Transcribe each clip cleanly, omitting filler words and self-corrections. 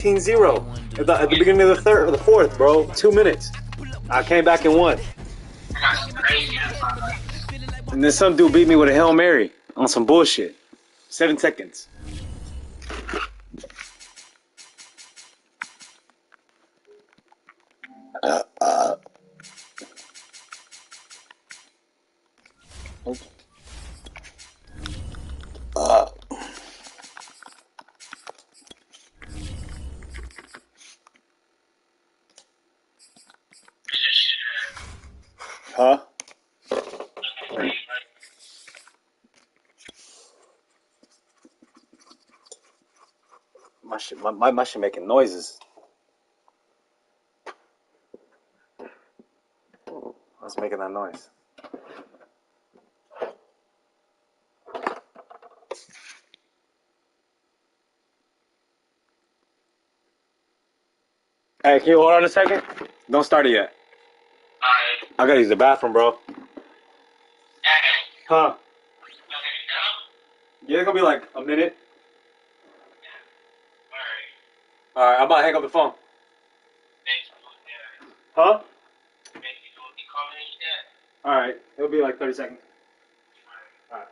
18-0 at the beginning of the third or the fourth, bro. 2 minutes. I came back and won. And then some dude beat me with a Hail Mary on some bullshit. 7 seconds. Huh? My shit making noises. I was making that noise. Hey, can you hold on a second? Don't start it yet. Alright. I gotta use the bathroom, bro. Huh? Yeah, it's gonna be like a minute. Alright, I'm about to hang up the phone. Huh? Alright, it'll be like 30 seconds. Alright.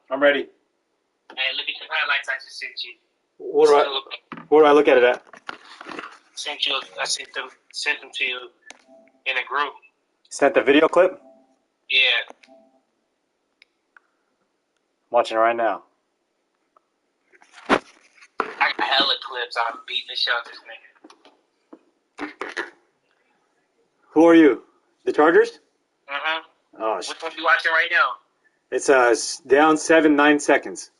I'm ready. Hey, look at the highlights I just sent you. Where do I look at it at? I sent them to you in a group. Sent the video clip? Yeah. I'm watching it right now. I got hella clips. I'm beating the shit out of this nigga. Who are you? The Chargers? Mm-hmm. Oh, Which one you watching right now? It's down 9 seconds.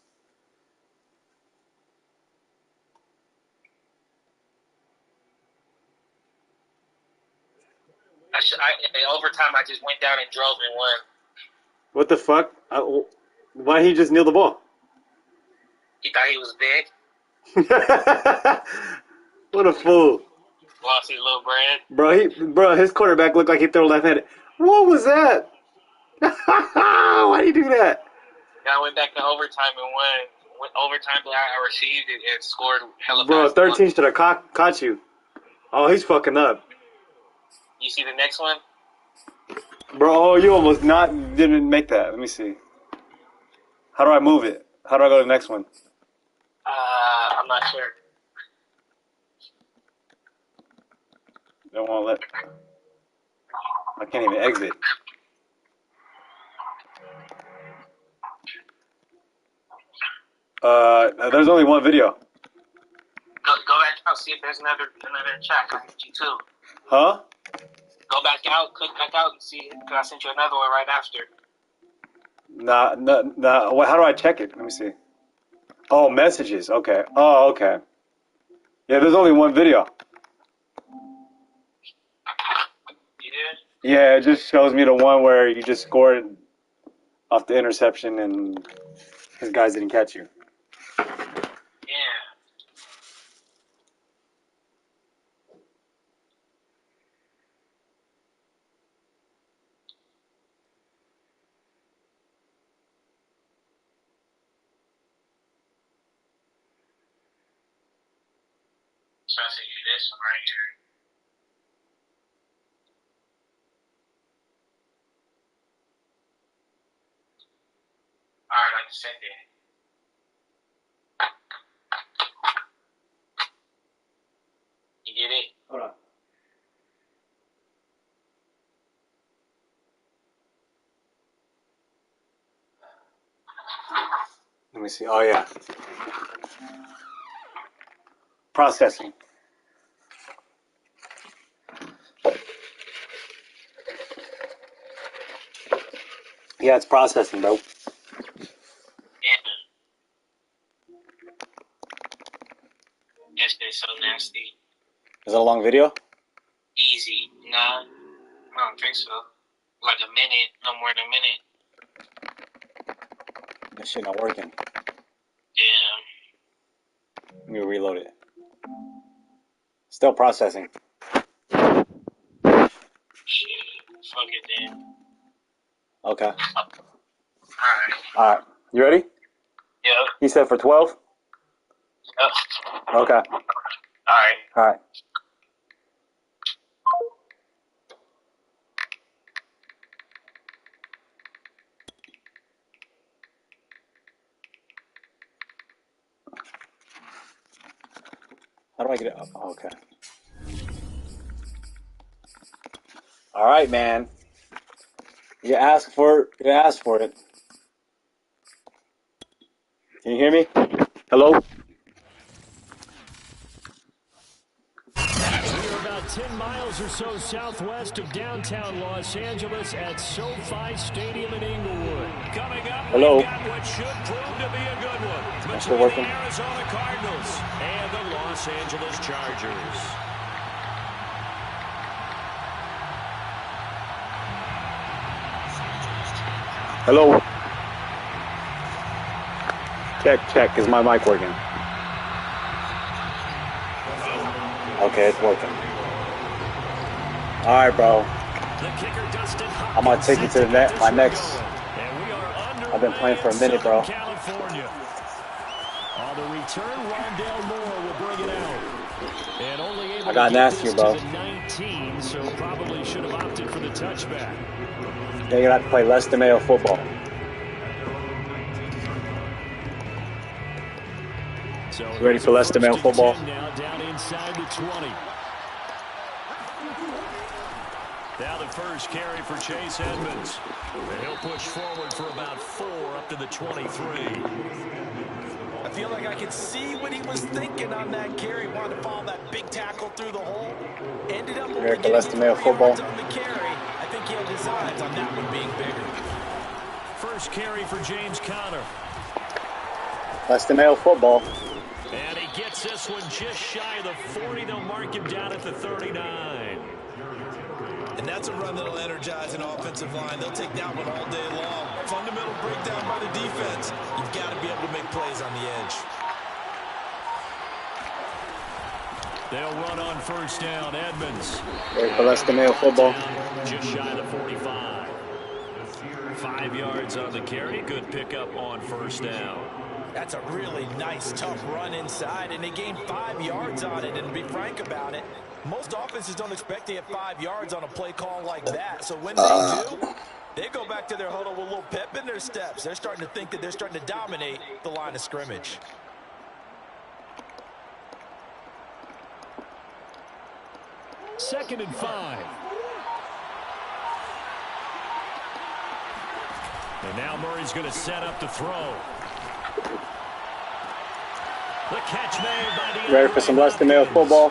In overtime, I just went down and drove and won. What the fuck? Why did he just kneel the ball? He thought he was big. What a fool. Lost his little brand. Bro, his quarterback looked like he threw left-handed. What was that? Why did he do that? I went back to overtime and won. With overtime, I received it and scored hella Bro, fast. 13 should have caught you. Oh, he's fucking up. You see the next one? Bro, you almost didn't make that. Let me see. How do I move it? How do I go to the next one? I'm not sure. Don't want to let. I can't even exit. There's only one video. Go back out, see if there's another chat. I sent you two. Huh? Go back out, click back out, and see. Cause I sent you another one right after. Nah. What? How do I check it? Let me see. Oh, messages. Okay. Oh, okay. Yeah, there's only one video. You did? Yeah, it just shows me the one where you just scored off the interception and his guys didn't catch you. Yeah. So I sent you this one right here. Alright, I just sent it. You get it? Hold on. Let me see. Oh, yeah. Processing. Yeah, it's processing, bro. Yeah. This is so nasty. Is that a long video? Easy. Nah, I don't think so. Like a minute, no more than a minute. This shit not working. Damn. Let me reload it. Still processing. Shit. Fuck it then. Okay. Alright. Alright. You ready? Yep. He said for 12? Yep. Okay. Alright. Alright. How do I get it up? Oh, okay. Alright, man. You asked for it. You asked for it. Can you hear me? Hello? We're about 10 miles or so southwest of downtown Los Angeles at SoFi Stadium in Inglewood. Coming up, Hello? we've got what should prove to be a good one Still between working? the Arizona Cardinals and the Los Angeles Chargers. Hello? Check. Is my mic working? Okay, it's working. Alright, bro. I'm gonna take you to the my next. I've been playing for a minute, bro. California. On the return, Rondale Moore will bring it out. And only able I got to an get ask you, this bro. to the 19, so probably should have opted for the touchback. Then you're gonna have to play less than male football. So ready for less than male football? Now down inside the 20. Now the first carry for Chase Edmonds. And he'll push forward for about 4 up to the 23. I feel like I could see what he was thinking on that carry. Wanted to follow that big tackle through the hole. Ended up ready for less than male football? on the carry. I think he had his eyes on that one being bigger. First carry for James Conner. Less than male football. And he gets this one just shy of the 40. They'll mark him down at the 39. And that's a run that'll energize an offensive line. They'll take that one all day long. Fundamental breakdown by the defense. You've got to be able to make plays on the edge. They'll run on first down. Edmonds. Ready for less than male football. Just shy of the 45. 5 yards on the carry. Good pickup on first down. That's a really nice, tough run inside, and they gained 5 yards on it. And to be frank about it, most offenses don't expect to hit 5 yards on a play call like that. So when they do, They go back to their huddle with a little pep in their steps. They're starting to think that they're starting to dominate the line of scrimmage. Second and 5. And now Murray's going to set up the throw. The catch made by Deandre. Ready for some less than male football?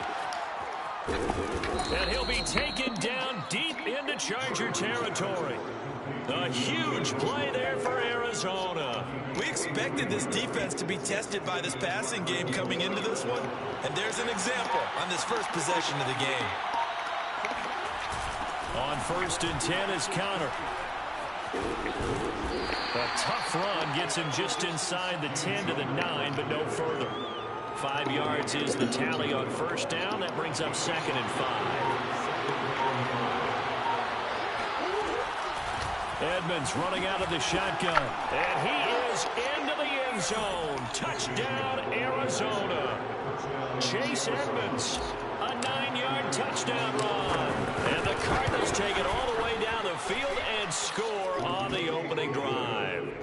And he'll be taken down deep into Charger territory. A huge play there for Arizona. We expected this defense to be tested by this passing game coming into this one. And there's an example on this first possession of the game. On 1st and 10 is Counter. A tough run gets him just inside the 10 to the 9, but no further. 5 yards is the tally on 1st down. That brings up 2nd and 5. Edmonds running out of the shotgun. And he is into the end zone. Touchdown, Arizona. Chase Edmonds, a 9-yard touchdown run. And the Cardinals take it all the way down the field and score on the opening drive.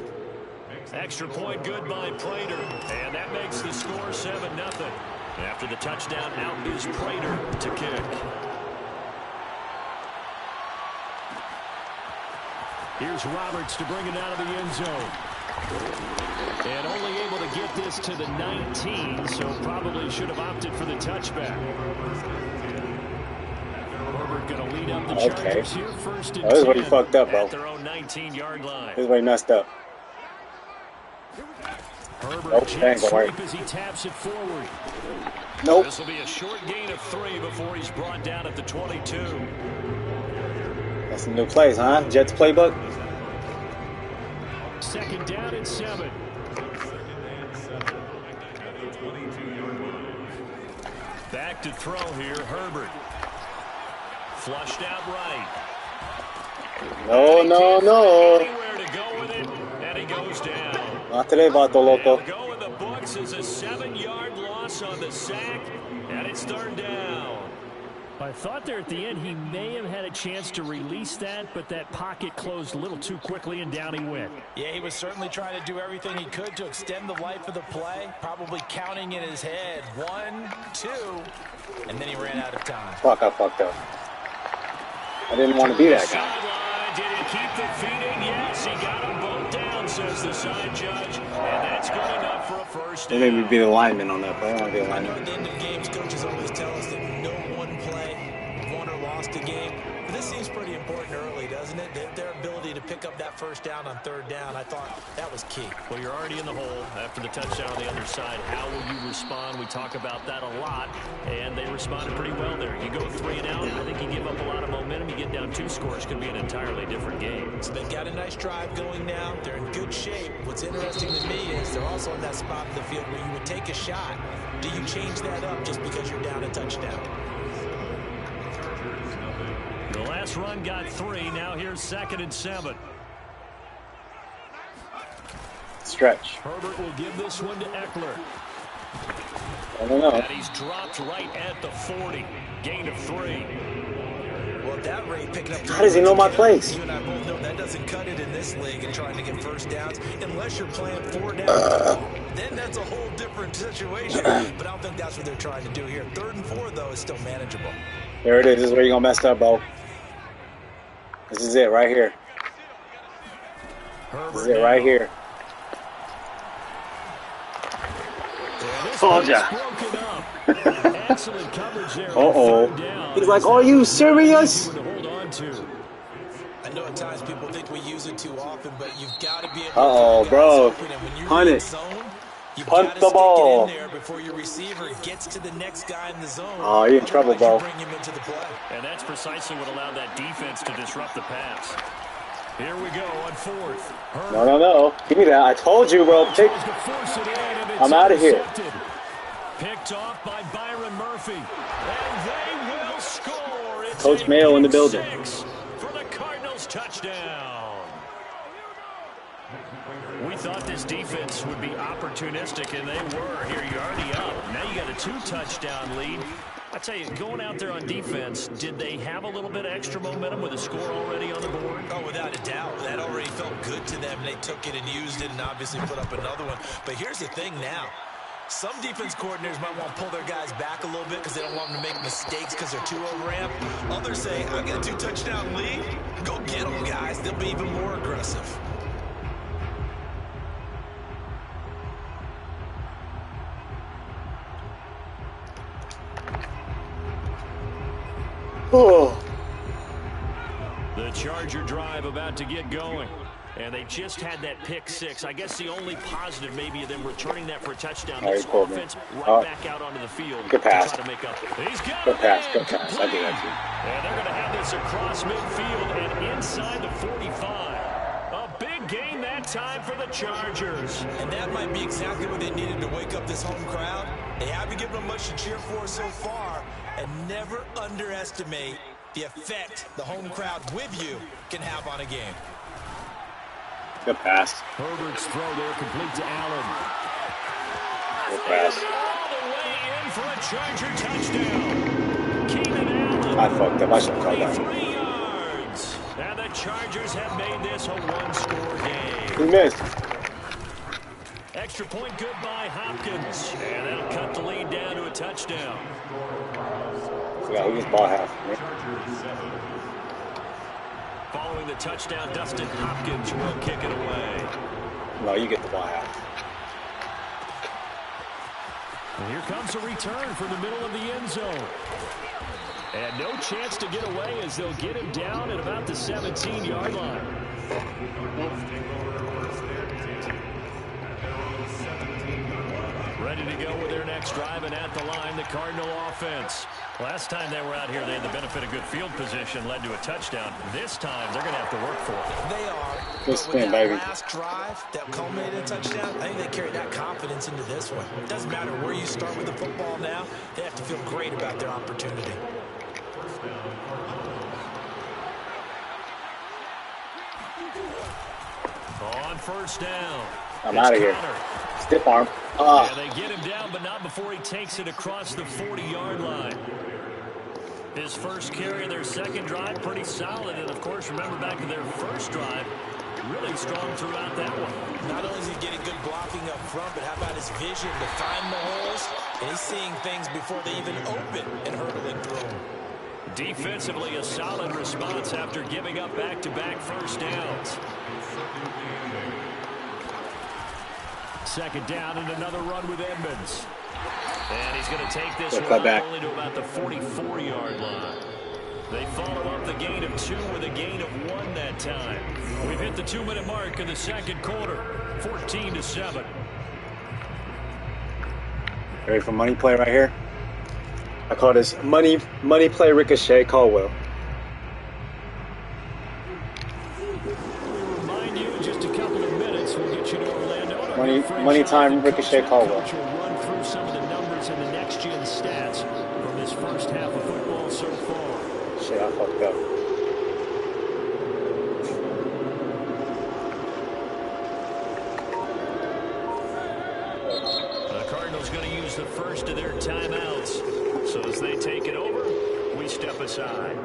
Extra point good by Prater. And that makes the score 7-0. After the touchdown, out is Prater to kick. Here's Roberts to bring it out of the end zone. And only able to get this to the 19, so probably should have opted for the touchback. Herbert going to lead up the Chargers here, 1st and 10. This is what he fucked up, bro. At their own 19-yard line. This is what he messed up. Herbert jet sweep as he taps it forward. Nope. This will be a short gain of 3 before he's brought down at the 22. That's some new plays, huh? Jets playbook. 2nd down and 7. Back to throw here, Herbert. Flushed out right. No, no, no. Anywhere to go with it, and he goes down. Not today, Vato Loco. And go in the books is a 7-yard loss on the sack, and it's 3rd down. I thought there at the end he may have had a chance to release that, but that pocket closed a little too quickly, and down he went. Yeah, he was certainly trying to do everything he could to extend the life of the play, probably counting in his head 1, 2, and then he ran out of time. Fuck, I fucked up. I didn't want to be that guy. Sideline, did he keep the feet in? Yes, he got them both down, says the side judge, and that's good enough for a 1st down. They made me be the lineman on that play. I want to be a I know lineman. at the end of games, coaches always tell us that no one play won or lost a game. But this seems pretty important early, doesn't it? Their ability to pick up that 1st down on 3rd down, I thought that was key. Well, you're already in the hole after the touchdown on the other side. How will you respond? We talk about that a lot, and they responded pretty well there. You go 3 and out, I think you give up a lot of momentum. You get down 2 scores, could be an entirely different game. So they've got a nice drive going now. They're in good shape. What's interesting to me is they're also in that spot in the field where you would take a shot. Do you change that up just because you're down a touchdown? The last run got 3. Now here's 2nd and 7. Stretch. Herbert will give this one to Eckler. I don't know. And he's dropped right at the 40. Gain of 3. Well, at that rate, picking up... How does he know my plays? You and I both know that doesn't cut it in this league and trying to get 1st downs unless you're playing 4 downs. Then that's a whole different situation. But I don't think that's what they're trying to do here. 3rd and 4, though, is still manageable. There it is. This is where you're going to mess up, bro. This is it right here. This is it right here. Told ya. Excellent coverage there. Uh-oh. He's like, are you serious? I know at times people think we use it too often, but you've got to be able to... Uh-oh, bro. Punt it. Punt the ball. There before your receiver gets to the next guy in the zone. Oh, you're in trouble, bro. Bring him into the play. And that's precisely what allowed that defense to disrupt the pass. Here we go on 4th. No, no, no. Give me that. I told you, bro. I'm out of here. Picked off by Byron Murphy. And they will score. It's Coach Mayo in the building. For the Cardinals touchdown. We thought this defense would be opportunistic, and they were. Here, you're already up. Now you got a 2-touchdown lead. I tell you, going out there on defense, did they have a little bit of extra momentum with a score already on the board? Oh, without a doubt. That already felt good to them. They took it and used it and obviously put up another one. But here's the thing now. Some defense coordinators might want to pull their guys back a little bit because they don't want them to make mistakes because they're too overamped. Others say, I got a 2-touchdown lead. Go get them, guys. They'll be even more aggressive. Oh. The Charger drive about to get going. And they just had that pick six. I guess the only positive maybe of them returning that for a touchdown. This offense right back out onto the field. Good pass. To try to make up. He's got Good pass. it. Good pass. I do that too. And they're going to have this across midfield and inside the 45. A big gain that time for the Chargers. And that might be exactly what they needed to wake up this home crowd. They haven't given them much to cheer for so far. And never underestimate the effect the home crowd with you can have on a game. Good pass. Herbert's throw there complete to Allen. Good pass. All the way in for a Charger touchdown. Keenan Allen. I fucked up. I should have called that. 3 yards. And the Chargers have made this a one-score game. He missed. Extra point good by Hopkins. And that'll cut the lead down to a touchdown. Yeah, he just ball half. Following the touchdown, Dustin Hopkins will kick it away. No, you get the ball half. And here comes a return from the middle of the end zone. And no chance to get away as they'll get him down at about the 17-yard line. Ready to go with their next drive, and at the line, the Cardinal offense. Last time they were out here, they had the benefit of good field position, led to a touchdown. This time, they're going to have to work for it. They are. Good spin, but with that baby. last drive that culminated in a touchdown, I think they carried that confidence into this one. It doesn't matter where you start with the football now. They have to feel great about their opportunity. On first down. I'm out of here. Stiff arm. Yeah, they get him down, but not before he takes it across the 40-yard line. His first carry of their second drive, pretty solid. And, of course, remember back to their first drive, really strong throughout that one. Not only is he getting good blocking up front, but how about his vision to find the holes? And he's seeing things before they even open and hurdling through them. Defensively, a solid response after giving up back-to-back first downs. Second down and another run with Edmonds. And he's going to take this one only to about the 44-yard line. They follow up the gain of 2 with a gain of 1 that time. We've hit the 2-minute mark in the second quarter, 14-7. Ready for money play right here? I call this money play ricochet Caldwell. We'll remind you in just a couple of minutes. We'll get you to Orlando. Money time ricochet Caldwell. We'll run through some of the numbers and the next-gen stats from this first half of football so far. Shit, I fucked up. The Cardinals going to use the first of their timeouts. So as they take it over, we step aside.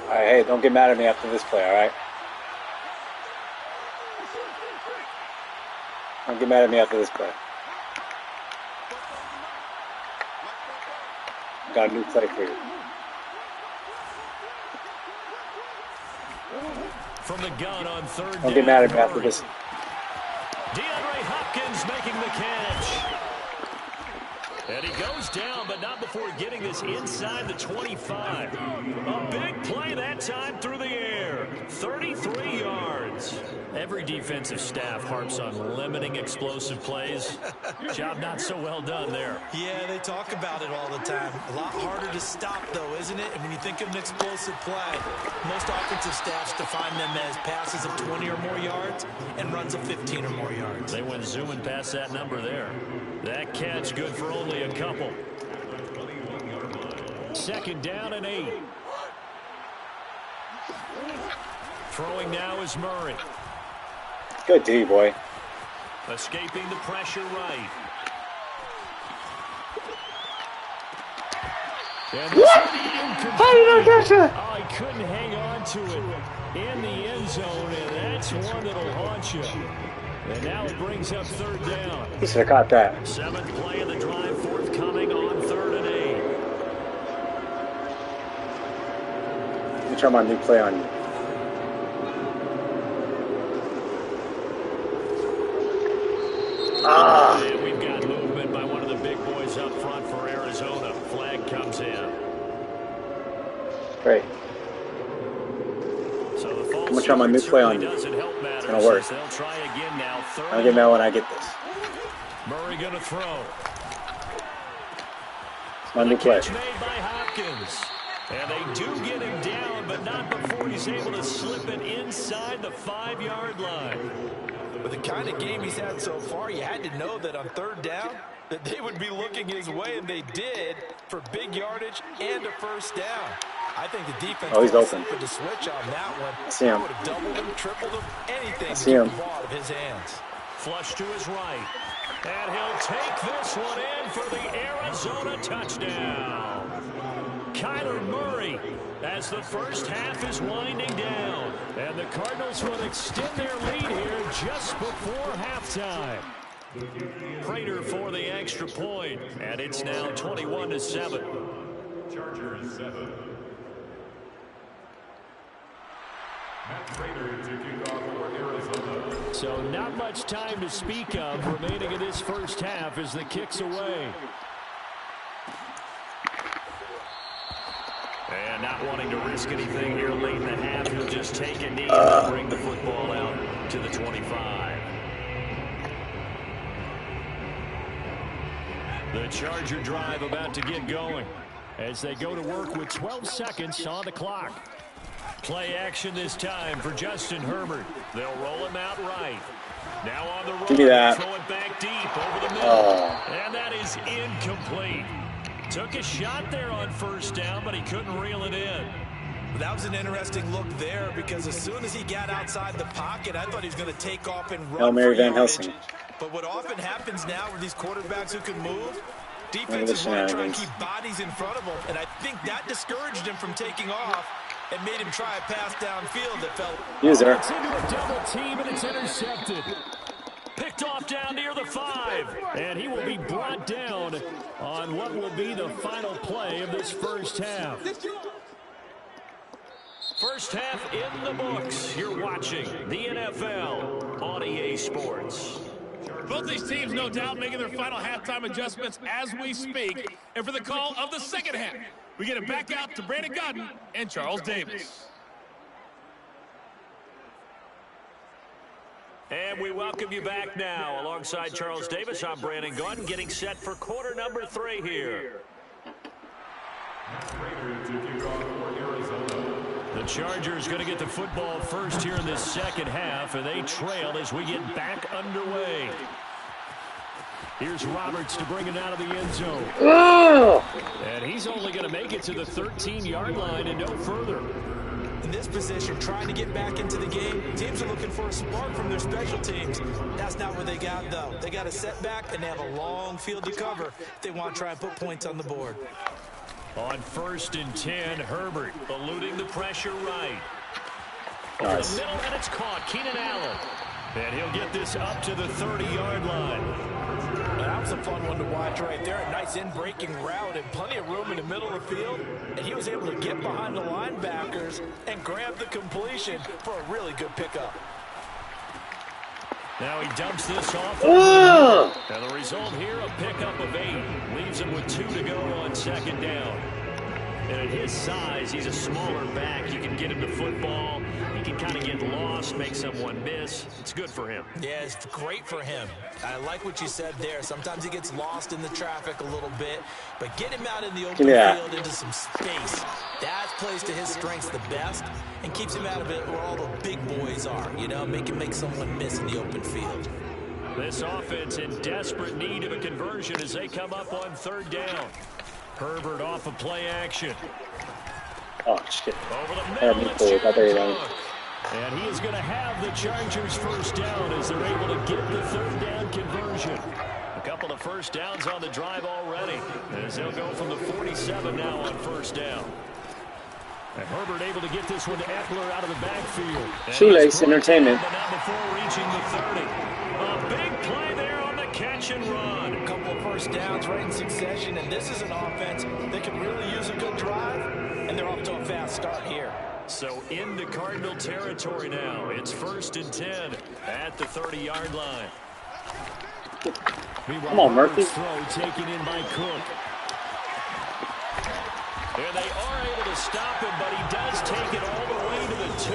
All right, hey, don't get mad at me after this play, all right? Don't get mad at me after this play. Got a new play for you. From the gun on third down. Don't get mad at me after this. Deandre Hopkins making the catch. And he goes down, but not before getting this inside the 25. A big play that time through the air. 33 yards. Every defensive staff harps on limiting explosive plays. Job not so well done there. Yeah, they talk about it all the time. A lot harder to stop, though, isn't it? And when you think of an explosive play, most offensive staffs define them as passes of 20 or more yards and runs of 15 or more yards. They went zooming past that number there. That catch good for only a couple. Second down and 8. Throwing now is Murray. Good D, boy. Escaping the pressure right. And this How did I catch that? Oh, he couldn't hang on to it in the end zone, and that's one that'll haunt you. And now it brings up third down. He should have caught that. 7th play of the drive forthcoming on 3rd and 8. Let me try my new play on you. And we've got movement by one of the big boys up front for Arizona. Flag comes in. Great. So the false I'm gonna try my new play on you. doesn't help matters. It's gonna work. They'll try again now. I'll get mad when I get this. Murray gonna throw. It's my new play. Catch made by Hopkins. And they do get him down, but not before he's able to slip it inside the 5-yard line. With the kind of game he's had so far, you had to know that on 3rd down, that they would be looking his way, and they did, for big yardage and a first down. I think the defense he's open. to switch on that one. I see him. Would have doubled him, tripled him, anything I to see get him. the ball out of his hands. Flush to his right. And he'll take this one in for the Arizona touchdown. Kyler Murray, as the first half is winding down. And the Cardinals will extend their lead here just before halftime. Prater for the extra point. And it's now 21-7. Chargers 7. Matt Prater to kick off for Arizona. So not much time to speak of remaining in this first half as the kick's away. And not wanting to risk anything here late in the half, he'll just take a knee and bring the football out to the 25. The Charger drive about to get going as they go to work with 12 seconds on the clock. Play action this time for Justin Herbert. They'll roll him out right. Now on the run, Give me that. throw it back deep over the middle. And that is incomplete. Took a shot there on first down, but he couldn't reel it in. That was an interesting look there because as soon as he got outside the pocket, I thought he was going to take off and run Hail Mary for Van yardage. Helsing. But what often happens now with these quarterbacks who can move, Look at defenses the want to try and shenanigans. keep bodies in front of them, and I think that discouraged him from taking off and made him try a pass downfield that fell. He was there. It's into a double team, and it's intercepted. Picked off down near the 5, and he will be brought down on what will be the final play of this first half. First half in the books. You're watching the NFL on EA Sports. Both these teams, no doubt, making their final halftime adjustments as we speak. And for the call of the second half, we get it back out to Brandon Gunn and Charles Davis. And we welcome you back now. Alongside Charles Davis, I'm Brandon Gunn, getting set for quarter number 3 here. Prater to kick off for Arizona. The Chargers going to get the football first here in this second half, and they trail as we get back underway. Here's Roberts to bring it out of the end zone. And he's only going to make it to the 13-yard line and no further. In this position, trying to get back into the game, teams are looking for a spark from their special teams. That's not what they got, though. They got a setback, and they have a long field to cover if they want to try and put points on the board. On 1st and 10, Herbert eluding the pressure right. Nice. Over the middle, and it's caught. Keenan Allen. And he'll get this up to the 30-yard line. That was a fun one to watch right there. A nice in-breaking route and plenty of room in the middle of the field. And he was able to get behind the linebackers and grab the completion for a really good pickup. Now he dumps this off. And the result here, a pickup of 8. Leaves him with 2 to go on second down. And at his size, he's a smaller back. You can get him to football. He can kind of get lost, make someone miss. It's good for him. Yeah, it's great for him. I like what you said there. Sometimes he gets lost in the traffic a little bit, but get him out in the open field into some space. That plays to his strengths the best and keeps him out of it where all the big boys are, you know, make him make someone miss in the open field. This offense in desperate need of a conversion as they come up on 3rd down. Herbert off of play action. Oh, shit. Over the I had middle, me it's pulled. I Jared bet you Cook. And he is going to have the Chargers first down as they're able to get the third down conversion. A couple of first downs on the drive already as they'll go from the 47 now on first down. And Herbert able to get this one to Eckler out of the backfield. Shoelace Entertainment. But not before reaching the 30. A big play there on the catch and run. A couple of first downs right in succession, and this is an offense that can really use a good drive, and they're off to a fast start here. So into Cardinal territory now. It's 1st and 10 at the 30-yard line. Come on, Murphy. Throw taken in by Cook. And they are able to stop him, but he does take it all the way to the 2.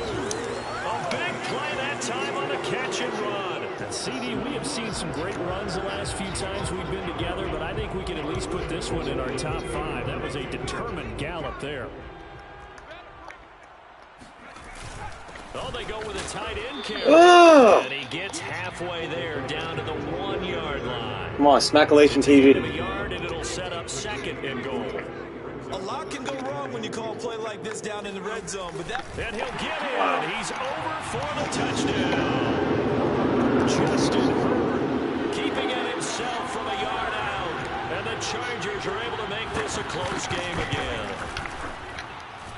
A big play that time on the catch and run. And CD, we have seen some great runs the last few times we've been together, but I think we can at least put this one in our top 5. That was a determined gallop there. Oh, they go with a tight end carry. Oh. And he gets halfway there, down to the 1-yard line. Come on, Smackalation TV. A yard, and it'll set up 2nd and goal. A lot can go wrong when you call a play like this down in the red zone, but that... And he'll get in. He's over for the touchdown. Justin Herbert keeping it himself from a yard out. And the Chargers are able to make this a close game again.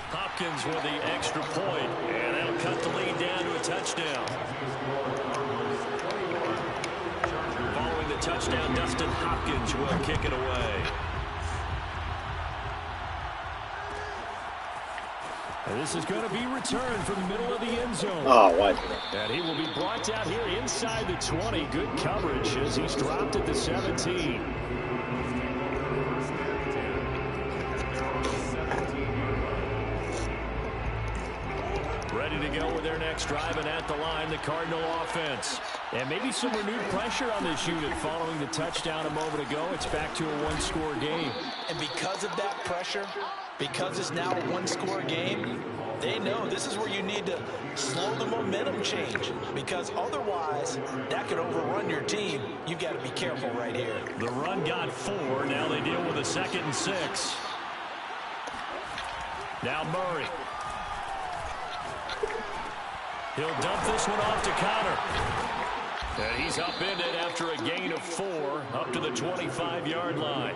Hopkins with the extra point, and that'll cut the lead down to a touchdown. Following the touchdown, Dustin Hopkins will kick it away. And this is going to be returned from the middle of the end zone. Oh, what? And he will be brought down here inside the 20. Good coverage as he's dropped at the 17. Ready to go with their next drive, and at the line, the Cardinal offense. And maybe some renewed pressure on this unit following the touchdown a moment ago. It's back to a one-score game. And because of that pressure, because it's now a one-score game, they know this is where you need to slow the momentum change, because otherwise that could overrun your team. You've got to be careful right here. The run got 4. Now they deal with a 2nd and 6. Now Murray. He'll dump this one off to Connor. And he's upended after a gain of 4 up to the 25-yard line.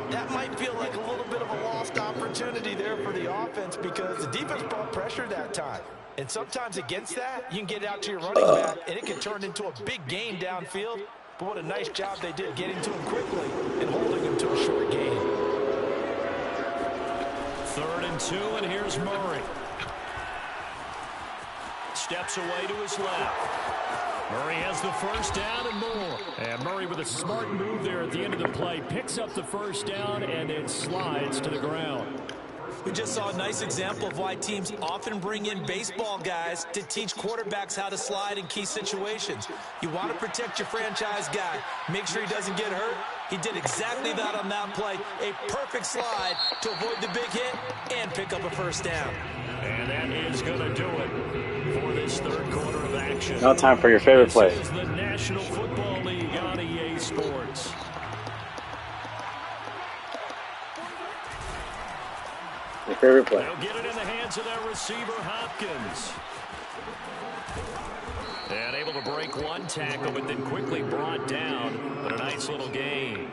That might feel like a little bit of a lost opportunity there for the offense, because the defense brought pressure that time. And sometimes against that, you can get out to your running back, and it can turn into a big gain downfield. But what a nice job they did getting to him quickly and holding him to a short gain. 3rd and 2, and here's Murray. Steps away to his left. Murray has the first down and more. And Murray with a smart move there at the end of the play. Picks up the first down and then slides to the ground. We just saw a nice example of why teams often bring in baseball guys to teach quarterbacks how to slide in key situations. You want to protect your franchise guy. Make sure he doesn't get hurt. He did exactly that on that play. A perfect slide to avoid the big hit and pick up a first down. And that is going to do it for this 3rd quarter of action. Now time for your favorite play. This is the National Football League on EA Sports. Your favorite play. They'll get it in the hands of their receiver, Hopkins. And able to break one tackle, but then quickly brought down. But a nice little gain.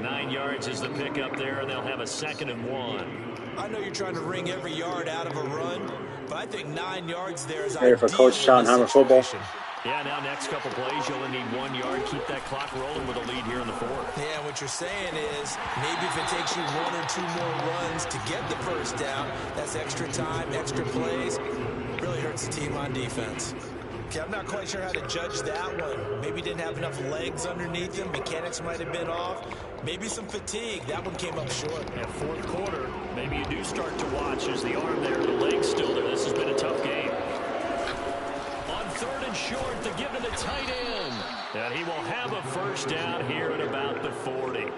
9 yards is the pickup there, and they'll have a 2nd and 1. I know you're trying to wring every yard out of a run, but I think 9 yards there is Ready for Coach Schottenheimer football? Yeah, now next couple plays, you'll only need 1 yard. Keep that clock rolling with a lead here in the 4th. Yeah, what you're saying is maybe if it takes you 1 or 2 more runs to get the first down, that's extra time, extra plays. Really hurts the team on defense. Okay, I'm not quite sure how to judge that one. Maybe didn't have enough legs underneath him. Mechanics might have been off. Maybe some fatigue. That one came up short. Yeah, 4th quarter, maybe you do start to watch as the arm there, the leg's still there. This has been a tough game. On 3rd and short, to give to the tight end. And he will have a first down here at about the 40.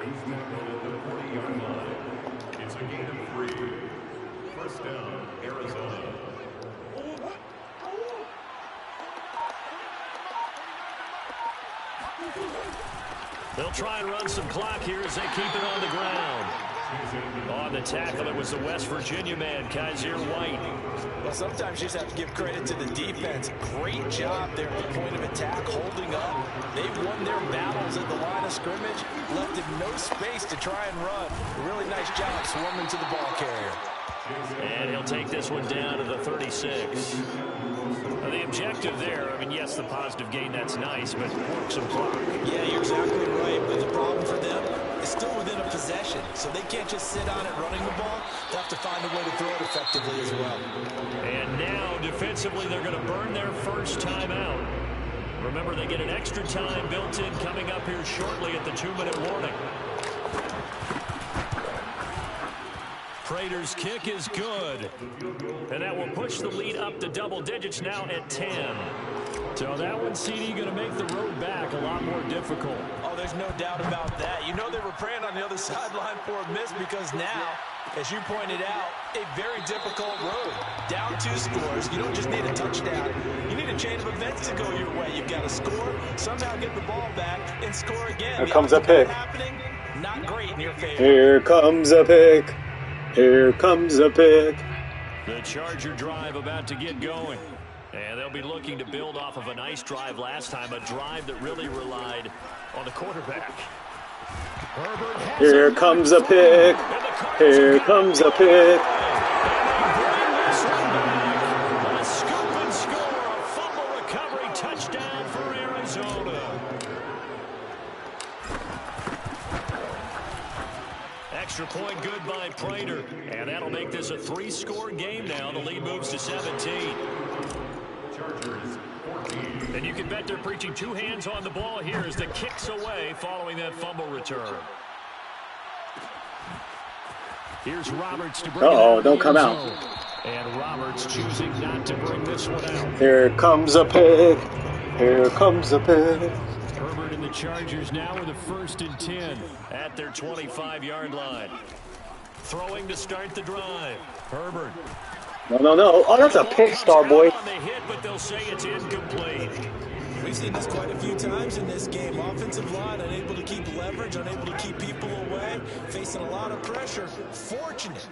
It's a gain of 3. First down, Arizona. They'll try and run some clock here as they keep it on the ground. On the tackle, it was the West Virginia man, Kaiser White. Well, sometimes you just have to give credit to the defense. Great job there at the point of attack, holding up. They won their battles at the line of scrimmage, left him no space to try and run. A really nice job swarming to the ball carrier. And he'll take this one down to the 36. Now, the objective there, I mean, yes, the positive gain, that's nice, but work some clock. Yeah, you're exactly right. But the problem for them is still within a possession. So they can't just sit on it running the ball. They'll have to find a way to throw it effectively as well. And now, defensively, they're going to burn their first timeout. Remember, they get an extra time built in coming up here shortly at the 2-minute warning. Prater's kick is good. And that will push the lead up to double digits now at 10. So that one, CD, going to make the road back a lot more difficult. Oh, there's no doubt about that. You know they were praying on the other sideline for a miss because now, as you pointed out, a very difficult road. Down 2 scores. You don't just need a touchdown. You need a chain of events to go your way. You've got to score, somehow get the ball back, and score again. Here comes a pick. Not great in your favor. Here comes a pick. Here comes a pick. The Charger drive about to get going. And they'll be looking to build off of a nice drive last time, a drive that really relied on the quarterback. Here comes a pick. Here comes a pick. A scoop and score, a fumble recovery touchdown for Arizona. Extra point good by Prater. And that'll make this a 3-score game now. The lead moves to 17. And you can bet they're preaching 2 hands on the ball here as the kick's away following that fumble return. Here's Roberts to bring it out. Don't come out. And Roberts choosing not to bring this one out. Here comes a pick. Here comes a pick. Herbert and the Chargers now with a 1st and 10 at their 25-yard line. Throwing to start the drive. Herbert. No. Oh, that's a pick, Starboy. On the hit, but they'll say it's incomplete. We've seen this quite a few times in this game. Offensive line unable to keep leverage, unable to keep people away, facing a lot of pressure. Fortunate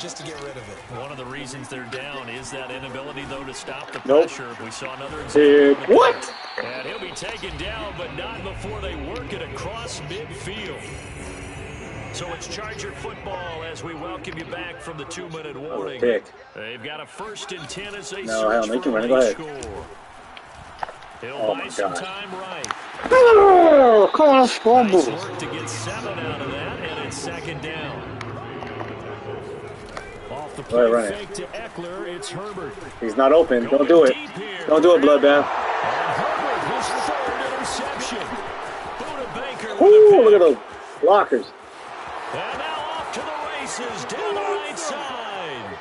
just to get rid of it. One of the reasons they're down is that inability, though, to stop the Nope. pressure. We saw another example. What? And he'll be taken down, but not before they work it across midfield. So it's Charger football as we welcome you back from the 2-minute warning. Pick. They've got a 1st and 10 as they No, hell, search make for him run. a Go ahead. score. He'll Oh, buy my some God. time right. Oh, come on, Nice fumble. work to get 7 out of that, and it's 2nd down. Off the play Right. fake to Eckler, it's Herbert. He's not open. Don't Going do it. deep here. Don't do it, Bloodbath. And Herbert, his 3rd interception. Buda Baker with Ooh, a look at pick. those blockers. And now off to the races down the right side.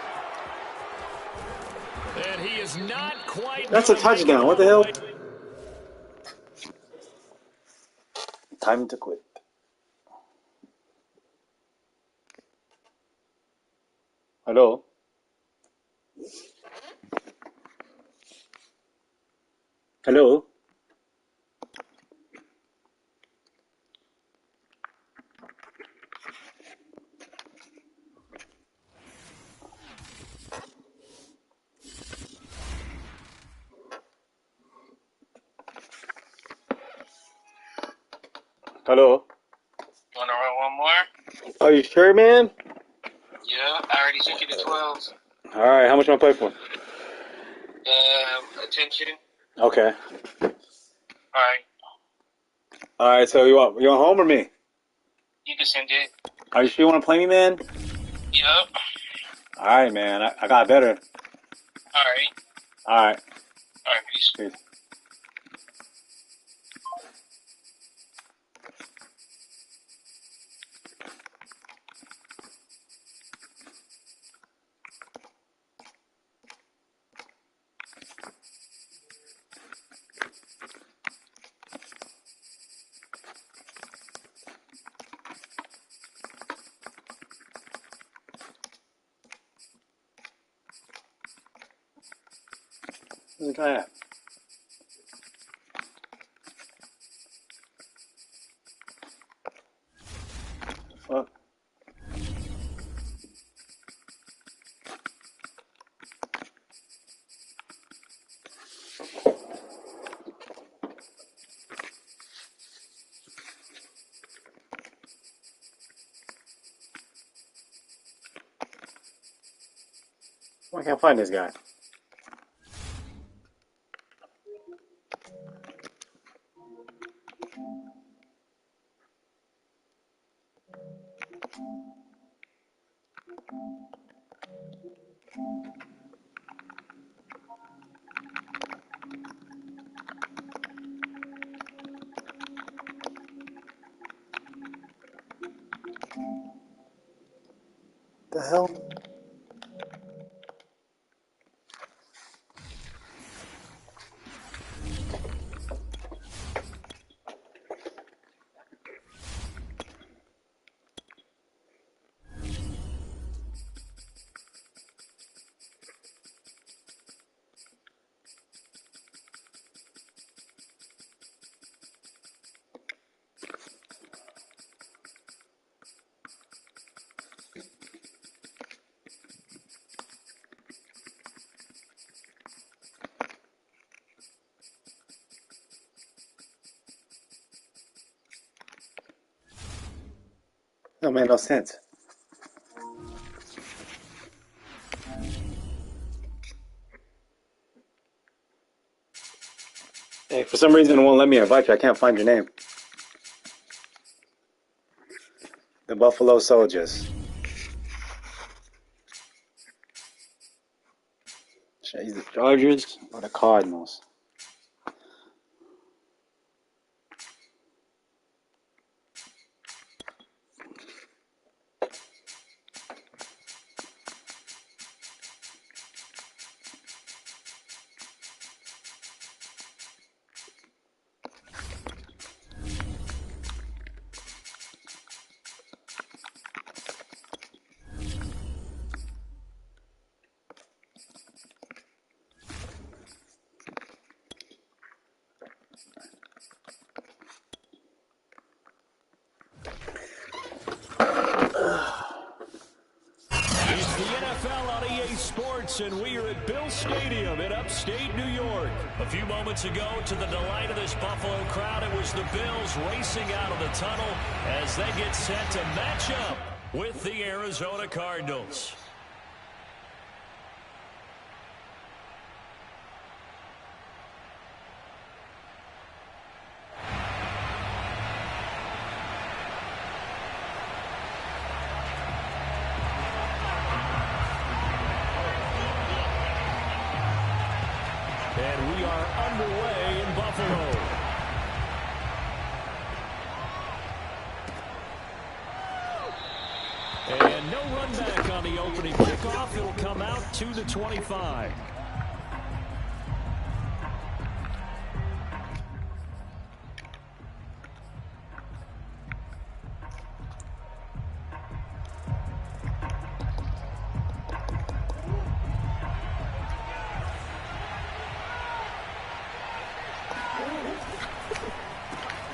And he is not quite. That's a touchdown. What the hell? Time to quit. Hello? Hello? Hello? Want to run one more? Are you sure, man? Yeah, I already sent you the 12s. All right, how much am I play for? Attention. Okay. All right. All right, so you want home or me? You can send it. Are you sure you want to play me, man? Yup. All right, man. I got better. All right. All right. All right, peace. Peace. Where's the guy at? Fuck. I can't find this guy. The hell? No, made no sense. Hey, for some reason it won't let me invite you. I can't find your name. The Buffalo Soldiers. Jeez, the Chargers or the Cardinals? It's the NFL on EA Sports, and we are at Bill Stadium in upstate New York. A few moments ago, to the delight of this Buffalo crowd, it was the Bills racing out of the tunnel as they get set to match up with the Arizona Cardinals. And we are underway in Buffalo. And no run back on the opening kickoff. It'll come out to the 25.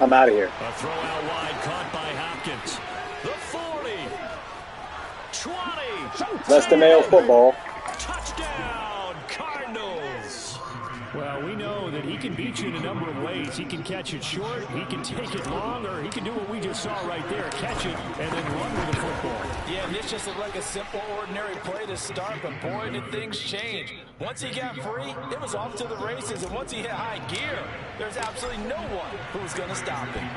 I'm out of here. A throw out wide caught by Hopkins. The 40. 20. Less than Mayo football. Touchdown, Cardinals. Well, we know that he can beat you in a number of ways. He can catch it short, he can take it long, or he can do what we just saw right there, catch it and then run with the football. Yeah, and this just looked like a simple, ordinary play to start, but boy, did things change. Once he got free, it was off to the races, and once he hit high gear, there's absolutely no one who was going to stop him.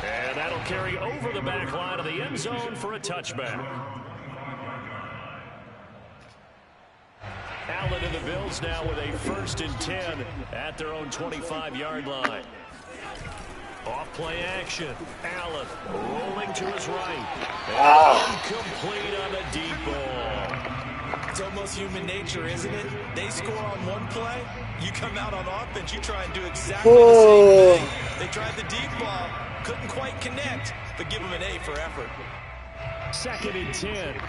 And that'll carry over the back line of the end zone for a touchback. Allen and the Bills now with a 1st and 10 at their own 25-yard line. Off play action. Allen rolling to his right. Incomplete on the deep ball. It's almost human nature, isn't it? They score on one play, you come out on offense, you try and do exactly the same thing. They tried the deep ball, couldn't quite connect, but give them an A for effort. 2nd and 10.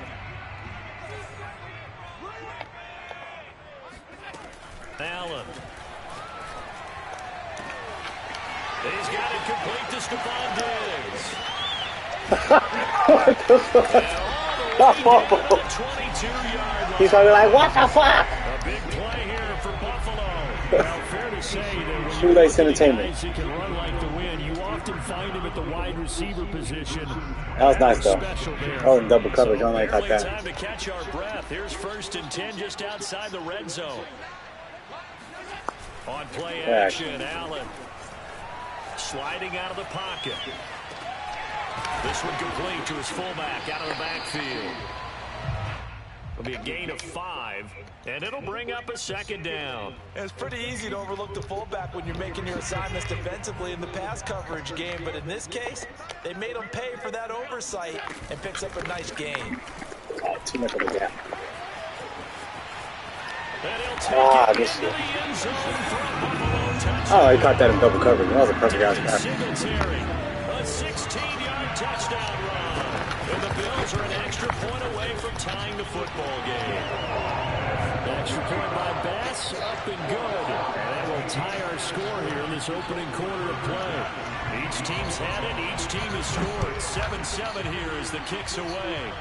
Allen. He's got it complete to Stephon Diggs. What the fuck? 22-yard line. He's probably like, what the fuck? A big play here for Buffalo. Well, fair to say that when Shoelace you entertainment. guys who can run like the wind, you often often find him at the wide receiver position. That was nice, though. Special there. Oh, double coverage. So I don't like barely that. time to catch our breath. Here's 1st and 10 just outside the red zone. On play action, Allen sliding out of the pocket. This one complete to his fullback out of the backfield. It'll be a gain of 5, and it'll bring up a 2nd down. It's pretty easy to overlook the fullback when you're making your assignments defensively in the pass coverage game, but in this case, they made him pay for that oversight and picks up a nice gain. Oh, too much of a gap. This is. Oh, he caught that in double coverage. That was a perfect out pass. Singletary, a 16-yard touchdown run. And the Bills are an extra point away from tying the football game. The extra point by Bass, up and good. And that will tie our score here in this opening quarter of play. Each team's had it. Each team has scored. 7-7 here as the kick's away.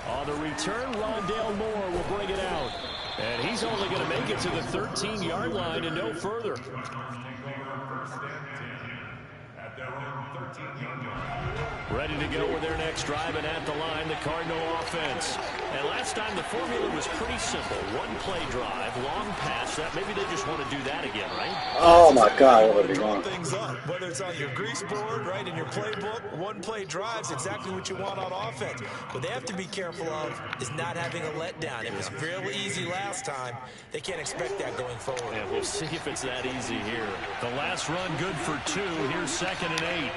On the return, Rondale Moore will bring it out. And he's only going to make it to the 13-yard line and no further. Ready to go with their next drive, and at the line, the Cardinal offense. And last time, the formula was pretty simple. One-play drive, long pass. That maybe they just want to do that again, right? Oh, my God. What would be Draw wrong? things up, whether it's on your grease board, right, in your playbook, one-play drives, exactly what you want on offense. What they have to be careful of is not having a letdown. It was fairly easy last time. They can't expect that going forward. And we'll see if it's that easy here. The last run good for 2. Here's 2nd and 8.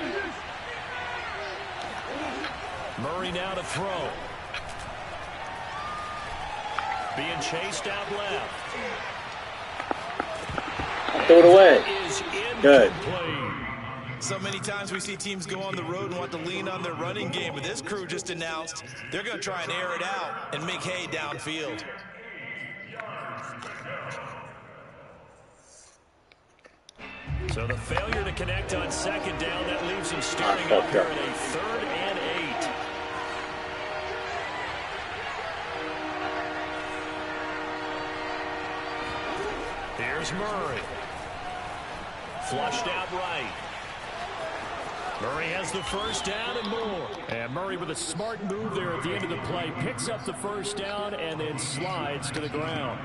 Murray now to throw. Being chased out left. Throw it away. Is Good. incomplete. So many times we see teams go on the road and want to lean on their running game, but this crew just announced they're going to try and air it out and make hay downfield. So the failure to connect on 2nd down, that leaves him starting up here at a 3rd and 8. Here's Murray. Flushed out right. Murray has the 1st down and more. And Murray with a smart move there at the end of the play. Picks up the 1st down and then slides to the ground.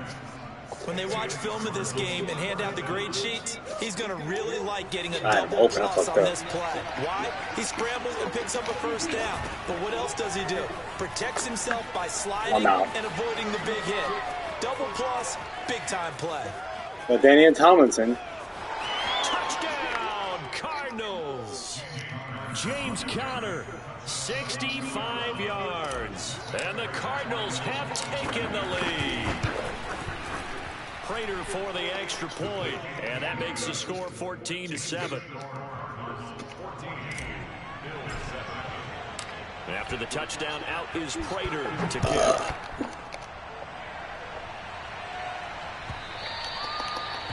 When they watch film of this game and hand out the grade sheets, he's going to really like getting a double plus on this play. Why? He scrambles and picks up a 1st down. But what else does he do? Protects himself by sliding and avoiding the big hit. Double plus, big-time play. Well, Daniel Tomlinson. Touchdown, Cardinals. James Conner, 65 yards. And the Cardinals have taken the lead. Prater for the extra point, and that makes the score 14-7. After the touchdown, out is Prater to kick.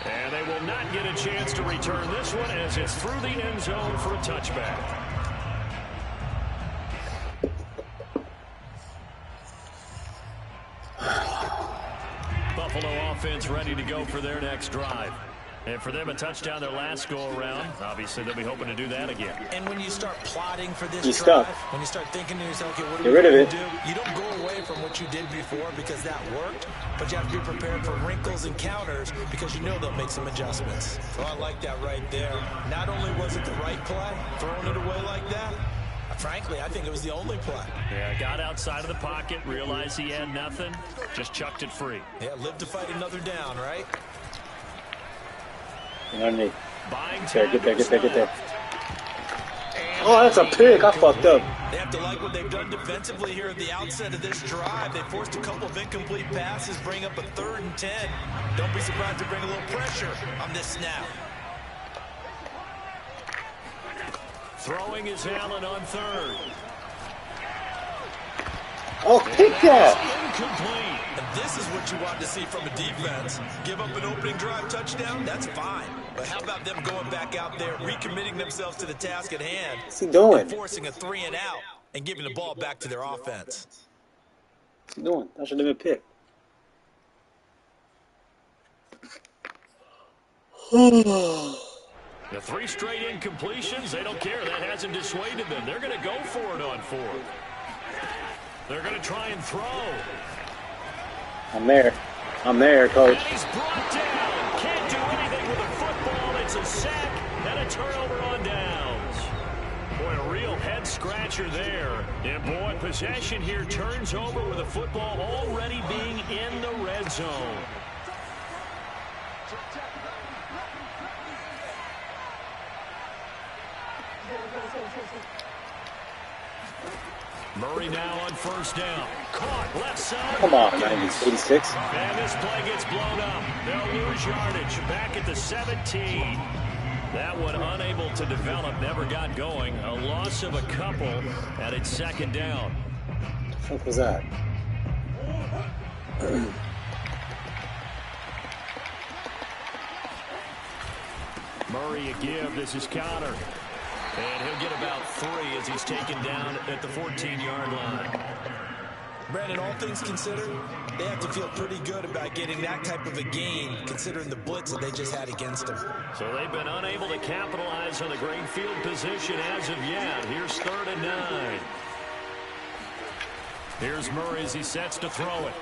And they will not get a chance to return this one as it's through the end zone for a touchback. Buffalo offense ready to go for their next drive. And for them, a touchdown their last go-around. Obviously, they'll be hoping to do that again. And when you start plotting for this drive, when you start thinking to yourself, okay, what are we going to do? You don't go away from what you did before because that worked, but you have to be prepared for wrinkles and counters because you know they'll make some adjustments. So I like that right there. Not only was it the right play, throwing it away like that, frankly, I think it was the only play. Yeah, got outside of the pocket, realized he had nothing, just chucked it free. Yeah, live to fight another down, right? Underneath. There, get there. Oh, that's a pick. I fucked up. They have to like what they've done defensively here at the outset of this drive. They forced a couple of incomplete passes, bring up a 3rd and 10. Don't be surprised to bring a little pressure on this snap. Throwing is Allen on 3rd. Oh, pick that. Incomplete. And this is what you want to see from a defense. Give up an opening drive touchdown, that's fine. But how about them going back out there, recommitting themselves to the task at hand? What's he doing? Forcing a 3 and out and giving the ball back to their offense. What's he doing? That should have been picked. The 3 straight incompletions, they don't care. That hasn't dissuaded them. They're going to go for it on 4th. They're going to try and throw. I'm there. I'm there, coach. And he's brought down. Can't do anything with a football. It's a sack and a turnover on downs. Boy, a real head-scratcher there. And, boy, possession here turns over with the football already being in the red zone. Murray now on 1st down. Caught left side. Come on, 86. And this play gets blown up. They'll lose yardage. Back at the 17. That one unable to develop. Never got going. A loss of a couple. And it's 2nd down. What the fuck was that? Murray a give. This is Connor. And he'll get about 3 as he's taken down at the 14-yard line. Brandon, all things considered, they have to feel pretty good about getting that type of a gain, considering the blitz that they just had against them. So they've been unable to capitalize on the great field position as of yet. Here's 3rd and 9. Here's Murray as he sets to throw it.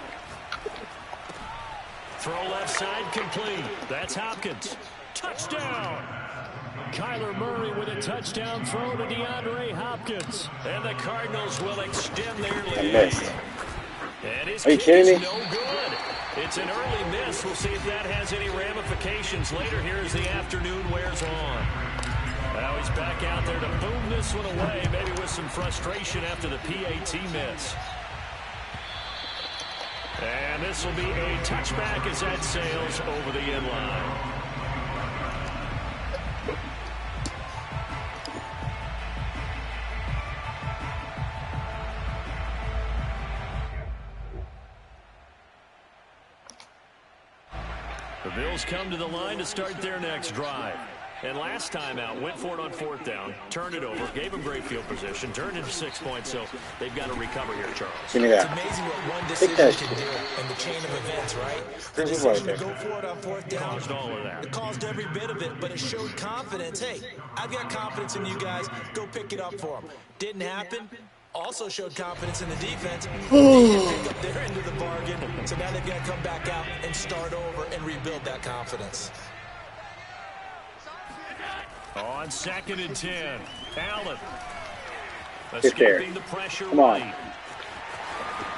Throw left side complete. That's Hopkins. Touchdown! Kyler Murray with a touchdown throw to Deandre Hopkins. And the Cardinals will extend their lead. And his kick is no good. It's an early miss. We'll see if that has any ramifications later here as the afternoon wears on. Now he's back out there to boom this one away, maybe with some frustration after the PAT miss. And this will be a touchback as that sails over the end line. The Bills come to the line to start their next drive. And last time out, went for it on 4th down, turned it over, gave them great field position, turned into 6 points, so they've got to recover here, Charles. Give me that. It's amazing what one decision can do in the chain of events, right? The decision to go for it on 4th down caused all of that. It caused every bit of it, but it showed confidence. Hey, I've got confidence in you guys. Go pick it up for them. Didn't happen. Also showed confidence in the defense. They didn't pick up their end of the bargain, so now they've got to come back out and start over and rebuild that confidence. On 2nd and 10, Allen escaping the pressure. Come on. Right.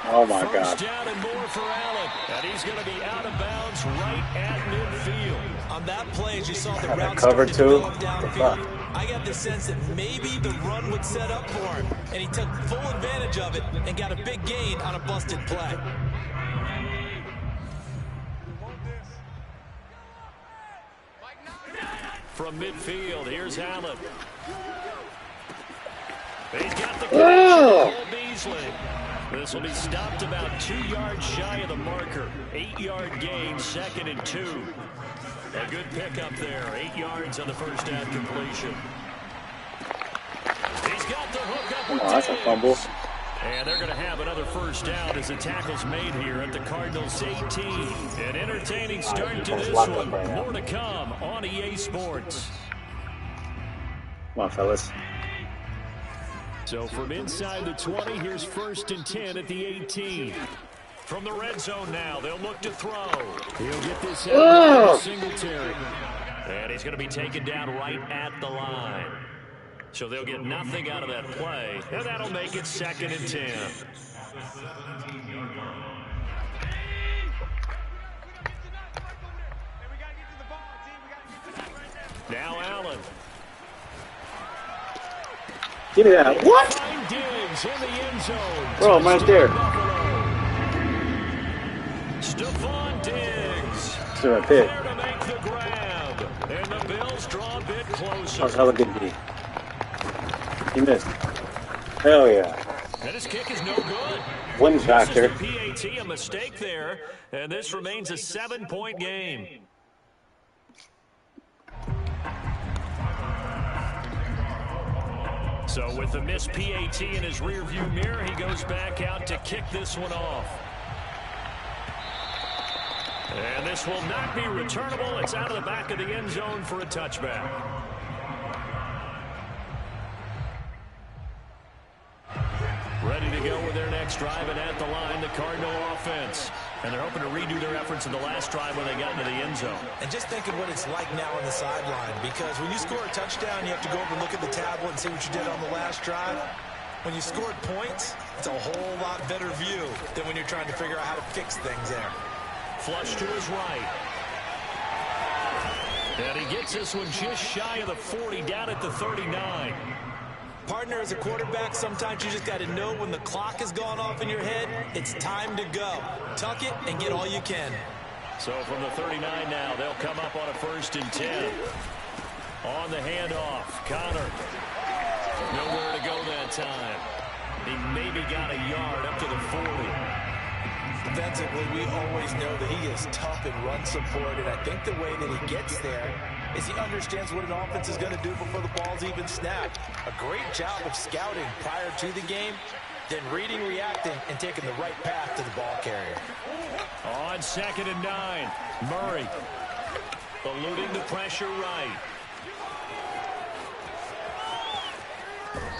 Oh my God. First down and more for Allen. And he's going to be out of bounds right at midfield. On that play, as you saw the route cover start to too. develop downfield, I got the sense that maybe the run would set up for him. And he took full advantage of it and got a big gain on a busted play. From midfield, here's Allen. He's got the Cole Beasley. This will be stopped about 2 yards shy of the marker. 8-yard gain, 2nd and 2. A good pickup there. 8 yards on the first down completion. He's got the hook up with that's a fumble. And they're going to have another first down as the tackle's made here at the Cardinals 18. An entertaining start to this one. More to come on EA Sports. Come on, fellas. So from inside the 20, here's 1st and 10 at the 18. From the red zone now, they'll look to throw. He'll get this out Singletary. And he's going to be taken down right at the line. So they'll get nothing out of that play, and that'll make it 2nd and 10. Now Allen. Give me that. What? Diggs in the end zone. Bro, I'm right there. Stephon Diggs. To my pit. There to make the grab. And the Bills draw a bit closer. That was hella good D. He missed. Hell yeah. And his kick is no good. One factor. This is the PAT, a mistake there. And this remains a 7-point game. So with the missed PAT in his rearview mirror, he goes back out to kick this one off. And this will not be returnable. It's out of the back of the end zone for a touchback. Ready to go with their next drive, and at the line, the Cardinal offense. And they're hoping to redo their efforts in the last drive when they got into the end zone. And just think of what it's like now on the sideline, because when you score a touchdown, you have to go over and look at the tablet and see what you did on the last drive. When you scored points, it's a whole lot better view than when you're trying to figure out how to fix things there. Flush to his right. And he gets this one just shy of the 40, down at the 39. Partner, as a quarterback, sometimes you just got to know when the clock has gone off in your head, it's time to go. Tuck it and get all you can. So from the 39 now, they'll come up on a 1st and 10. On the handoff, Connor. Nowhere to go that time. He maybe got a yard up to the 40. Defensively, we always know that he is tough in run support, and I think the way that he gets there is he understands what an offense is going to do before the ball's even snapped. A great job of scouting prior to the game, then reading, reacting, and taking the right path to the ball carrier. On 2nd and 9, Murray eluding the pressure right.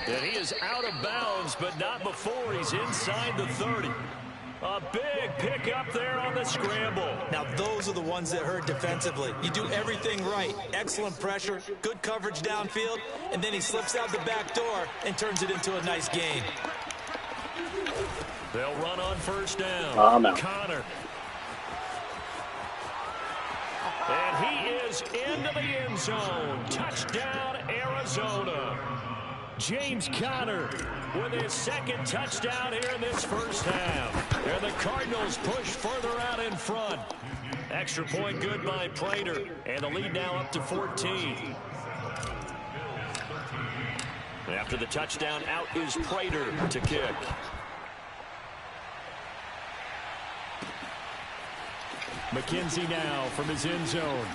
And he is out of bounds, but not before he's inside the 30. A big pick up there on the scramble. Now, those are the ones that hurt defensively. You do everything right. Excellent pressure, good coverage downfield, and then he slips out the back door and turns it into a nice gain. They'll run on 1st down. I'm out. Connor. And he is into the end zone. Touchdown, Arizona. James Conner with his 2nd touchdown here in this 1st half. And the Cardinals push further out in front. Extra point good by Prater. And the lead now up to 14. After the touchdown, out is Prater to kick. McKenzie now from his end zone.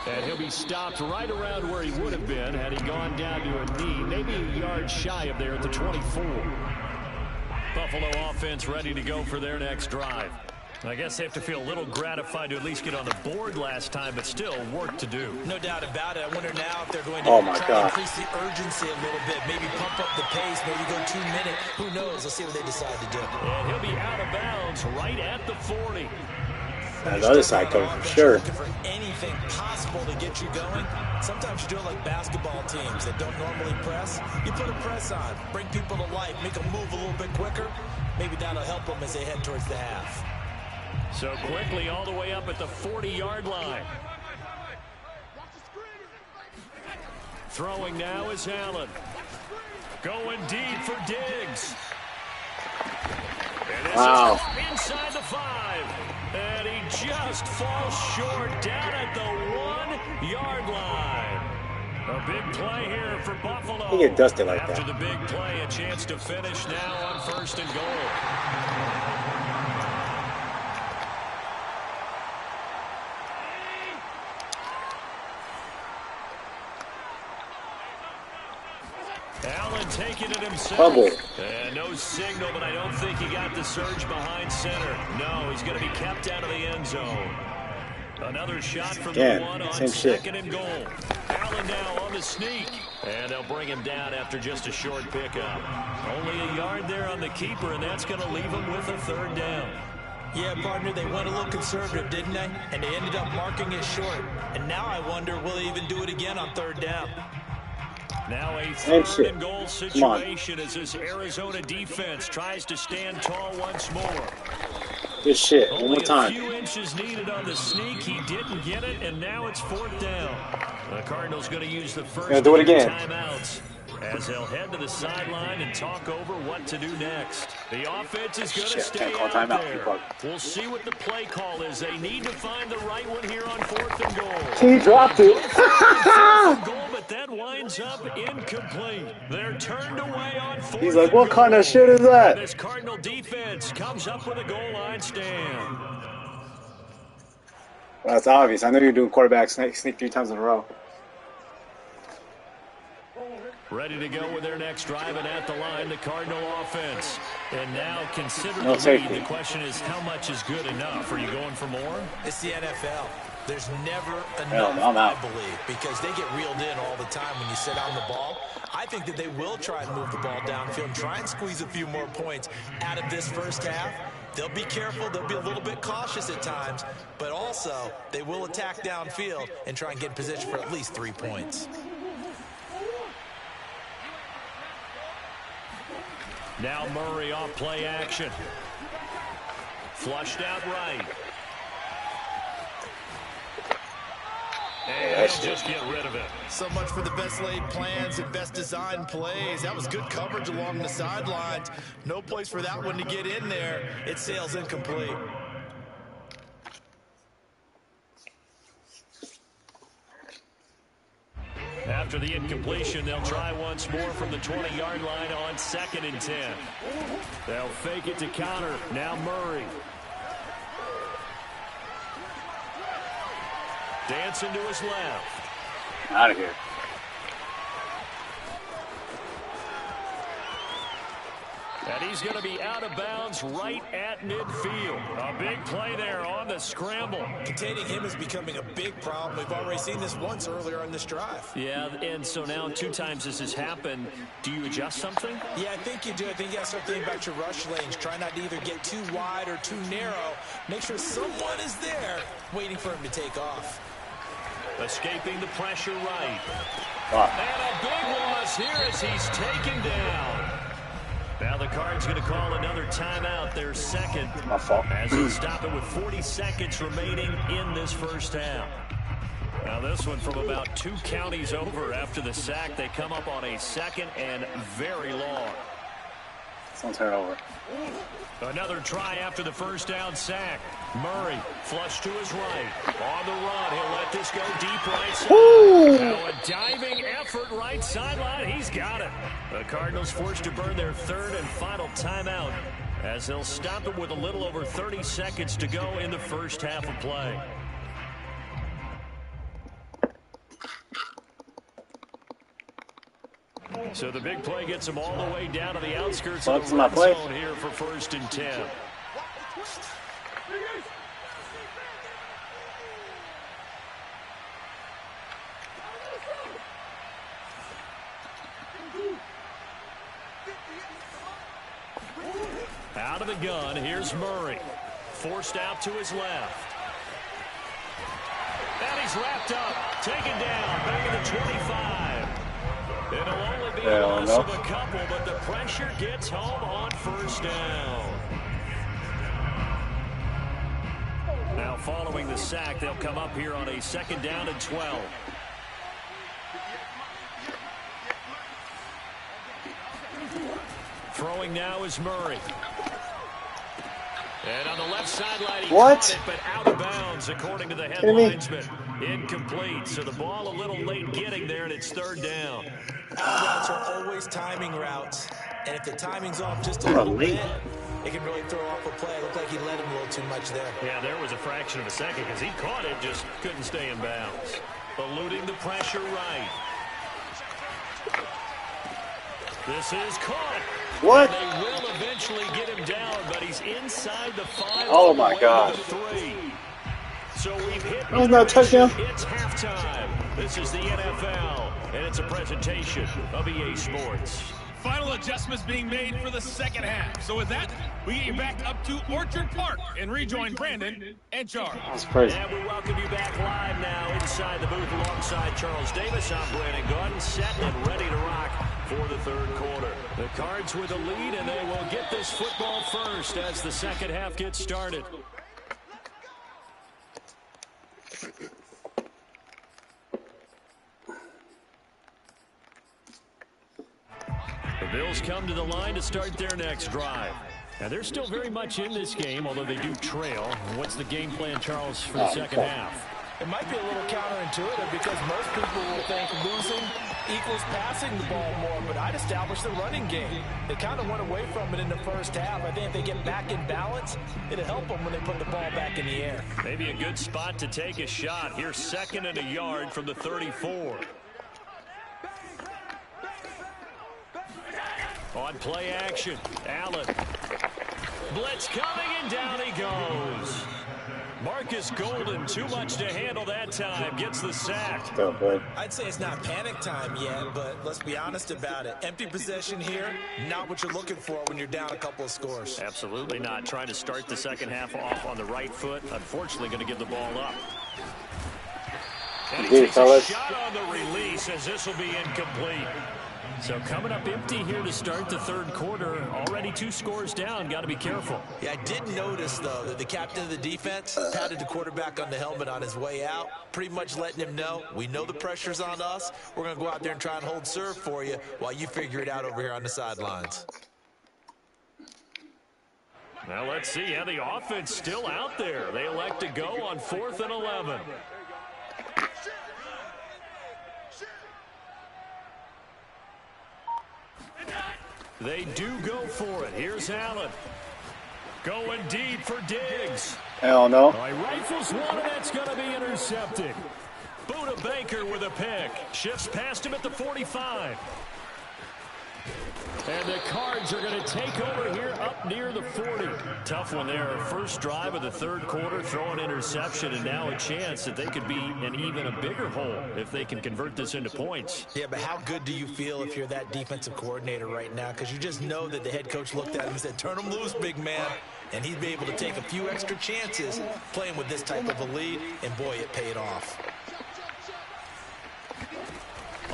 And he'll be stopped right around where he would have been had he gone down to a knee, maybe a yard shy of there at the 24. Buffalo offense ready to go for their next drive. I guess they have to feel a little gratified to at least get on the board last time, but still work to do. No doubt about it. I wonder now if they're going to try to increase the urgency a little bit, maybe pump up the pace, maybe go 2 minutes. Who knows? Let's see what they decide to do. And he'll be out of bounds right at the 40. The other side cover for sure. Looking for anything possible to get you going. Sometimes you do it like basketball teams that don't normally press. You put a press on, bring people to life, make them move a little bit quicker. Maybe that'll help them as they head towards the half. So quickly all the way up at the 40-yard line. Throwing now is Allen. Going deep for Diggs. And this is inside the 5. And he just falls short down at the 1-yard line. A big play here for Buffalo. He get dusted like After that. the big play, a chance to finish now on 1st and goal. Allen taking it himself. Fumble. No signal, but I don't think he got the surge behind center. No, he's going to be kept out of the end zone. Another shot from the 1 on 2nd and goal. Allen now on the sneak. And they'll bring him down after just a short pickup. Only a yard there on the keeper, and that's going to leave him with a 3rd down. Yeah, partner, they went a little conservative, didn't they? And they ended up marking it short. And now I wonder, will they even do it again on 3rd down? Now a 3rd and goal situation as this Arizona defense tries to stand tall once more. Good shit. One more time. Only a few inches needed on the sneak. He didn't get it, and now it's 4th down. The Cardinals going to use the first do it again. timeouts as they'll head to the sideline and talk over what to do next. The offense is going to stay out there. We'll see what the play call is. They need to find the right one here on 4th and goal. He dropped it. Goal, but that winds up incomplete. They're turned away on 4th. He's like, what kind of shit is that? This Cardinal defense comes up with a goal line stand. Well, that's obvious. I know you're doing quarterback sneak 3 times in a row. Ready to go with their next drive, and at the line, the Cardinal offense. And now consider No the lead. safety. The question is, how much is good enough? Are you going for more? It's the NFL. There's never Hell enough, no, I'm I out. believe, because they get reeled in all the time when you sit on the ball. I think that they will try and move the ball downfield and try and squeeze a few more points out of this first half. They'll be careful. They'll be a little bit cautious at times, but also they will attack downfield and try and get in position for at least 3 points. Now Murray off play action. Flushed out right. And he'll just get rid of it. So much for the best laid plans and best designed plays. That was good coverage along the sidelines. No place for that one to get in there. It sails incomplete. After the incompletion, they'll try once more from the 20-yard line on 2nd and 10. They'll fake it to counter. Now Murray. Dancing to his left. Out of here. And he's going to be out of bounds right at midfield. A big play there on the scramble. Containing him is becoming a big problem. We've already seen this once earlier on this drive. Yeah, and so now 2 times this has happened. Do you adjust something? Yeah, I think you do. I think you got to start thinking about your rush lanes. Try not to either get too wide or too narrow. Make sure someone is there waiting for him to take off. Escaping the pressure right. Wow. And a big loss here as he's taken down. Now the Cards going to call another timeout, their second. My fault. As he'll stop it with 40 seconds remaining in this first half. Now this one from about 2 counties over after the sack. They come up on a 2nd and very long. Someone turn it over. Another try after the first down sack. Murray flush to his right. On the run, he'll let this go deep right side. Woo! Now a diving effort right sideline. He's got it. The Cardinals forced to burn their 3rd and final timeout as they'll stop it with a little over 30 seconds to go in the first half of play. So the big play gets them all the way down to the outskirts of the red zone here for 1st and 10. Out of the gun, here's Murray. Forced out to his left. And he's wrapped up, taken down, back at the 25. It'll only be a loss of a couple, but the pressure gets home on 1st down. Now following the sack, they'll come up here on a 2nd down and 12. Throwing now is Murray. And on the left sideline, he caught it, but out of bounds, according to the head linesman. Incomplete, so the ball a little late getting there, and it's 3rd down. Out routes are always timing routes, and if the timing's off just a little bit, it can really throw off a play. It looked like he led him a little too much there. Yeah, there was a fraction of a second because he caught it, just couldn't stay in bounds. Eluding the pressure right. This is caught. What? And they will eventually get him down, but he's inside the 5. Oh my God. 3. So we've hit. That was not a touchdown. It's halftime. This is the NFL, and it's a presentation of EA Sports. Final adjustments being made for the 2nd half. So with that, we get you back up to Orchard Park and rejoin Brandon and Charles. That's crazy. And we welcome you back live now inside the booth alongside Charles Davis. I'm Brandon Gordon, set and ready to rock for the 3rd quarter. The Cards with a lead, and they will get this football first as the 2nd half gets started. The Bills come to the line to start their next drive. Now, they're still very much in this game, although they do trail. What's the game plan, Charles, for the 2nd half? It might be a little counterintuitive because most people will think losing equals passing the ball more, but I'd establish the running game. They kind of went away from it in the first half. I think if they get back in balance, it'll help them when they put the ball back in the air. Maybe a good spot to take a shot. Here's 2nd and a yard from the 34. On play action, Allen. Blitz coming, and down he goes. Marcus Golden, too much to handle that time, gets the sack. Still good. I'd say it's not panic time yet, but let's be honest about it. Empty possession here, not what you're looking for when you're down a couple of scores. Absolutely not. Trying to start the second half off on the right foot. Unfortunately, going to give the ball up. And he takes a shot on the release as this will be incomplete. So coming up empty here to start the third quarter. Already 2 scores down. Got to be careful. Yeah, I did notice, though, that the captain of the defense patted the quarterback on the helmet on his way out, pretty much letting him know, we know the pressure's on us. We're going to go out there and try and hold serve for you while you figure it out over here on the sidelines. Now let's see how the offense still out there. They elect to go on 4th and 11. They do go for it. Here's Allen. Going deep for Diggs. Hell no. He rifles one, and that's going to be intercepted. Buda Baker with a pick. Shifts past him at the 45. And the Cards are going to take over here up near the 40. Tough one there. First drive of the third quarter, throw an interception, and now a chance that they could be in even a bigger hole if they can convert this into points. Yeah, but how good do you feel if you're that defensive coordinator right now? Because you just know that the head coach looked at him and said, turn him loose, big man. And he'd be able to take a few extra chances playing with this type of a lead, and boy, it paid off.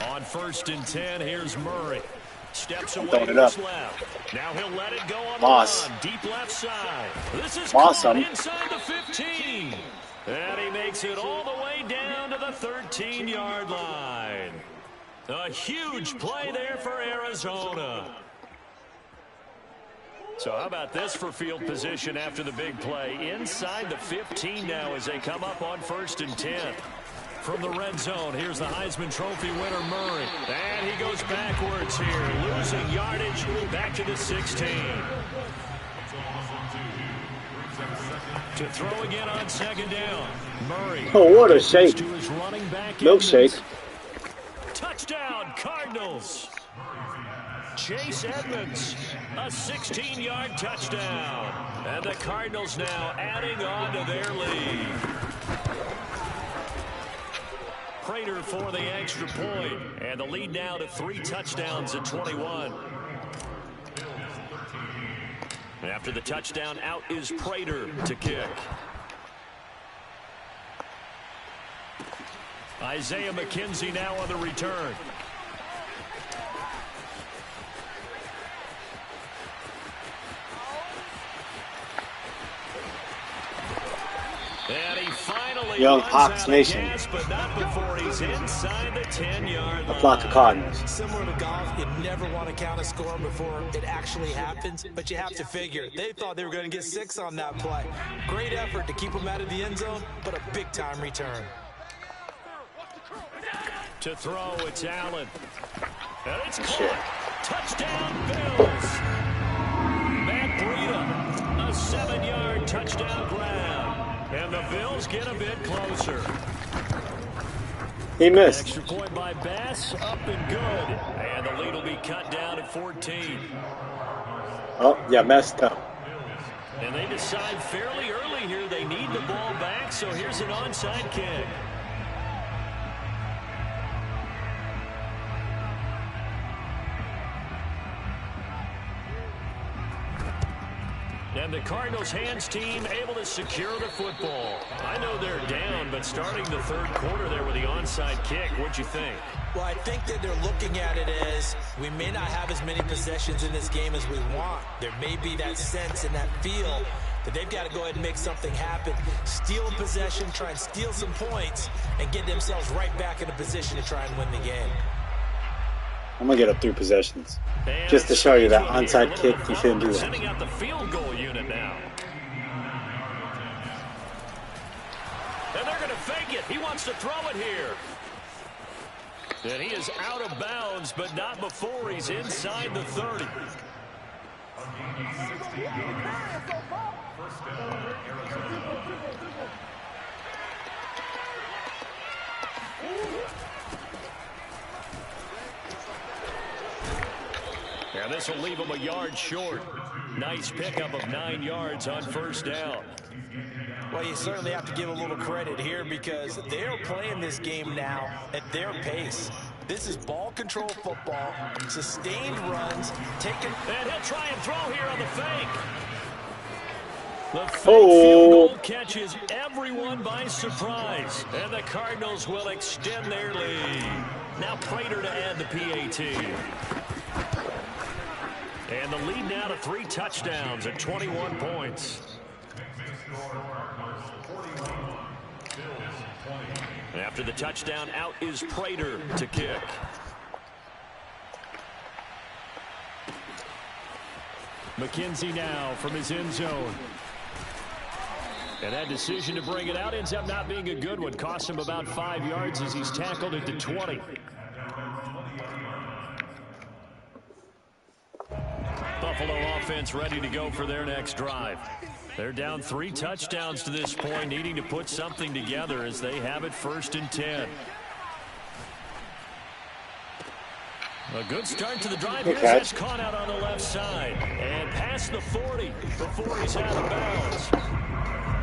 On 1st and 10, here's Murray. Steps away Throwing to it up. his left. Now he'll let it go on Moss. the run. Deep left side. This is Awesome. caught inside the 15. And he makes it all the way down to the 13-yard line. A huge play there for Arizona. So how about this for field position after the big play? Inside the 15 now as they come up on 1st and 10. From the red zone, here's the Heisman Trophy winner, Murray. And he goes backwards here, losing yardage back to the 16. To throw again on 2nd down. Murray. Oh, what a shake. To his running back Milkshake. Touchdown, Cardinals. Chase Edmonds, a 16-yard touchdown. And the Cardinals now adding on to their lead. Prater for the extra point, and the lead now to 3 touchdowns at 21. After the touchdown, out is Prater to kick. Isaiah McKenzie now on the return. And he finally Young runs Hawks out Nation. of gas, but not before he's inside the 10-yard line. Flock of Cardinals. Similar to golf, you never want to count a score before it actually happens, but you have to figure. They thought they were going to get 6 on that play. Great effort to keep them out of the end zone, but a big-time return. To throw, it's Allen. And it's caught. Touchdown, Bills. Matt Breida, a 7-yard touchdown grab. And the Bills get a bit closer. He missed. Extra point by Bass, up and good. And the lead will be cut down at 14. Oh, yeah, messed up. And they decide fairly early here they need the ball back, so here's an onside kick. And the Cardinals' hands team able to secure the football. I know they're down, but starting the third quarter there with the onside kick, what'd you think? Well, I think that they're looking at it as we may not have as many possessions in this game as we want. There may be that sense and that feel that they've got to go ahead and make something happen. Steal a possession, try and steal some points, and get themselves right back in a position to try and win the game. I'm going to get up 3 possessions. Just to show you that onside kick, you shouldn't do that. Sending out the field goal unit now. And they're going to fake it. He wants to throw it here. And he is out of bounds, but not before he's inside the 30. And this will leave him a yard short. Nice pickup of 9 yards on first down. Well, you certainly have to give a little credit here because they're playing this game now at their pace. This is ball control football, sustained runs, taken. And he'll try and throw here on the fake. The fake field goal catches everyone by surprise. And the Cardinals will extend their lead. Now Prater to add the PAT. And the lead now to 3 touchdowns at 21 points. After the touchdown, out is Prater to kick. McKenzie now from his end zone. And that decision to bring it out ends up not being a good one. Cost him about 5 yards as he's tackled at the 20. Buffalo offense ready to go for their next drive. They're down 3 touchdowns to this point, needing to put something together as they have it 1st and 10. A good start to the drive. Here's this caught out on the left side. And past the 40 before he's out of bounds.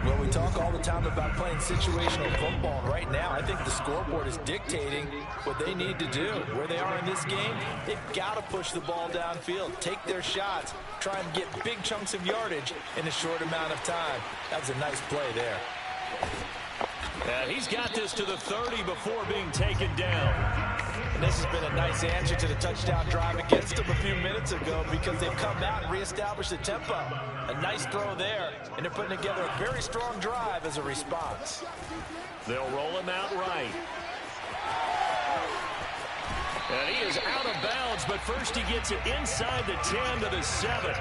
Well, we talk all the time about playing situational football. Right now, I think the scoreboard is dictating what they need to do. Where they are in this game, they've got to push the ball downfield, take their shots, try and get big chunks of yardage in a short amount of time. That was a nice play there. And he's got this to the 30 before being taken down. And this has been a nice answer to the touchdown drive against them a few minutes ago because they've come out and reestablished the tempo. A nice throw there, and they're putting together a very strong drive as a response. They'll roll him out right. And he is out of bounds, but first he gets it inside the 10 to the 7.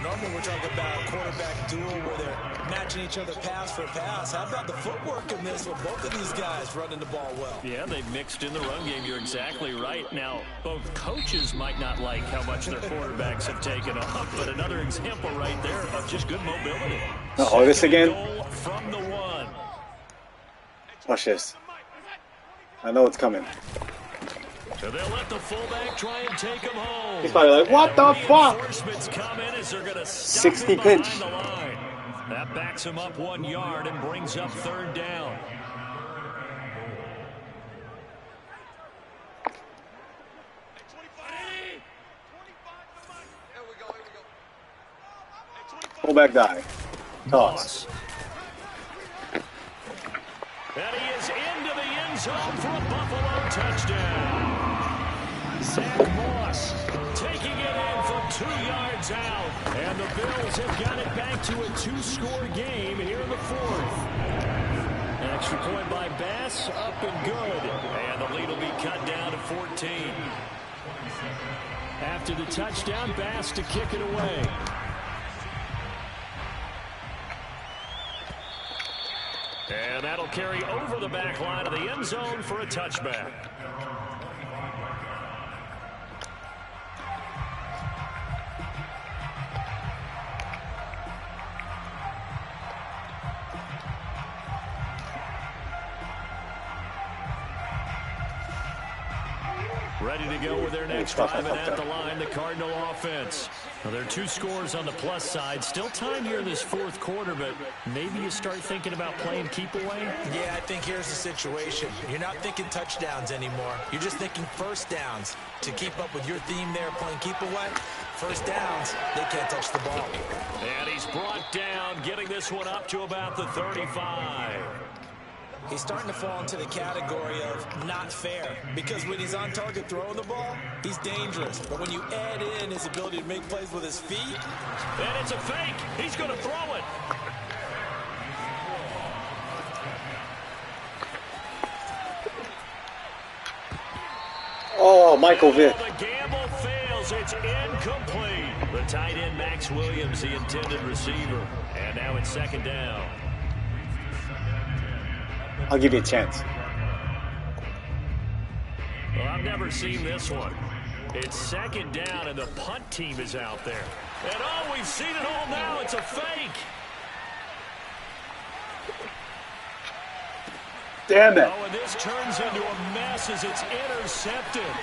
Normally we're talking about a quarterback duel where they're matching each other pass for pass. How about the footwork in this with both of these guys running the ball well? Yeah, they've mixed in the run game. You're exactly right. Now, both coaches might not like how much their quarterbacks have taken off, but another example right there of just good mobility. Uh-oh, this again? Goal from the 1. Watch this. I know it's coming. So they'll let the fullback try and take him home. He's probably like, what the fuck? Reinforcements come in as they're going to stop 60 him pinch. behind the line. That backs him up 1 yard and brings up 3rd down. Fullback die. Toss. And he is into the end zone for a Buffalo touchdown. Zach Moss taking it in from 2 yards out. And the Bills have got it back to a 2-score game here in the 4th. An extra point by Bass, up and good. And the lead will be cut down to 14. After the touchdown, Bass to kick it away. And that'll carry over the back line of the end zone for a touchback. Ready to go with their next drive, and at the line, the Cardinal offense. Well, there are 2 scores on the plus side. Still time here in this 4th quarter, but maybe you start thinking about playing keep away? Yeah, I think here's the situation. You're not thinking touchdowns anymore. You're just thinking first downs. To keep up with your theme there, playing keep away, first downs, they can't touch the ball. And he's brought down, getting this one up to about the 35. He's starting to fall into the category of not fair because when he's on target throwing the ball, he's dangerous. But when you add in his ability to make plays with his feet. And it's a fake. He's going to throw it. Oh, Michael Vick. The gamble fails. It's incomplete. The tight end, Max Williams, the intended receiver. And now it's 2nd down. I'll give you a chance. Well, I've never seen this one. It's 2nd down, and the punt team is out there. And oh, we've seen it all now. It's a fake. Damn it. Oh, and this turns into a mess as it's intercepted.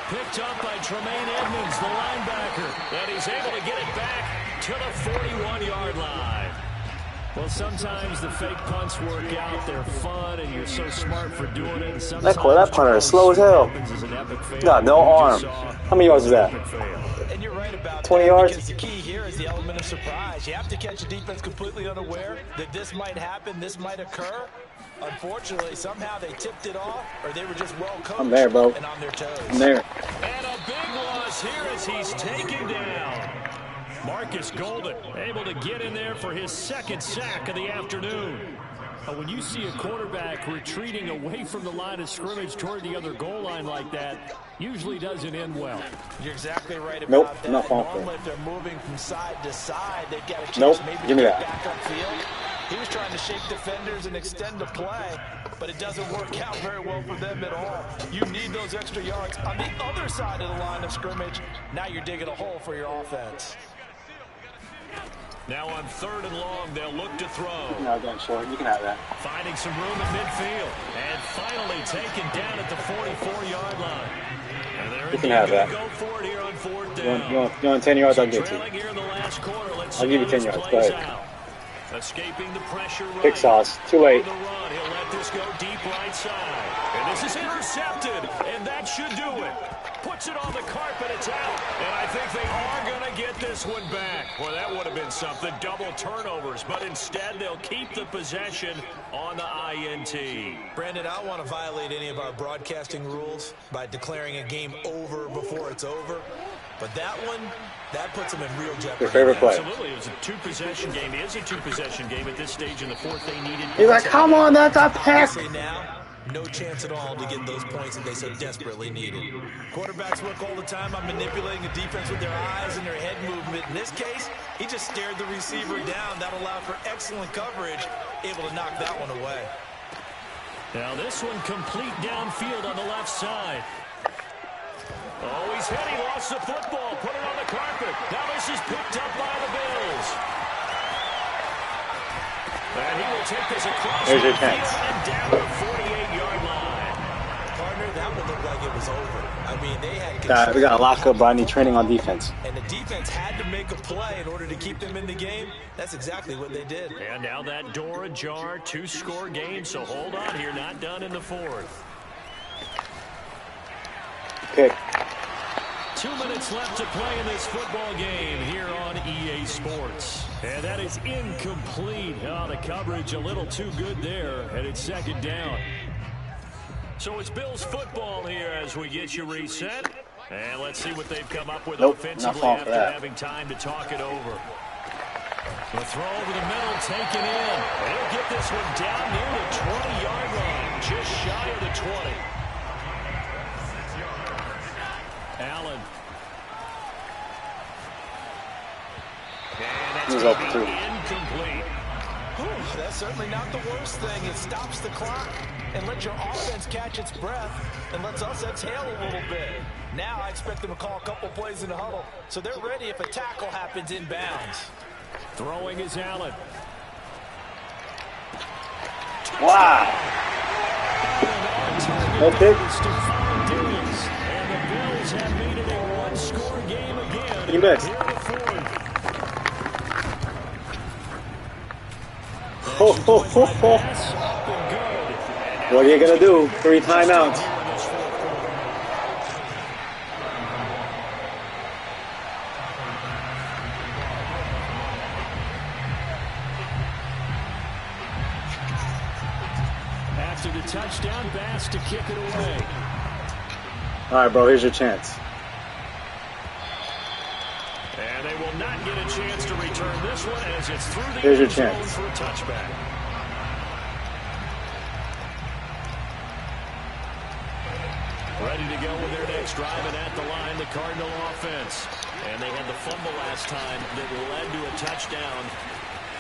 Picked up by Tremaine Edmonds, the linebacker. And he's able to get it back to the 41-yard line. Well, sometimes the fake punts work out. They're fun, and you're so smart for doing it. And sometimes That punter is slow as hell. Got no arm. How many yards is that? And you're right about 20 that, yards? because the key here is the element of surprise. You have to catch a defense completely unaware that this might happen, this might occur. Unfortunately, somehow they tipped it off, or they were just well coached I'm there, bro. and on their toes. I'm there. And a big loss here as he's taken down. Marcus Golden able to get in there for his second sack of the afternoon. When you see a quarterback retreating away from the line of scrimmage toward the other goal line like that, usually doesn't end well. You're exactly right about Nope, that. not falling for it. Normally, if they're moving from side to side, they've got a chance Nope, maybe give me to get that. back upfield. He was trying to shake defenders and extend the play, but it doesn't work out very well for them at all. You need those extra yards on the other side of the line of scrimmage. Now you're digging a hole for your offense. Now on 3rd and long, they'll look to throw. No, going short. You can have that. Finding some room at midfield. And finally taken down at the 44-yard line. And they're You can have that. go for it here on 4th down. You want 10 yards? I'll give it to you. Trailing here in the last quarter. Let's I'll see give you how 10 this yards. Go plays ahead. out. Escaping the pressure right. Pick sauce. Too late. On the run, he'll let this go deep right side. And this is intercepted. And that should do it. Puts it on the carpet. It's out. And I think they are going to get this one back. Well, that would have been something. Double turnovers. But instead, they'll keep the possession on the INT. Brandon, I don't want to violate any of our broadcasting rules by declaring a game over before it's over. But that one, that puts them in real jeopardy. Your favorite play. Absolutely. It was a two-possession game. It is a two-possession game at this stage in the fourth. They needed. He's like, come on, that's a pass. Obviously now, no chance at all to get those points that they so desperately needed. Quarterbacks work all the time on manipulating a defense with their eyes and their head movement. In this case, he just stared the receiver down. That allowed for excellent coverage, able to knock that one away. Now this one complete downfield on the left side. Oh, he's hit. He lost the football. Put it on the carpet. Now this is picked up by the Bills. And he will take this across There's the your field chance. and down to the 48-yard line. Partner, that one looked like it was over. I mean, they had control. We got to lock up, bro. I need training on defense. And the defense had to make a play in order to keep them in the game. That's exactly what they did. And now that door ajar, 2-score game. So hold on here. Not done in the fourth. Pick. 2 minutes left to play in this football game here on EA Sports. And that is incomplete. Oh, the coverage a little too good there, and it's 2nd down. So it's Bills football here as we get you reset. And let's see what they've come up with offensively after having time to talk it over. The throw over the middle taken in. And he'll get this one down near the 20-yard line, just shy of the 20. Allen. And that's He's going open to too. be incomplete. Whew, that's certainly not the worst thing. It stops the clock and lets your offense catch its breath and lets us exhale a little bit. Now I expect them to call a couple plays in the huddle, so they're ready if a tackle happens inbounds. Throwing is Allen. Wow. No pick. And the Bills have made it a one-score game again. You missed. Here in the fourth. Ho, ho, ho, ho. Pass up and good. What are you going to do? 3 timeouts. After the touchdown, Bass to kick it away. All right, bro, here's your chance. And they will not get a chance to return this one as it's through the Here's your end zone chance. for a touchback. Ready to go with their next drive, and at the line, the Cardinal offense. And they had the fumble last time that led to a touchdown.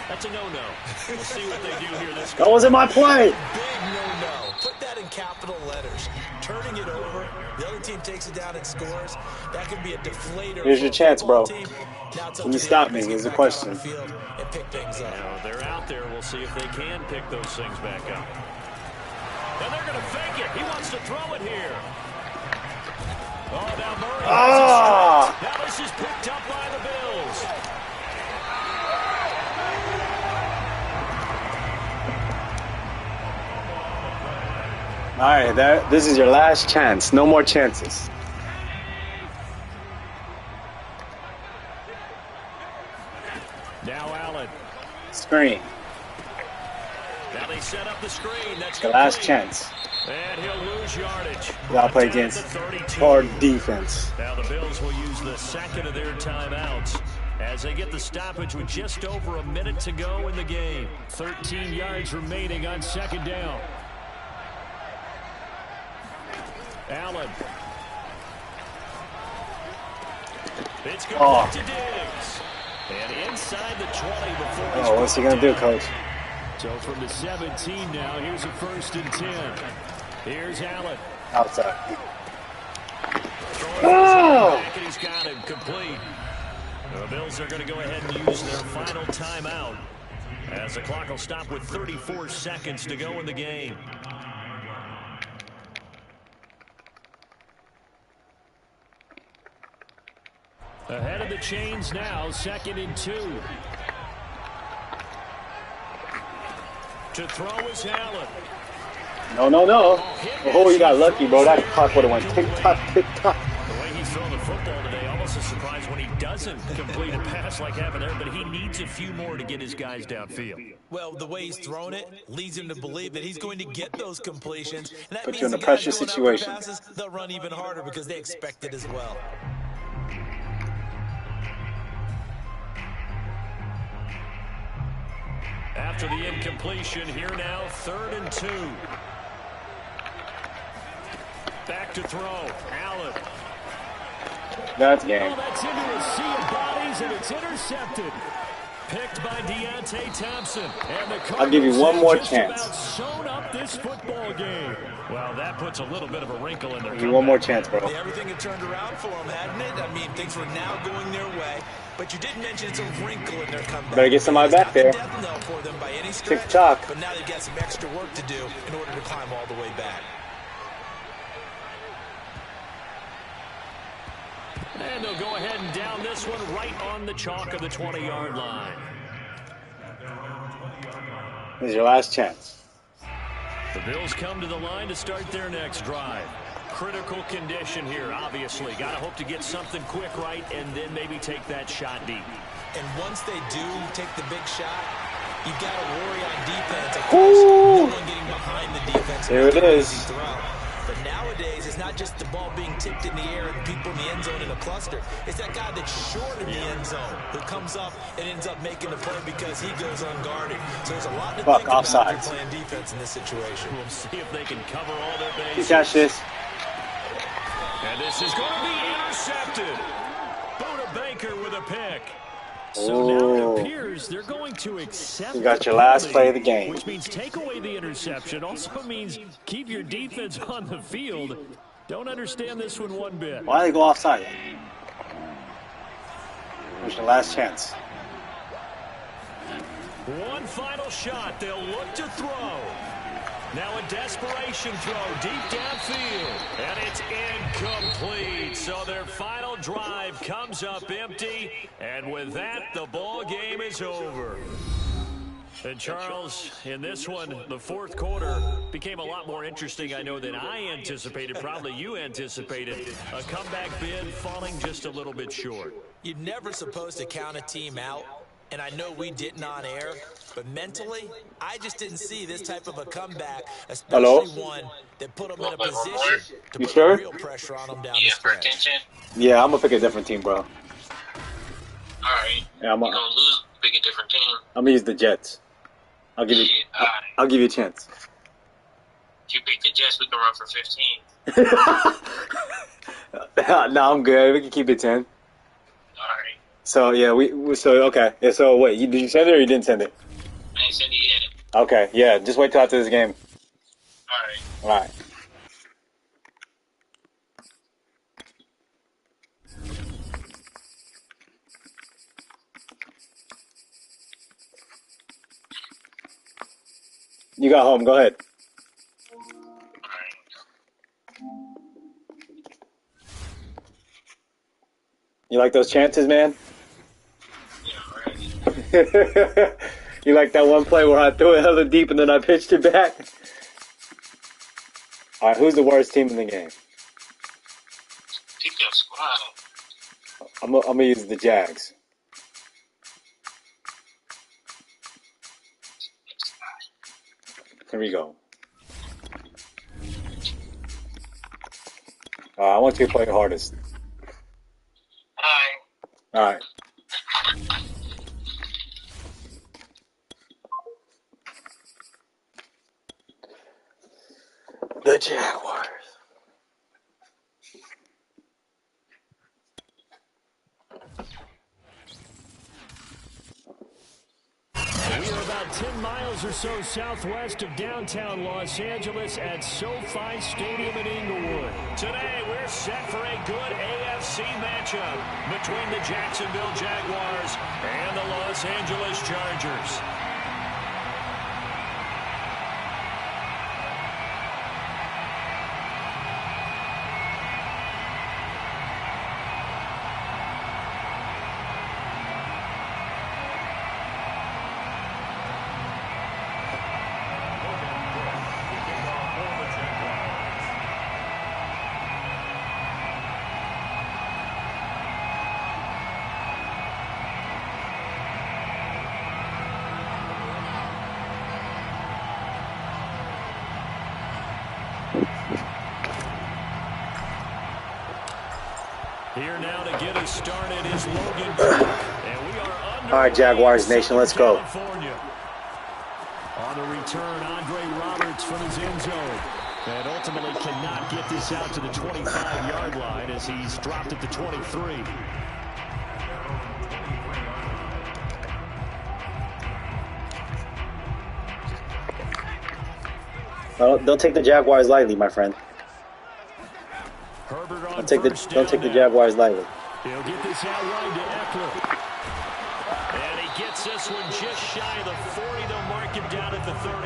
That's a no-no. We'll see what they do here this That wasn't my play. Big no-no. Put that in capital letters. Turning it over, the other team takes it down and scores. That could be a deflator. Here's your for a chance, bro. football team. Now it's up Can to you the stop offense me? to Is the get back out question. on the field and pick things up. Now, they're out there. We'll see if they can pick those things back up. And they're going to fake it. He wants to throw it here. Oh, now Murray has a strike. Now this is picked up by the Bills. All right, this is your last chance. No more chances. Now Allen. Screen. Now they set up the screen. That's The last complete. chance. And he'll lose yardage. Y'all play Down at against the 32. hard defense. Now the Bills will use the second of their timeouts as they get the stoppage with just over a minute to go in the game. 13 yards remaining on second down. Allen. It's complete to Diggs. And inside the 20 before he's What's he going to do, Coach? So from the 17 now, here's a 1st and 10. Here's Allen. Outside. Oh! And he's got him complete. The Bills are going to go ahead and use their final timeout as the clock will stop with 34 seconds to go in the game. Ahead of the chains now, 2nd and 2. To throw is Allen. No. Oh, you got lucky, bro. That clock would have went tick-tock, tick-tock. The way he's throwing the football today, almost a surprise when he doesn't complete a pass like happened there, but he needs a few more to get his guys downfield. Well, the way he's thrown it leads him to believe that he's going to get those completions. And that Put means you in a the guys pressure going out for situation. passes, they'll run even harder because they expect it as well. After the incompletion, here now, 3rd and 2. Back to throw, Allen. That's game. Oh, that's into a sea of bodies, and it's intercepted. Picked by Deandre Thompson. And the I'll give you one more just chance. about sewn up this football game. Well, that puts a little bit of a wrinkle in their Give you one more comeback. chance, bro. Everything had turned around for them, hadn't it? I mean, things were now going their way. But you did mention it's a wrinkle in their comeback. Better get somebody back there. It's not the death knell for them by any stretch, Tick-tock. but now they've got some extra work to do in order to climb all the way back. And they'll go ahead and down this one right on the chalk of the 20-yard line. This is your last chance. The Bills come to the line to start their next drive. Critical condition here, obviously. Got to hope to get something quick right and then maybe take that shot deep. And once they do take the big shot, you've got to worry on defense. Of course, no one getting behind the defense. There it is. But nowadays, it's not just the ball being tipped in the air and people in the end zone in a cluster. It's that guy that's short in the end zone who comes up and ends up making the play because he goes unguarded. So there's a lot to think about if you're playing defense in this situation. We'll see if they can cover all their You bases. catch this. And this is going to be intercepted. Buda Baker with a pick. So now it appears they're going to accept. You got the your last penalty, play of the game. which means take away the interception. Also means keep your defense on the field. Don't understand this one bit. Why they go offside? Here's your last chance. One final shot. They'll look to throw. Now a desperation throw deep downfield. And it's incomplete. So their final drive comes up empty. And with that, the ball game is over. And Charles, in this one, the 4th quarter became a lot more interesting, I know, than I anticipated. Probably you anticipated. A comeback bid falling just a little bit short. You're never supposed to count a team out. And I know we didn't on air, but mentally, I just didn't see this type of a comeback, especially one that put them in a position to put real pressure on them down the stretch. Yeah, I'm gonna pick a different team, bro. All right. Yeah, You're gonna lose, pick a different team. I'm gonna use the Jets. I'll give you. I'll give you a chance. If you pick the Jets, we can run for 15. No, I'm good. We can keep it 10. All right. So yeah, okay. Yeah, so wait, did you send it or you didn't send it? I ain't send it yet. Okay, yeah, just wait till after this game. All right. All right. You got home. Go ahead. You like those chances, man? You like that one play where I threw it hella deep and then I pitched it back? All right, who's the worst team in the game? Keep your squad. I'm gonna use the Jags. Here we go. I want you to play the hardest. All right. All right. The Jaguars. We are about 10 miles or so southwest of downtown Los Angeles at SoFi Stadium in Inglewood. Today, we're set for a good AFC matchup between the Jacksonville Jaguars and the Los Angeles Chargers. Here now to get us started is Logan Cook, and we are under. All right, Jaguars Nation, let's go. California. On the return, Andre Roberts from his end zone. And ultimately cannot get this out to the 25-yard line as he's dropped at the 23. Don't take the Jaguars lightly, my friend. Herbert on Don't take the now. Jaguars lightly. He'll get this out wide to Eckler. And he gets this one just shy of the 40. They'll mark him down at the 39.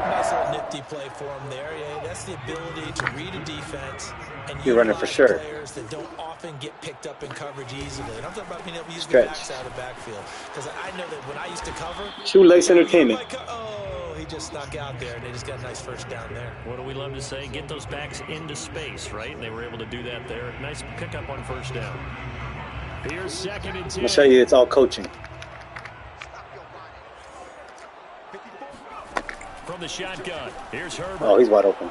Nice little nifty play for him there. Yeah, that's the ability to read a defense and You're running for utilize sure. players that don't often get picked up in coverage easily. And I'm talking about being able to use the Stretch. backs out of the backfield. Because I know that when I used to cover, Shoelace Entertainment. he just snuck out there, and they just got a nice first down there. What do we love to say? Get those backs into space, right? And they were able to do that there. Nice pickup on first down. Here's 2nd and 10. I'll show you it's all coaching. From the shotgun. Here's Herbert. Oh, he's wide open.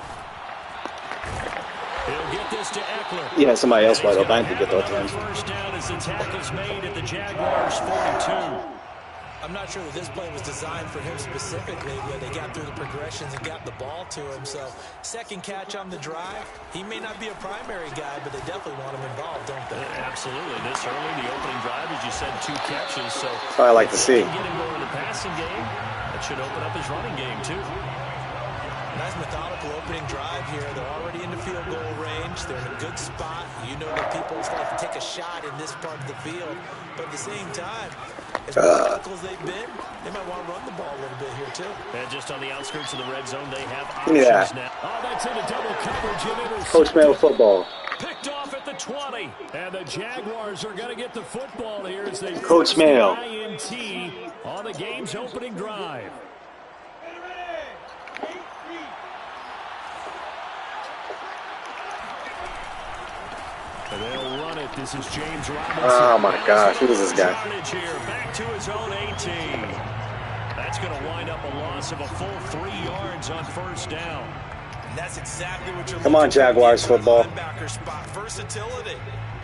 He'll get this to Eckler. Yeah, somebody else wide open. I didn't get that time. First down as the tackle's made at the Jaguars 42. I'm not sure that this play was designed for him specifically, where they got through the progressions and got the ball to him. So, second catch on the drive. He may not be a primary guy, but they definitely want him involved, don't they? Yeah, absolutely. This early, the opening drive, as you said, 2 catches. So That's what I like to see. Get him going in the passing game. That should open up his running game, too. Nice methodical opening drive here. They're already in the field goal range. They're in a good spot. You know that people like to take a shot in this part of the field. But at the same time, as methodical as they've been, they might want to run the ball a little bit here, too. And just on the outskirts of the red zone, they have Yeah. options now. Oh, that's into double coverage and intercepted. Coach Mail football. Picked off at the 20. And the Jaguars are going to get the football here as they Coach force the Mail. INT on the game's opening drive. And they'll run it. This is James Robinson. Oh my gosh, who is this guy? Here, back to his own 18. That's going to wind up a loss of a full 3 yards on first down. And that's exactly what you're Come on, Jaguars football. Linebacker spot. Versatility.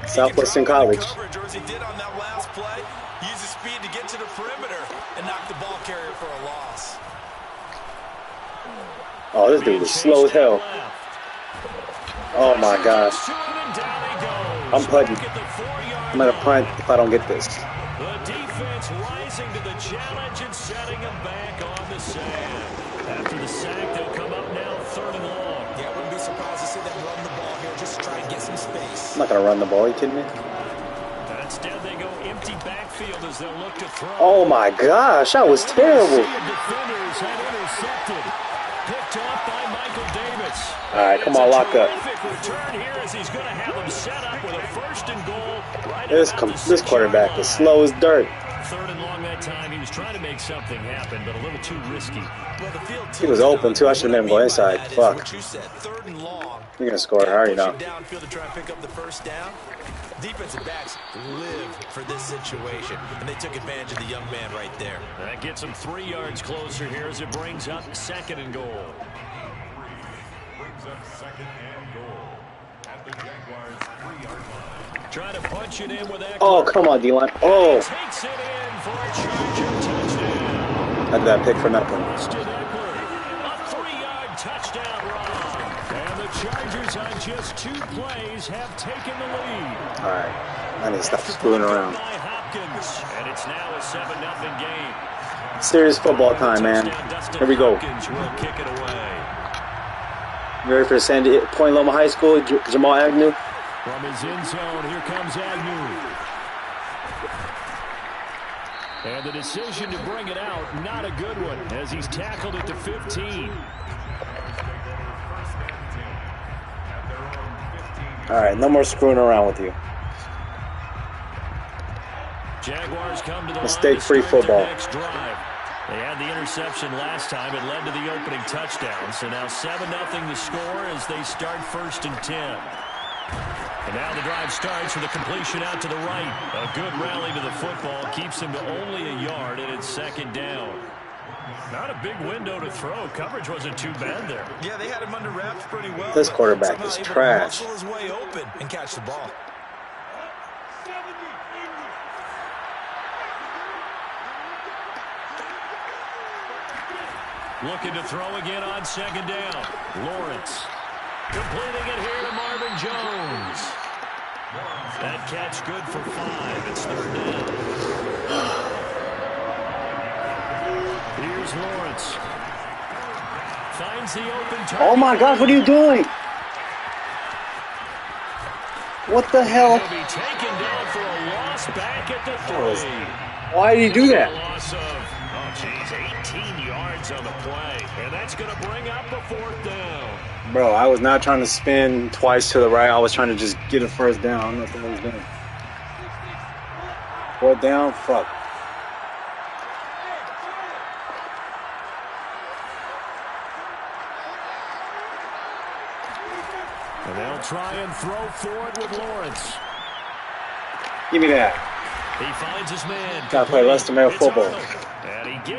Southwestern College. Coverage, or as he did on that last play, use his speed to get to the perimeter and knock the ball carrier for a loss. Oh, this dude is slow as hell. Oh my gosh. I'm putting. I'm gonna punt if I don't get this. The defense rising to the challenge and setting him back on the sand. After the sack, they'll come up now 3rd and long. Yeah, I wouldn't be surprised to see them run the ball here just to try and get some space. I'm not gonna run the ball. Are you kidding me? Instead, they go empty backfield as they'll look to throw. Oh my gosh, that was terrible. Defenders had intercepted. Picked off by Michael Davis. All right, come on, lock up. Terrific kickoff return here as he's going to have them set up with a 1st and goal. Right This quarterback is slow as dirt. 3rd and long that time. He was trying to make something happen, but a little too risky. Well, the field He was open too. I should have made him go inside. Fuck. What you said, 3rd and long. You're gonna score. I already know. Downfield to try and pick up the 1st down. Defensive backs live for this situation, and they took advantage of the young man right there. That gets him 3 yards closer here as it brings up 2nd and goal. Brings up 2nd and goal at the Jaguars' 3-yard line. Trying to punch it in with that. Oh, come on, D-line. Oh. Takes it in for a Charger touchdown. I did that pick for nothing. A 3-yard touchdown run. And the Chargers on just 2 plays have taken the lead. All right. I need to stop screwing around. By Hopkins. And it's now a 7-0 game. Serious football time, man. Here we go. Hopkins will kick it away. You ready for Sandy Point Loma High School? Jamal Agnew. From his end zone, here comes Agnew. And the decision to bring it out, not a good one, as he's tackled at the 15. All right, no more screwing around with you. Jaguars come to the Mistake-free football. Next drive. They had the interception last time. It led to the opening touchdown. So now 7-0 the score as they start 1st and 10. And now the drive starts with a completion out to the right. A good rally to the football keeps him to only a yard, and it's 2nd down. Not a big window to throw. Coverage wasn't too bad there. Yeah, they had him under wraps pretty well. This quarterback is trash. Muscle his way open and catch the ball. Looking to throw again on 2nd down. Lawrence completing it here to Marvin Jones. That catch good for 5. It's 3rd down. Here's Lawrence. Finds the open target. Oh my God, what are you doing? What the hell? He'll be taken down for a loss back at the 3. Why did he do that? A loss of, 18 yards on the play. And that's going to bring up a 4th down. Bro, I was not trying to spin twice to the right. I was trying to just get a 1st down. I don't know what the hell he's doing. 4th down? Fuck. And they'll try and throw forward with Lawrence. Give me that. He finds his man. Gotta play Lester Mayo football.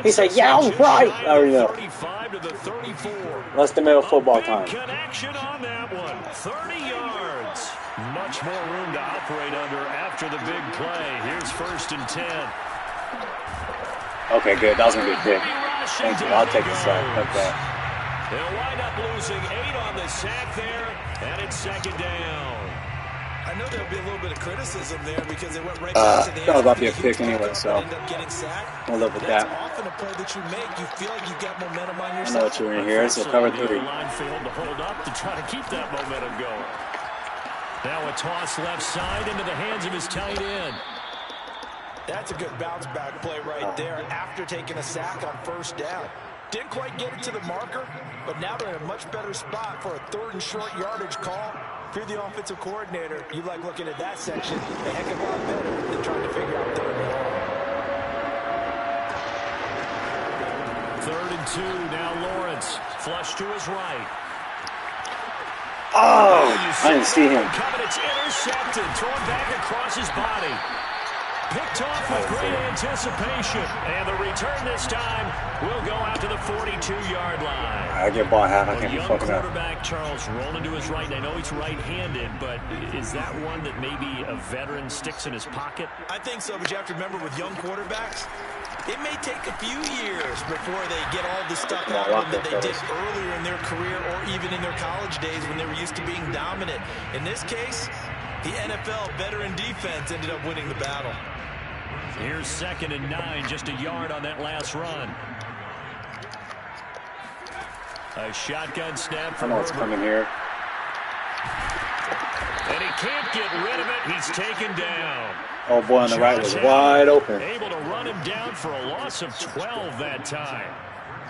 He said, yeah, I was right. I already know. 35 to the 34. Lester Mayo football time. Connection on that one. 30 yards. Much more room to operate under after the big play. Here's 1st and 10. Okay, good. That was going to be a pick. Thank you. I'll take the sack. Like that. They'll wind up losing 8 on the sack there, and it's 2nd down. I know there'll be a little bit of criticism there because they went right back to the that was about to be a pick anyway, so end up getting sacked. we'll live with that. That's often a play that you make. You feel like you've got momentum on your I know what side. you're in here, so cover 3. The line failed to hold up to try to keep that momentum going. Now a toss left side into the hands of his tight end. That's a good bounce back play right there after taking a sack on 1st down. Didn't quite get it to the marker, but now they're in a much better spot for a 3rd and short yardage call. If you're the offensive coordinator, you like looking at that section a heck of a lot better than trying to figure out 3rd and long. 3rd and 2, now Lawrence. Flush to his right. Oh, I didn't see him. It's intercepted, thrown back across his body. Picked off with great anticipation. And the return this time will go out to the 42-yard line. I get ball half. I can't be fucking up. Quarterback Charles rolling to his right. I know he's right-handed, but is that one that maybe a veteran sticks in his pocket? I think so, but you have to remember with young quarterbacks, it may take a few years before they get all the stuff out of them that they did earlier in their career or even in their college days when they were used to being dominant. In this case, the NFL veteran defense ended up winning the battle. Here's 2nd and 9, just a yard on that last run. A shotgun snap from I know what's coming here. And he can't get rid of it. He's taken down. Oh, boy, on the right was wide open. Able to run him down for a loss of 12 that time.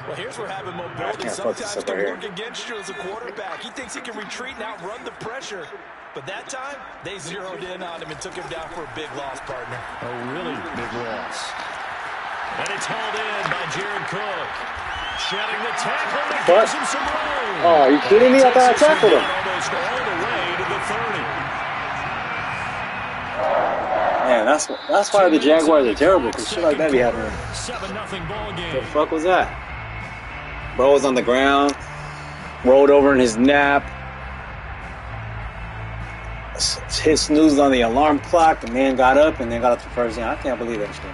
Well, here's where having mobility sometimes can work against you as a quarterback. He thinks he can retreat and outrun the pressure. But that time, they zeroed in on him and took him down for a big loss, partner. A really big loss. And it's hauled in by Jared Cook. Shedding the tackle that gives him some room. Oh, are you kidding me? I thought I tackled him. Almost all the way to the 30. Man, that's why the Jaguars are terrible, because shit like that be happening. 7-0 ball game. What the fuck was that? Bro was on the ground, rolled over in his nap, hit snooze on the alarm clock. The man got up and then got up to first down. I can't believe that shit.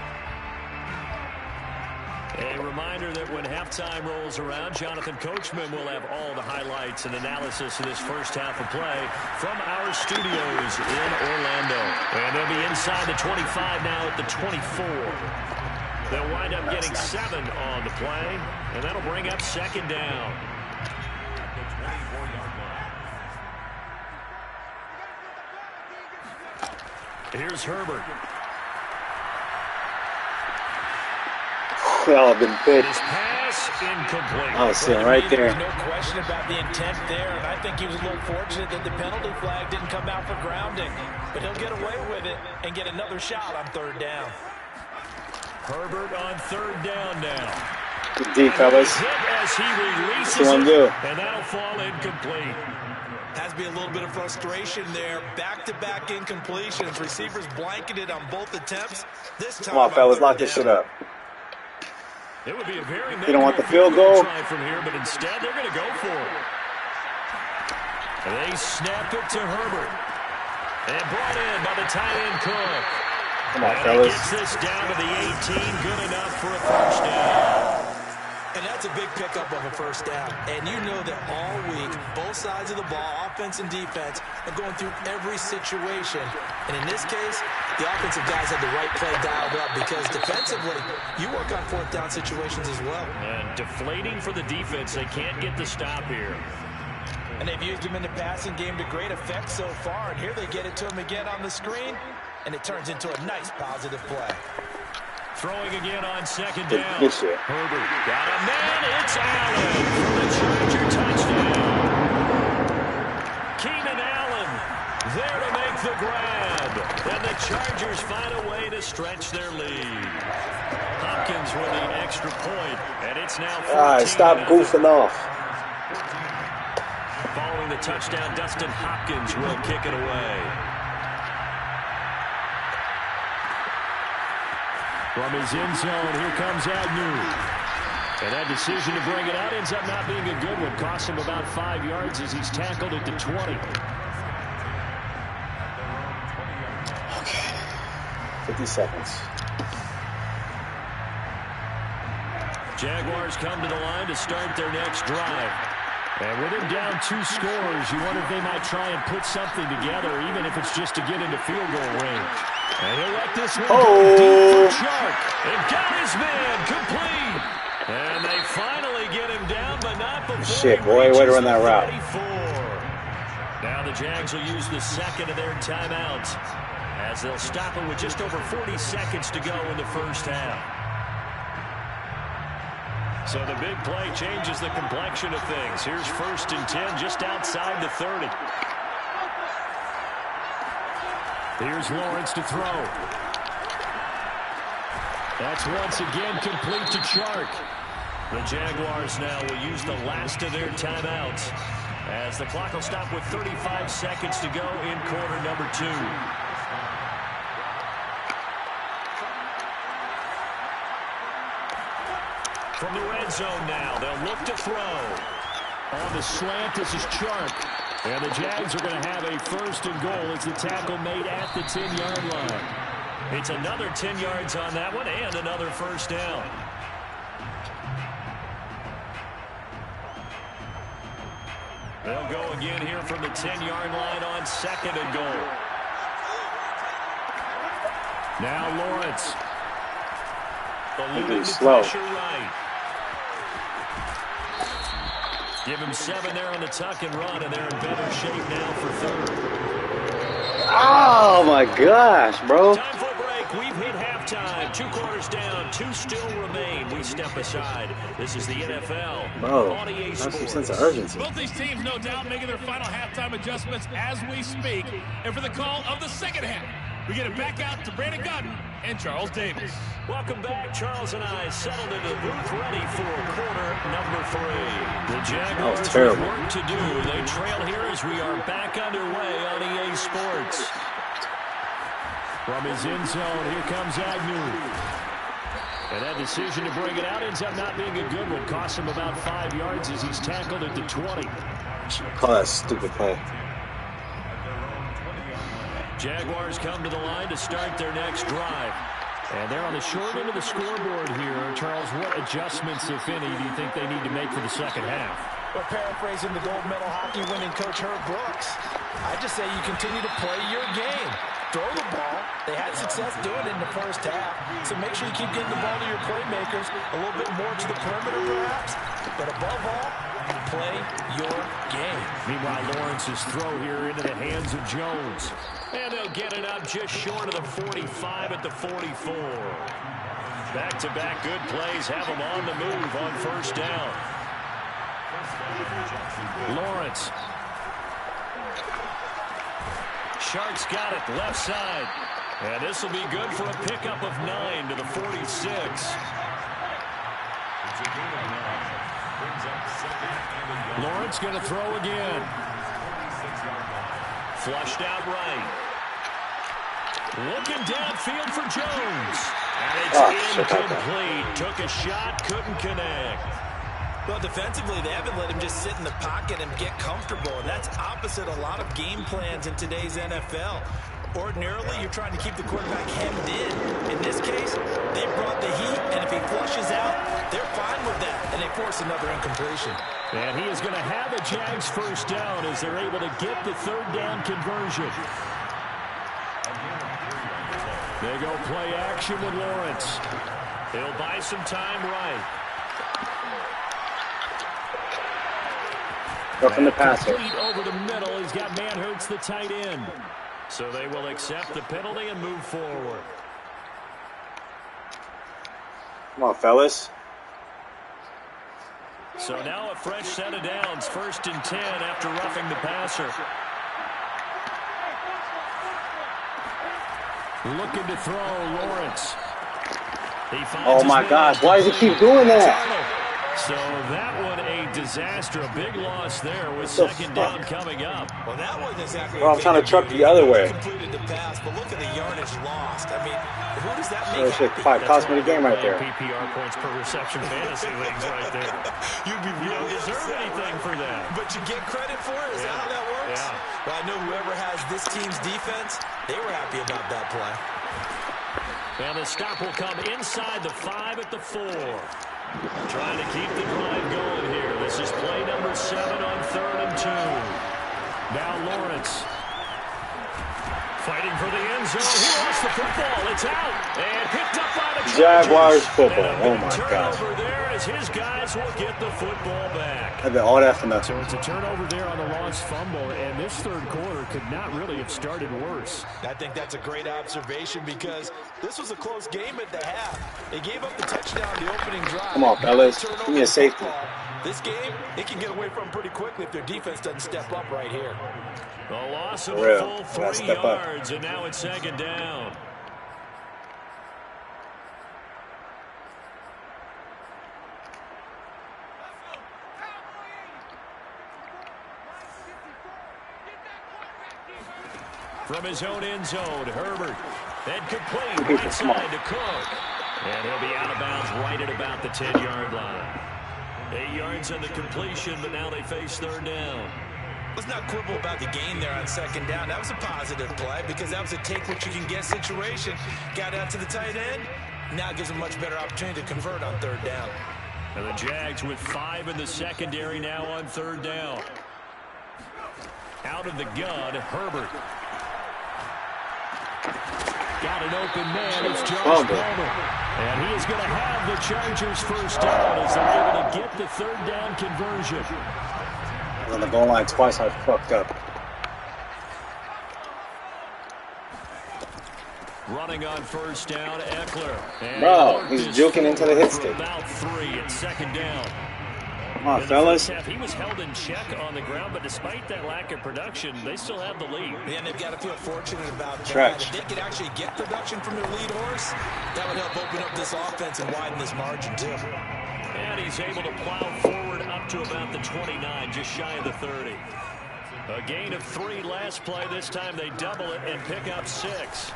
A reminder that when halftime rolls around, Jonathan Coachman will have all the highlights and analysis of this first half of play from our studios in Orlando. And they'll be inside the 25 now at the 24. They'll wind up getting 7 on the play, and that'll bring up second down. Here's Herbert. Well, been picked. His pass incomplete. I was sitting right there. No question about the intent there, and I think he was a little fortunate that the penalty flag didn't come out for grounding. But he'll get away with it and get another shot on third down. Herbert on third down now. Good D, fellas. As he releases What's he do? And that'll fall incomplete. Has to be a little bit of frustration there. Back-to-back incompletions. Receivers blanketed on both attempts. This time, Come on, fellas, lock this shit up. It would be a very You don't want the field goal? from here, but instead they're going to go for it. They snap it to Herbert. And brought in by the tight end Cook. Come on, and fellas. he gets this down to the 18, good enough for a first down. And that's a big pickup of a first down. And you know that all week, both sides of the ball, offense and defense, are going through every situation. And in this case, the offensive guys had the right play dialed up because defensively, you work on fourth down situations as well. And deflating for the defense. They can't get the stop here. And they've used him in the passing game to great effect so far. And here they get it to him again on the screen. And it turns into a nice positive play. Throwing again on second down. Herbert got a man. It's Allen for the Charger touchdown. Keenan Allen there to make the grab. And the Chargers find a way to stretch their lead. Hopkins with the extra point, and it's now 14. All right, stop goofing off. Following the touchdown, Dustin Hopkins will kick it away. From his end zone, here comes Agnew. And that decision to bring it out ends up not being a good one. Costs him about 5 yards as he's tackled at the 20. Okay. 50 seconds. Jaguars come to the line to start their next drive. And with him down 2 scores, you wonder if they might try and put something together, even if it's just to get into field goal range. And he'll let this one go deep for Chark. And got his man complete. And they finally get him down, but not before Shit, boy, way to run that route. 34. Now the Jags will use the second of their timeouts as they'll stop it with just over 40 seconds to go in the first half. So the big play changes the complexion of things. Here's 1st and 10 just outside the 30. Here's Lawrence to throw. That's once again complete to Chark. The Jaguars now will use the last of their timeouts as the clock will stop with 35 seconds to go in quarter number 2. From the red zone now, they'll look to throw. On the slant, this is Chark. And the Jags are going to have a 1st and goal as the tackle made at the 10-yard line. It's another 10 yards on that one and another first down. They'll go again here from the 10-yard line on 2nd and goal. Now Lawrence. Eluding the pressure right. Give him 7 there on the tuck and run, and they're in better shape now for 3rd. Oh, my gosh, bro. Time for a break. We've hit halftime. halftime. 2 quarters down, 2 still remain. We step aside. This is the NFL. Bro, On EA have some Sports. sense of urgency. Both these teams, no doubt, making their final halftime adjustments as we speak. And for the call of the second half, we get it back out to Brandon Gutton and Charles Davis. Welcome back. Charles and I settled into the booth ready for quarter number 3. The Jaguars have work to do. They trail here as we are back underway on EA Sports. From his end zone, here comes Agnew. And that decision to bring it out ends up not being a good one. Costs him about 5 yards as he's tackled at the 20. Call that stupid play. Jaguars come to the line to start their next drive. And they're on the short end of the scoreboard here. Charles, what adjustments, if any, do you think they need to make for the second half? Well, paraphrasing the gold medal hockey winning coach Herb Brooks, I just say you continue to play your game. Throw the ball. They had success doing it in the first half. So make sure you keep getting the ball to your playmakers, a little bit more to the perimeter perhaps. But above all, play your game. Meanwhile, Lawrence's throw here into the hands of Jones. And they'll get it up just short of the 45 at the 44. Back-to-back good plays have them on the move on first down. Lawrence. Sharks got it left side. And this will be good for a pickup of 9 to the 46. Lawrence going to throw again. Flushed out right. Looking downfield for Jones. And it's incomplete. Took a shot, couldn't connect. Well, defensively, they haven't let him just sit in the pocket and get comfortable. And that's opposite a lot of game plans in today's NFL. Ordinarily, you're trying to keep the quarterback hemmed in. In this case, they brought the heat, and if he flushes out, they're fine with that, and they force another incompletion. And he is going to have a Jags first down as they're able to get the third down conversion. They go play action with Lawrence. He'll buy some time right. From the passer. Over the middle, he's got Manhurts, the tight end. So they will accept the penalty and move forward. Come on, fellas. So now a fresh set of downs, 1st and 10 after roughing the passer. Looking to throw, Lawrence. Oh my gosh, why does he keep doing that? So that one a disaster, a big loss there with second down coming up. Well, that wasn't exactly. Well, I'm trying to truck the other way. Completed the pass, but look at the yardage lost. I mean, who does that make? That shit cost me the game right there. PPR points per reception fantasy leagues right there. You don't deserve anything for that. But you get credit for it? Is that how that works? Yeah. Well, I know whoever has this team's defense, they were happy about that play. And the stop will come inside the 5 at the 4. Trying to keep the drive going here. This is play number 7 on 3rd and 2. Now Lawrence. Fighting for the end zone. He lost the football. It's out. And picked up by the Jaguars football. Oh my God. Turnover there as his guys will get the football back. I've been all that for nothing. So it's a turnover there on the lost fumble. And this third quarter could not really have started worse. I think that's a great observation because this was a close game at the half. They gave up the touchdown the opening drive. Come on, fellas. Give me a safety. This game, it can get away from pretty quickly if their defense doesn't step up right here. The loss of a full 3 yards, and now it's 2nd down. From his own end zone, Herbert. Then complete right side to Cook. And he'll be out of bounds right at about the 10-yard line. 8 yards on the completion, but now they face 3rd down. Let's not quibble about the gain there on 2nd down. That was a positive play because that was a take-what-you-can-get situation. Got out to the tight end. Now gives a much better opportunity to convert on 3rd down. And the Jags with 5 in the secondary now on 3rd down. Out of the gun, Herbert. Got an open man. It's Josh Palmer. And he is going to have the Chargers first down as they're able to get the 3rd down conversion. On the goal line twice, I fucked up. Running on first down, Eckler. And bro, he's juking into the hit stick. About 3 at second down. Come on, In the fellas. first half, he was held in check on the ground, but despite that lack of production, they still have the lead. And they've got to feel fortunate about that. Stretch. If they could actually get production from their lead horse, that would help open up this offense and widen this margin, too. And he's able to plow forward up to about the 29, just shy of the 30. A gain of 3 last play. This time they double it and pick up 6.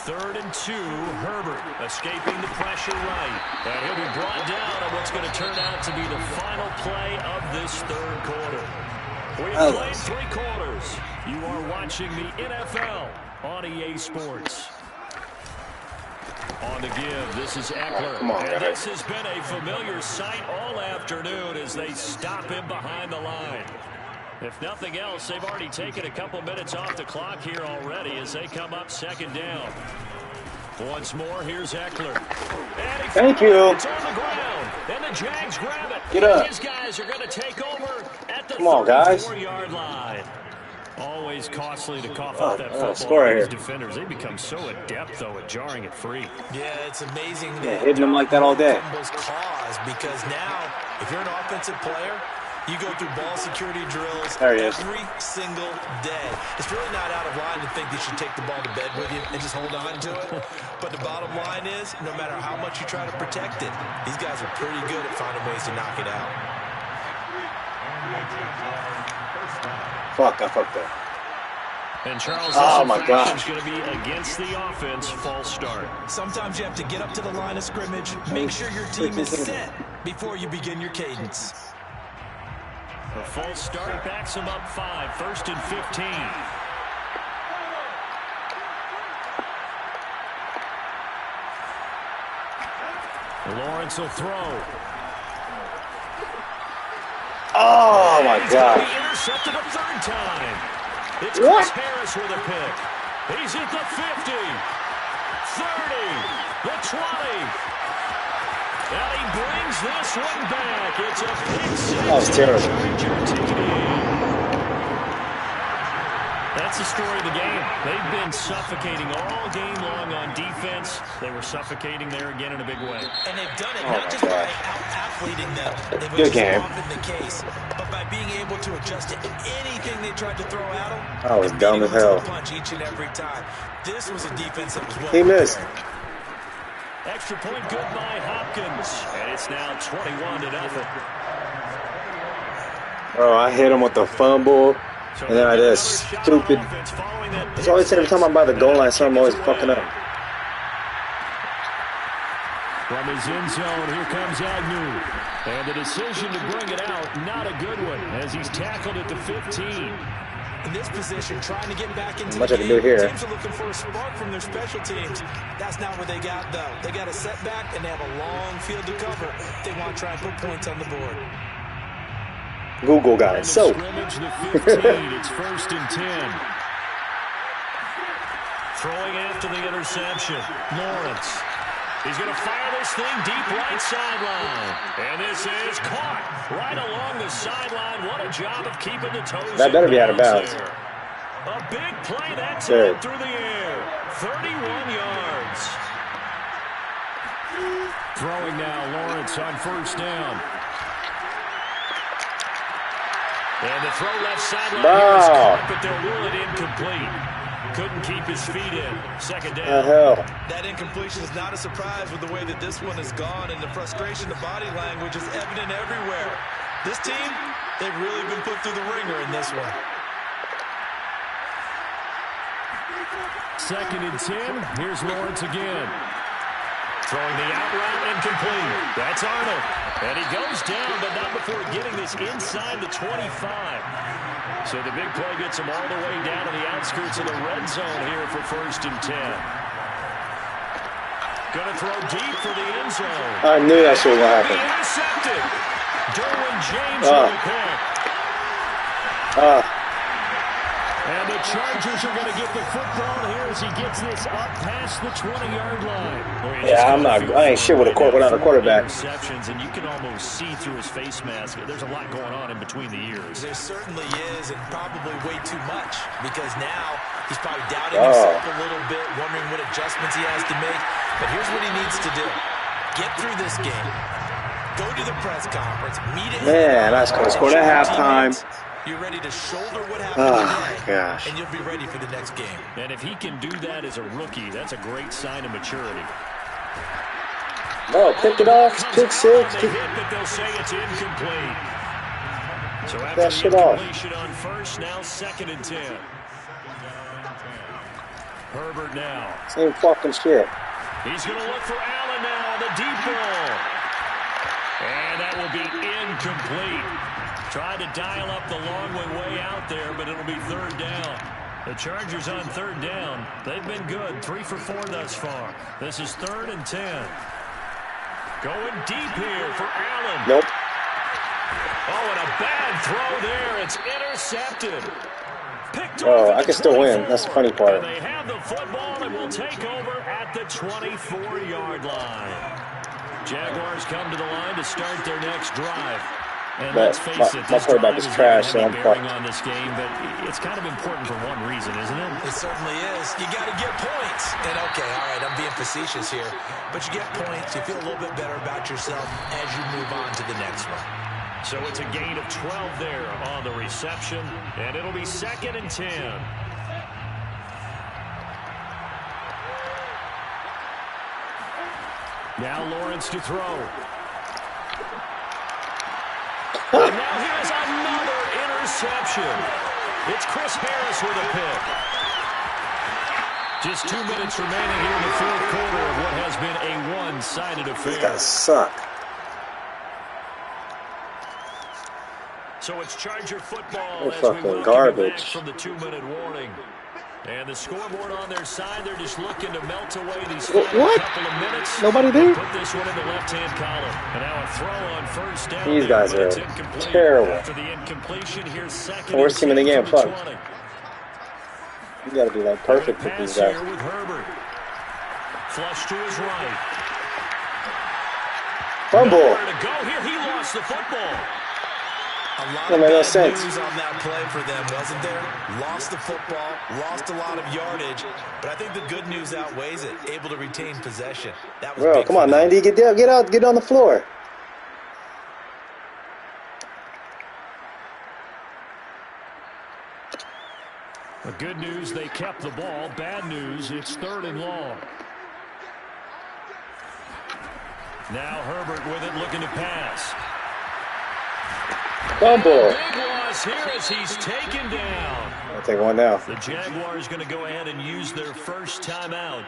3rd and 2, Herbert escaping the pressure right. And he'll be brought down on what's going to turn out to be the final play of this 3rd quarter. We've played 3 quarters. You are watching the NFL on EA Sports. On the give, this is Eckler. Come on, and guys. this has been a familiar sight all afternoon as they stop him behind the line. If nothing else, they've already taken a couple minutes off the clock here already as they come up 2nd down. Once more, here's Eckler. Thank you. It's on the ground, and the Jags grab it. Get up. His guys are going to take over at the 34-yard line. Always costly to cough up that football. Score right here. Defenders, they become so adept, though, at jarring it free. Yeah, it's amazing. Yeah, hitting them like that all day. Cause because now, if you're an offensive player, you go through ball security drills every single day. It's really not out of line to think you should take the ball to bed with you and just hold on to it. But the bottom line is, no matter how much you try to protect it, these guys are pretty good at finding ways to knock it out. Fuck, I fucked up. And Charles, oh my God, is going to be against the offense. False start. Sometimes you have to get up to the line of scrimmage, make sure your team is set before you begin your cadence. A false start backs him up 5. 1st and 15. Lawrence will throw. Oh my God. Intercepted a 3rd time. It's Chris Harris with a pick. He's at the 50, 30, the 20. And he brings this one back. It's a pick 6. That was terrible. That's the story of the game. They've been suffocating all game long on defense. They were suffocating there again in a big way. And they've done it not just by out-athleting them, Good game. often the case, but by being able to adjust to anything they tried to throw at them. That was dumb as hell. Punch each and every time. This was a defense that was well He missed. Extra point good by Hopkins. And it's now 21-0. Bro, I hit him with the fumble. And then I did a stupid. It's always every time I'm by the goal line, so I'm always fucking up. From his end zone, here comes Agnew. And the decision to bring it out, not a good one, as he's tackled at the 15. In this position, trying to get back into Much the I can do game. here. Teams are looking for a spark from their special teams. That's not what they got, though. They got a setback, and they have a long field to cover. They want to try and put points on the board. Google got it. So. Scrimmage the 15. It's 1st and 10. Throwing after the interception. Lawrence. He's going to fire this thing deep right sideline. And this is caught right along the sideline. What a job of keeping the toes. That better be out of bounds. A big play that time through the air. 31 yards. Throwing now, Lawrence on 1st down. And the throw left sideline is caught, but they'll rule it incomplete. Couldn't keep his feet in. 2nd down. The hell? That incompletion is not a surprise with the way that this one has gone, and the frustration, the body language is evident everywhere. This team, they've really been put through the ringer in this one. 2nd and 10. Here's Lawrence again. Throwing the out route incomplete. That's Arnold. And he goes down, but not before getting this inside the 25. So the big play gets him all the way down to the outskirts of the red zone here for 1st and 10. Going to throw deep for the end zone. I knew that shit was going to happen. Intercepted. Derwin James with a pick. And the Chargers are going to get the football here as he gets this up past the 20-yard line. Yeah, I ain't shit with without a quarterback. Interceptions, and you can almost see through his face mask. There's a lot going on in between the ears. There certainly is, and probably way too much, because now he's probably doubting himself a little bit, wondering what adjustments he has to make. But here's what he needs to do. Get through this game. Go to the press conference. Meet it. Man, I scored at halftime. You're ready to shoulder what happened today, gosh. and you'll be ready for the next game. And if he can do that as a rookie, that's a great sign of maturity. Oh, picked it off. Pick six. They hit, but they'll say it's incomplete. So after that the shit off. incompletion on first, now 2nd and 10. Herbert now. Same fucking shit. He's going to look for Allen now, the deep ball. And that will be incomplete. Tried to dial up the long way out there, but it'll be 3rd down. The Chargers on 3rd down. They've been good. 3 for 4 thus far. This is 3rd and 10. Going deep here for Allen. Nope. Oh, and a bad throw there. It's intercepted. Picked Oh, I can still win. That's the funny part. And they have the football and will take over at the 24-yard line. Jaguars come to the line to start their next drive. And let's face it, my quarterback is trash, so I'm fucked. On this game, but it's kind of important for one reason, isn't it? It certainly is. You got to get points. And okay, all right, I'm being facetious here, but you get points, you feel a little bit better about yourself as you move on to the next one. So it's a gain of 12 there on the reception, and it'll be 2nd and 10. Now Lawrence to throw. And now here's another interception. It's Chris Harris with a pick. Just 2 minutes remaining here in the 4th quarter of what has been a one-sided affair. These guys suck. So it's Charger football They're as fucking we welcome garbage. back from the 2-minute warning. And the scoreboard on their side, they're just looking to melt away these final couple of minutes. Nobody there? Put this one in the left-hand column. And now a throw on 1st down. These guys are terrible. After the incompletion, here's 2nd Worst team in the game. Fuck. 20. You gotta be like perfect with these guys. Here with Herbert. Flush to his right. Fumble. Nowhere to go here. He lost the football. A lot That of made no bad sense. news on that play for them, wasn't there? Lost the football, lost a lot of yardage, but I think the good news outweighs it. Able to retain possession. That was Bro, big come for on, them. 90. Get on the floor. The good news, they kept the ball. Bad news, it's 3rd and long. Now Herbert with it, looking to pass. Fumble. Big loss here as he's taken down. I'll take one down. The Jaguars going to go ahead and use their first timeout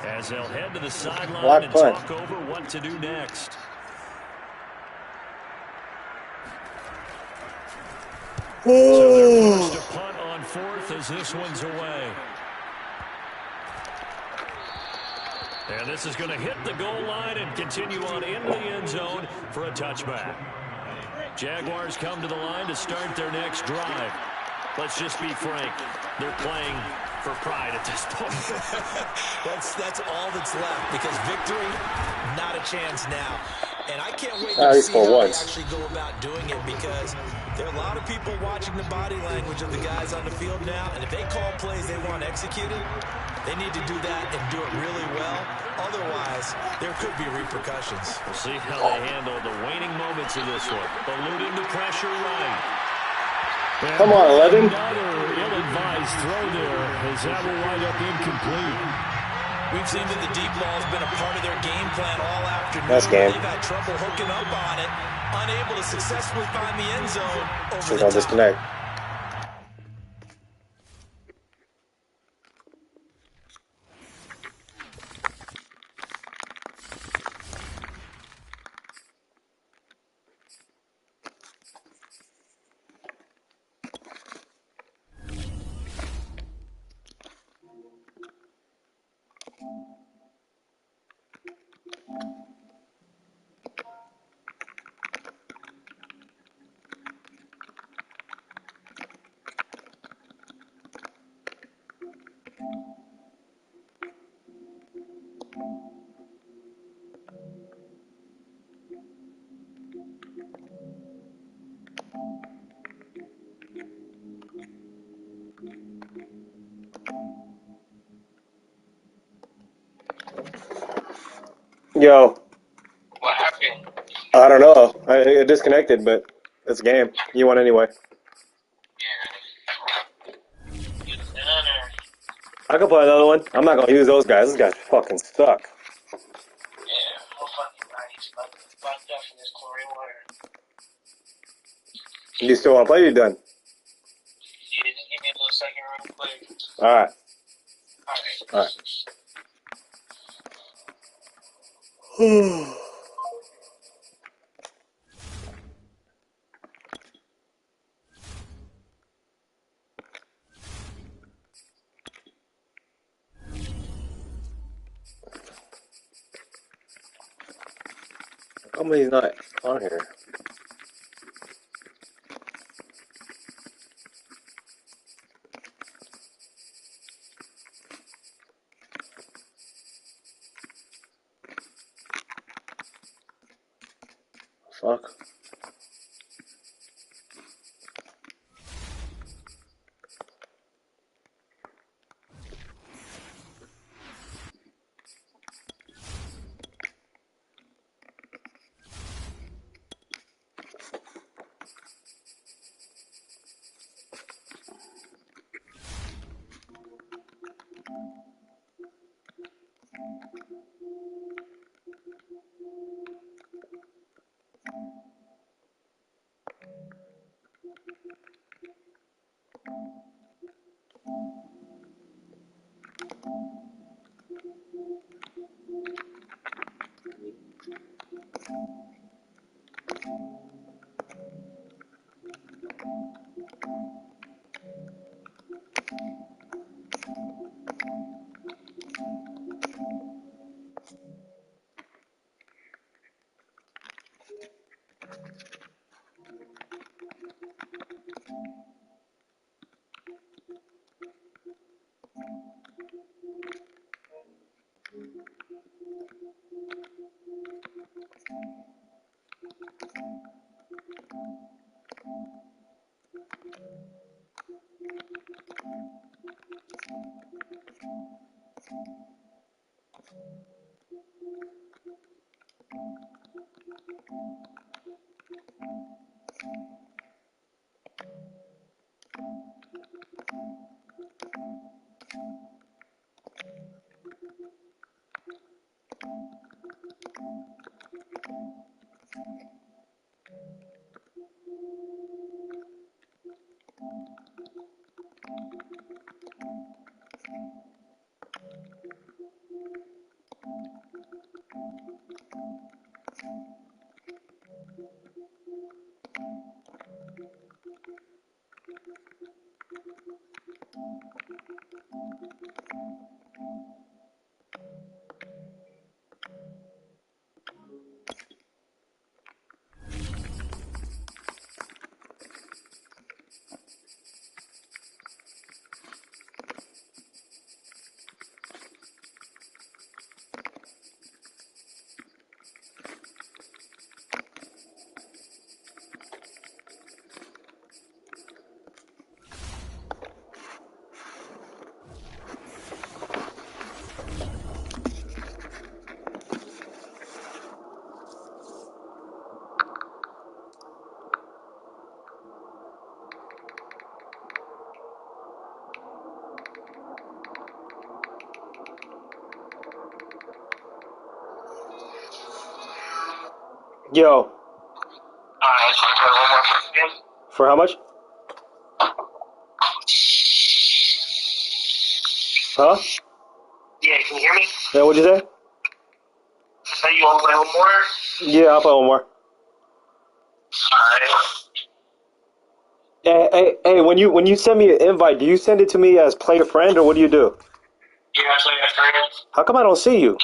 as they'll head to the sideline Block and punt. talk over what to do next. So they're forced to punt on 4th as this one's away. And this is going to hit the goal line and continue on into the end zone for a touchback. Jaguars come to the line to start their next drive. Let's just be frank. They're playing for pride at this point. That's all that's left, because victory, not a chance now. And I can't wait to see how they actually go about doing it, because there are a lot of people watching the body language of the guys on the field now, and if they call plays they want executed, they need to do that and do it really well. Otherwise, there could be repercussions. We'll see how they handle the waning moments of this one. Eluding the pressure right. And Come on, 11. Another ill-advised throw there as that will wind up incomplete. We've seen that the deep ball has been a part of their game plan all afternoon. That's game. They've had trouble hooking up on it, unable to successfully find the end zone over Since the I'll top. disconnect. Yo, What happened? I don't know. It disconnected, but it's a game. You won anyway. Yeah. You done or? I can play another one. I'm not gonna use those guys. Those guys fucking suck. Yeah, my fucking body's fucked up in this chlorine water. You still wanna play? Or you done? Yeah, just give me a little second real quick. All right. Alright. All right. How come he's not on here? Fuck. Yo, Alright, so I got one more for you. for how much? Huh? Yeah, can you hear me? Yeah, what'd you say? Say you want to play one more? Yeah, I'll play one more. Alright. Hey, when you send me an invite, do you send it to me as play a friend or what do you do? You got play that friends? How come I don't see you?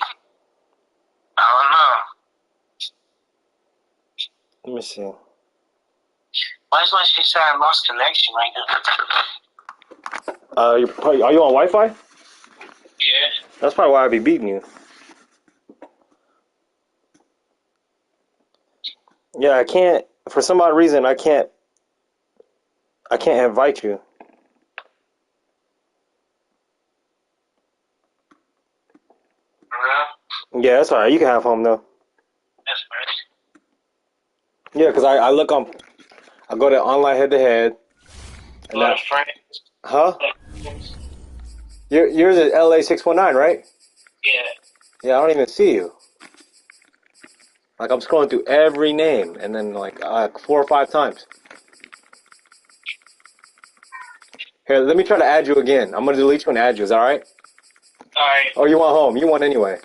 I don't know. Let me see. Why is my shit say I lost connection right now? Are you on Wi-Fi? Yeah. That's probably why I be beating you. Yeah, I can't. For some odd reason, I can't invite you. Yeah, that's all right. You can have home though. That's nice. Yeah, because I look on. I go to online head-to-head. A lot of friends. Huh? Yours is LA619, right? Yeah. Yeah, I don't even see you. Like, I'm scrolling through every name, and then, like, 4 or 5 times. Here, let me try to add you again. I'm going to delete you and add you. Is that all right? All right. Or you want home? You want anyway.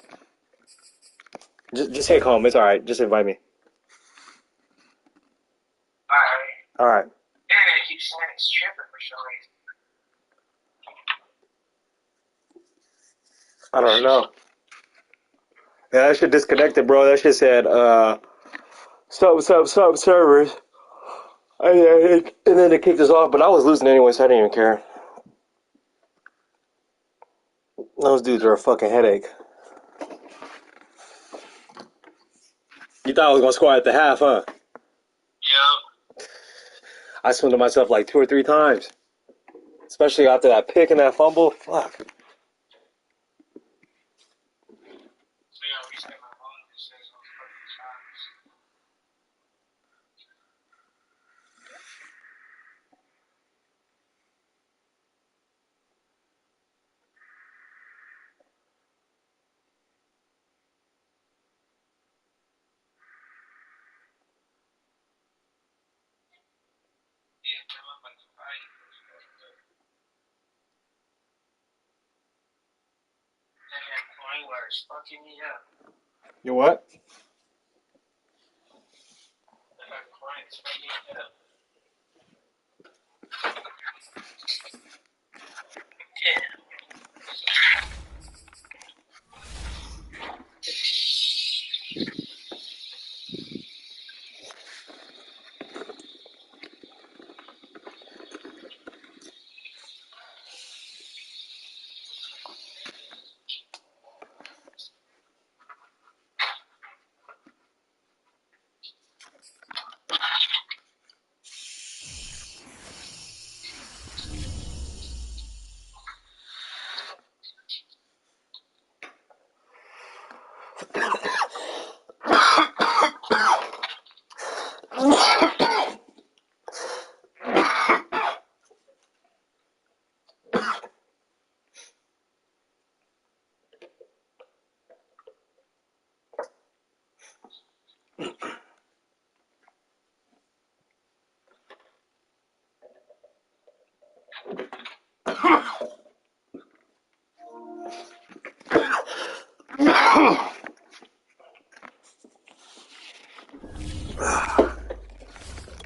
Just take home. It's all right. Just invite me. All right. All right. Internet keeps saying it's tripping for some reason. I don't know. Yeah, that shit disconnected, bro. That shit said, sub servers. And then they kicked us off, but I was losing anyway, so I didn't even care. Those dudes are a fucking headache. You thought I was going to score at the half, huh? Yep. I swim to myself like 2 or 3 times. Especially after that pick and that fumble. Fuck. So yeah, we stay my phone. It says on perfect times. Yeah, I'm about to fight. That coin wires fucking me up. You what? That coin is fucking me up. Yeah.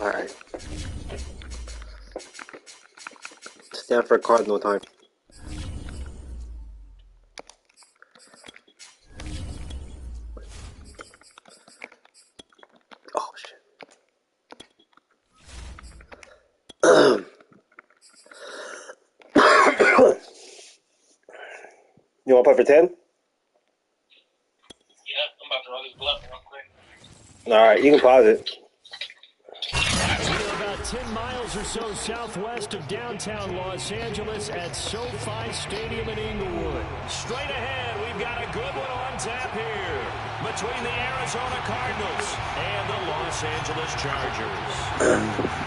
Alright. Stanford Cardinal time. Oh, shit. You want to play for 10? Yeah, I'm about to roll this blunt real quick. Alright, you can pause it. We are about 10 miles or so southwest of downtown Los Angeles at SoFi Stadium in Inglewood. Straight ahead, we've got a good one on tap here between the Arizona Cardinals and the Los Angeles Chargers.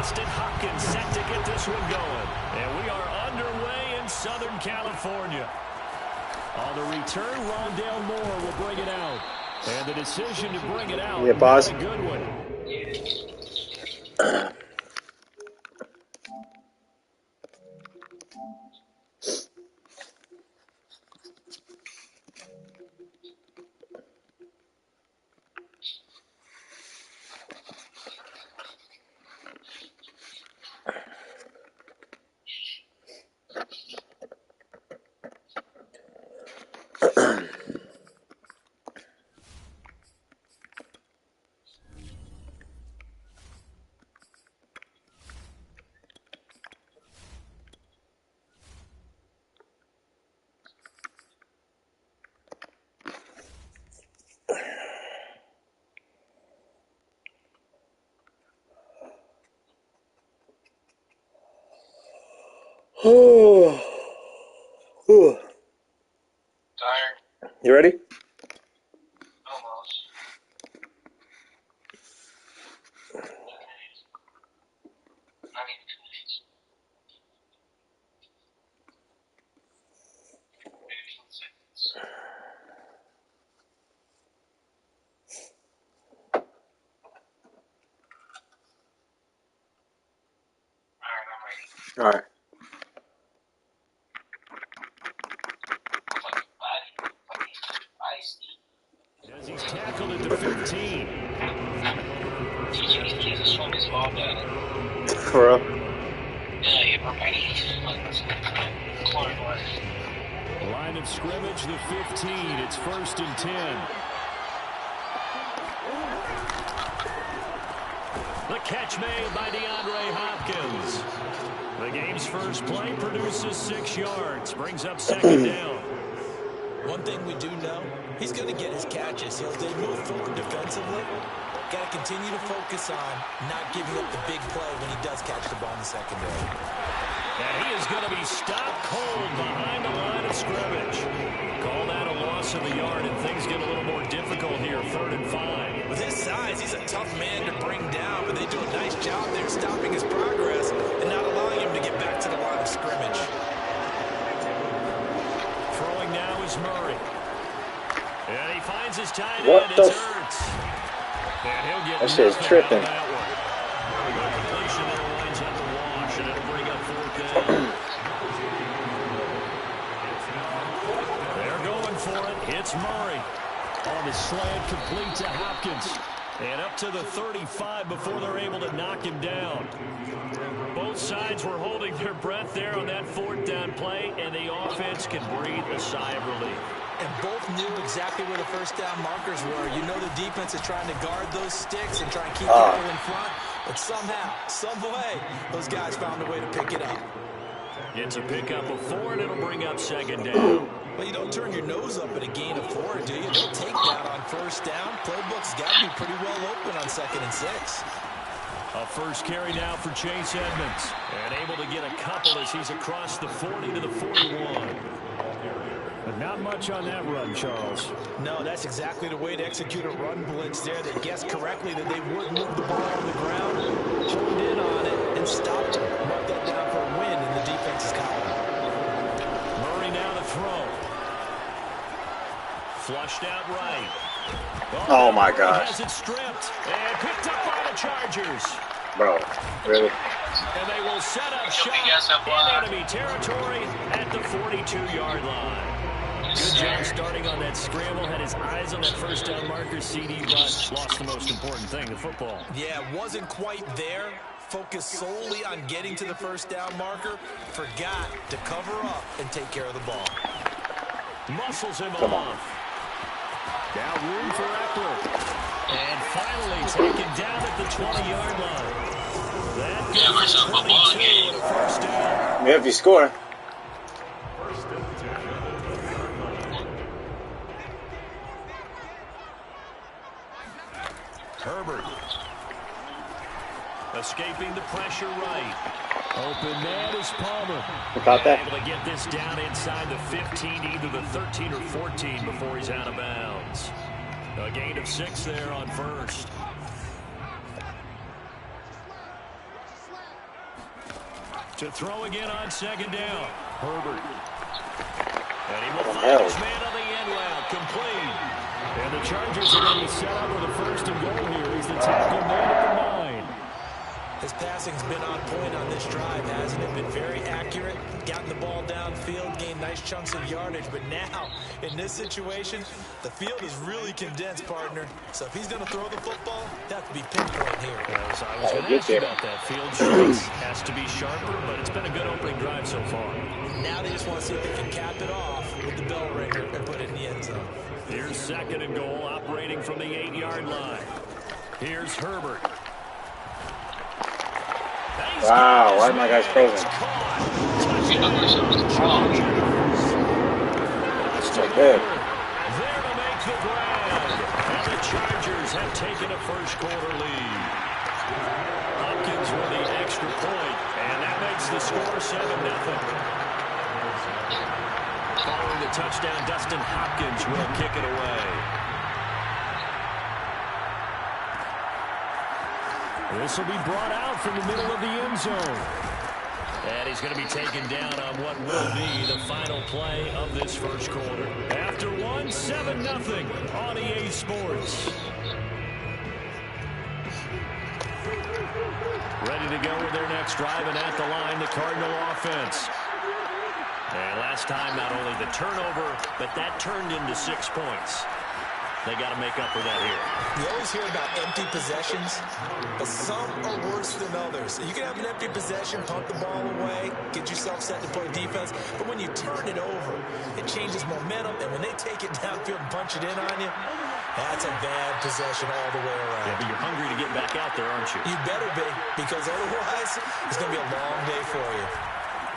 Deandre Hopkins set to get this one going. And we are underway in Southern California. On the return, Rondale Moore will bring it out. And the decision to bring it out, pause. not a good one. Oh. Whew. Tired? You ready? Almost. Not even 2 minutes. Maybe 10 seconds. Alright, I'm ready. All right. As he's tackled at the 15. Teaching these kids to swing this ball better. For real? Yeah, you're ready. Chlorine. Line of scrimmage, the 15. It's 1st and 10. The catch made by Deandre Hopkins. The game's first play produces 6 yards. Brings up 2nd down. One thing we do know, he's going to get his catches. So as they move forward defensively, got to continue to focus on not giving up the big play when he does catch the ball in the secondary. And he is going to be stopped cold behind the line of scrimmage. Call that a loss of a yard, and things get a little more difficult here, 3rd and 5. With his size, he's a tough man to bring down, but they do a nice job there stopping his progress and not allowing him to get back to the line of scrimmage. Throwing now is Murray. And he finds his tight end. What the It's Ertz. And he'll get that shit is nothing tripping. out of that one. The completion there winds up the wash, and it'll bring up 4th down. They're going for it. It's Murray. On the slant, complete to Hopkins. And up to the 35 before they're able to knock him down. Both sides were holding their breath there on that 4th down play, and the offense can breathe a sigh of relief. And both knew exactly where the first down markers were. You know the defense is trying to guard those sticks and try and keep people in front. But somehow, some way, those guys found a way to pick it up. It's a pickup of 4, and it'll bring up 2nd down. Well, you don't turn your nose up at a gain of 4, do you? They'll take that on 1st down. Playbook's got to be pretty well open on 2nd and 6. A first carry now for Chase Edmonds. And able to get a couple as he's across the 40 to the 41. But not much on that run, Charles. No, that's exactly the way to execute a run blitz there. They guessed correctly that they would move the ball on the ground, honed in on it, and stopped him. Mark that down for a win in the defense's column. Murray now to throw. Flushed out right. Oh my gosh. Has it stripped and picked up by the Chargers. Bro, really? And they will set up shop in enemy territory at the 42-yard line. Good job starting on that scramble. Had his eyes on that first down marker. CD, but lost the most important thing, the football. Yeah, wasn't quite there. Focused solely on getting to the first down marker. Forgot to cover up and take care of the ball. Muscles him off. Now room for Eckler. And finally taken down at the 20-yard line. That gives us 22 and a first down. Yeah, if you score. Herbert. Escaping the pressure right. Open man is Palmer. About that. Able to get this down inside the 15, either the 13 or 14 before he's out of bounds. A gain of 6 there on first. To throw again on 2nd down. Herbert. And he will find his man on the end route. Complete. And the Chargers are going to set up with a 1st and goal here. He's the tackle man at the 9. His passing's been on point on this drive, hasn't it? Been very accurate, gotten the ball downfield, gained nice chunks of yardage. But now, in this situation, the field is really condensed, partner. So if he's going to throw the football, that could be pinpoint here. Yes, I was going to ask you about that. Field choice has to be sharper, but it's been a good opening drive so far. Now they just want to see if they can cap it off with the bell ringer and put it in the end zone. Here's 2nd and goal, operating from the 8-yard line. Here's Herbert. Wow, why are my guys frozen? So good. There to make the grab. And the Chargers have taken a first quarter lead. Hopkins with the extra point, and that makes makes the score 7-0. Following the touchdown, Dustin Hopkins will kick it away. This will be brought out from the middle of the end zone. And he's going to be taken down on what will be the final play of this first quarter. After one, 7-0 on EA Sports. Ready to go with their next drive, and at the line, the Cardinal offense. And last time, not only the turnover, but that turned into 6 points. They got to make up for that here. You always hear about empty possessions, but some are worse than others. You can have an empty possession, pump the ball away, get yourself set to play defense, but when you turn it over, it changes momentum, and when they take it downfield and punch it in on you, that's a bad possession all the way around. Yeah, but you're hungry to get back out there, aren't you? You better be, because otherwise, it's going to be a long day for you.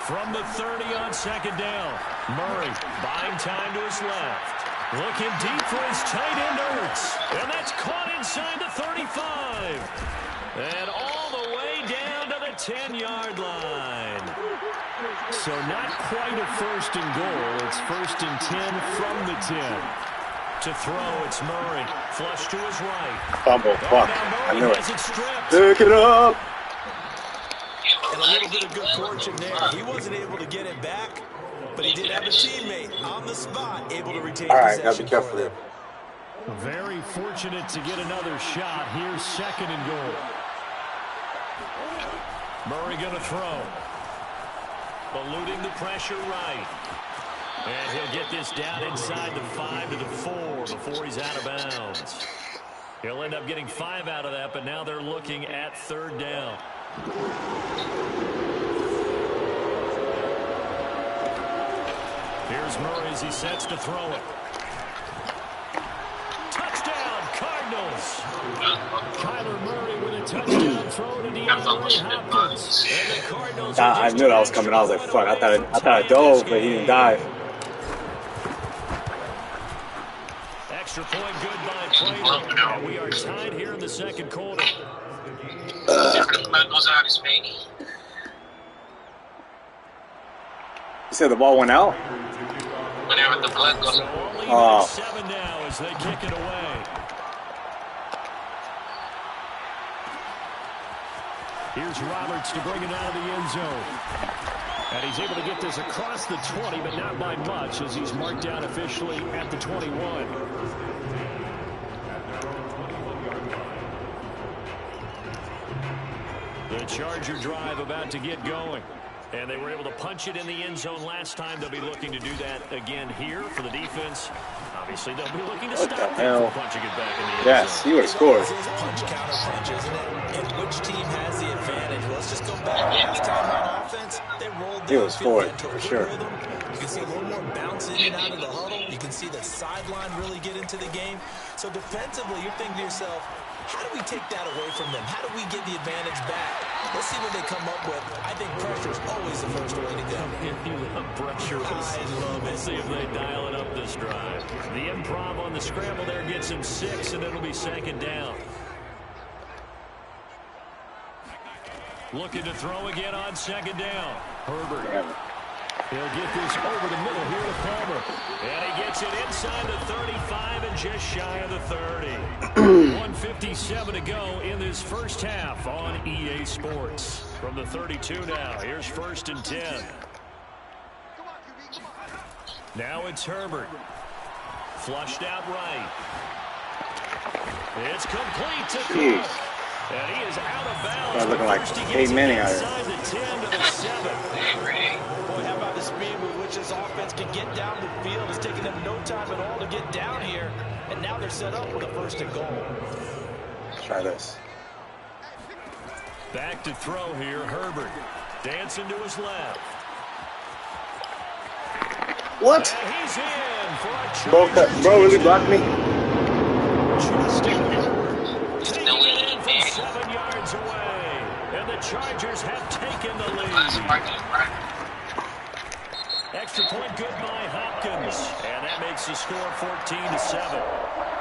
From the 30 on second down, Murray buying time to his left. Looking deep for his tight end, Ertz. And that's caught inside the 35. And all the way down to the 10-yard line. So not quite a first and goal. It's first and 10 from the 10. To throw, it's Murray. Flush to his right. Fumble. Fuck. I knew it. Pick it up. And a little bit of good fortune there. He wasn't able to get it back, but he did have a teammate on the spot able to retain possession. Gotta be careful there. Very fortunate to get another shot. Here's second and goal. Murray going to throw. Eluding the pressure right. And he'll get this down inside the 5 to the 4 before he's out of bounds. He'll end up getting 5 out of that, but now they're looking at third down. Here's Murray as he sets to throw it. Touchdown, Cardinals. Kyler Murray with a touchdown throw to Deandre Hopkins. And the Cardinals I knew that was coming. I was like, fuck. I thought I dove, but he didn't dive. Extra point good by Prater. And we are tied here in the second quarter. You said the ball went out? Whenever the blood goes. So only 7 now as they kick it away. Here's Roberts to bring it out of the end zone. And he's able to get this across the 20, but not by much as he's marked down officially at the 21. The Charger drive about to get going. And they were able to punch it in the end zone last time. They'll be looking to do that again here for the defense. Obviously, they'll be looking to stop them from punching it back in the end zone. Yes, he would have scored. This is punch, counter punch, isn't it? And which team has the advantage? Well, let's just go back. Last time on offense, they rolled down scored, for sure. rhythm. You can see a little more bounce in and out of the huddle. You can see the sideline really get into the game. So defensively, you're thinking to yourself, how do we take that away from them? How do we get the advantage back? Let's see what they come up with. I think pressure is always the first way to go. You love pressure. I love it. Let's see if they dial it up this drive. The improv on the scramble there gets him 6, and it'll be second down. Looking to throw again on second down. Herbert. He'll get this over the middle here to Palmer. And he gets it inside the 35 and just shy of the 30. 1:57 to go in this first half on EA Sports. From the 32 now, here's first and 10. Now it's Herbert. Flushed out right. It's complete to Cook. And he is out of bounds. Looking like Peyton Manning out here. Inside the 10 to the 7. Boy, how about the speed with which this offense can get down the field? It's taking them no time at all to get down here. And now they're set up with a first and goal. Let's try this. Back to throw here, Herbert. Dancing to his left. What? And he's in for a Bro really blocked me? taking it in from 7 yards away. And the Chargers have taken the lead. Extra point good by Hopkins. And that makes the score 14-7.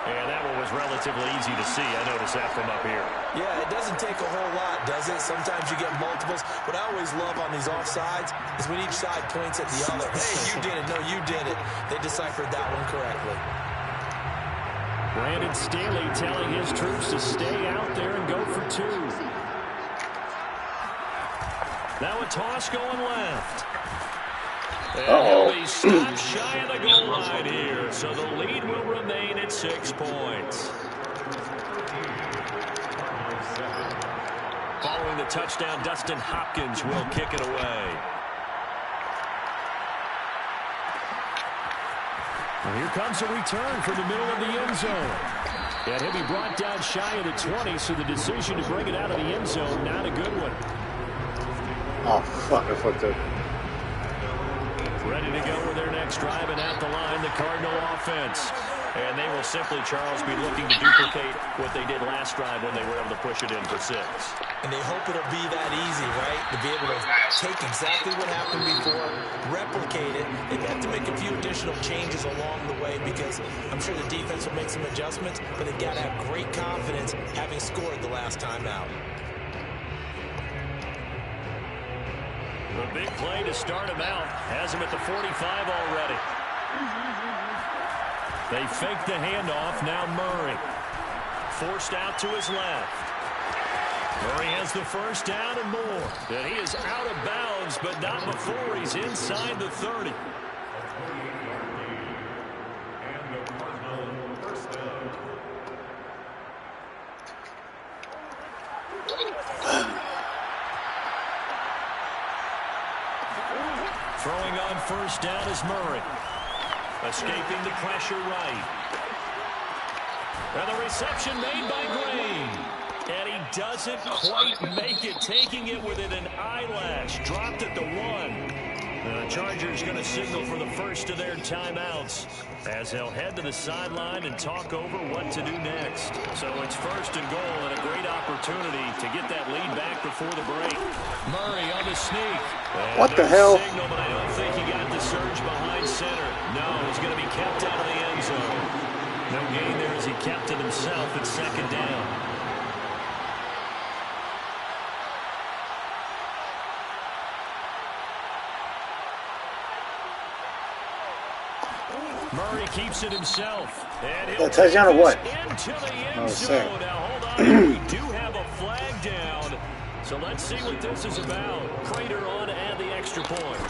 And that one was relatively easy to see. I noticed that from up here. Yeah, it doesn't take a whole lot, does it? Sometimes you get multiples. What I always love on these offsides is when each side points at the other. Hey, you did it. No, you did it. They deciphered that one correctly. Brandon Staley telling his troops to stay out there and go for two. Now a toss going left. And he'll be stopped shy of the goal line here. So the lead will remain at 6 points. Following the touchdown, Dustin Hopkins will kick it away. And here comes a return from the middle of the end zone. And he'll be brought down shy of the 20, so the decision to bring it out of the end zone, not a good one. Oh, fuck, I fucked up. Ready to go with their next drive, and at the line, the Cardinal offense. And they will simply, Charles, be looking to duplicate what they did last drive when they were able to push it in for 6. And they hope it'll be that easy, right? To be able to take exactly what happened before, replicate it. They've got to make a few additional changes along the way because I'm sure the defense will make some adjustments, but they've got to have great confidence having scored the last time out. A big play to start him out. Has him at the 45 already. They fake the handoff. Now Murray. Forced out to his left. Murray has the first down and more. And he is out of bounds, but not before he's inside the 30. Throwing on first down is Murray. Escaping the pressure right. And the reception made by Green. And he doesn't quite make it, taking it within an eyelash. Dropped at the 1. The Chargers going to signal for the first of their timeouts as they'll head to the sideline and talk over what to do next. So it's first and goal and a great opportunity to get that lead back before the break. Murray on the sneak. And what the hell? Signal, but I don't think he got the surge behind center. No, he's going to be kept out of the end zone. No gain there as he kept it himself at second down. Murray keeps it himself. And he'll touchdown or what? Into the end zone. Sorry. Now hold on. We do have a flag down. So let's see what this is about. Prater on to add the extra point.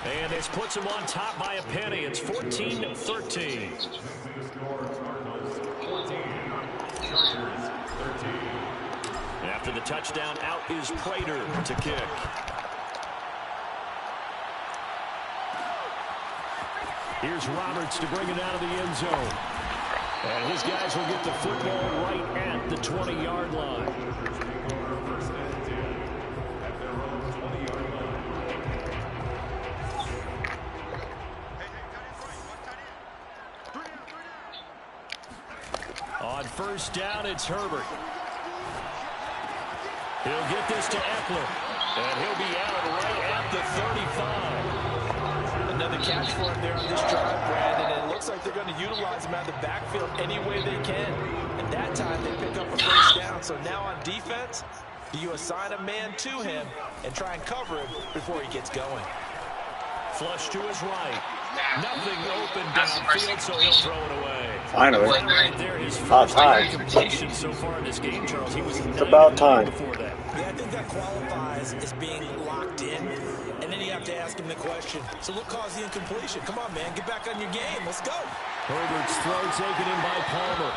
And this puts him on top by a penny. It's 14-13. After the touchdown, out is Prater to kick. Here's Roberts to bring it out of the end zone. And his guys will get the football right at the 20-yard line. On first down, it's Herbert. He'll get this to Eckler. And he'll be out right at the 35. Another catch for him there on this drive, Brandon, and it looks like they're going to utilize him out of the backfield any way they can. And that time they pick up a first down. So now on defense, do you assign a man to him and try and cover him before he gets going? Flush to his right. Nothing open downfield, so he'll throw it away. Finally. Right there, his About first time. completion so far in this game, Charles. He was It's about time. before that. Yeah, I think that qualifies as being locked in. And then you have to ask him the question, so what caused the incompletion? Come on, man, get back on your game. Let's go. Herbert's throw taken in by Palmer.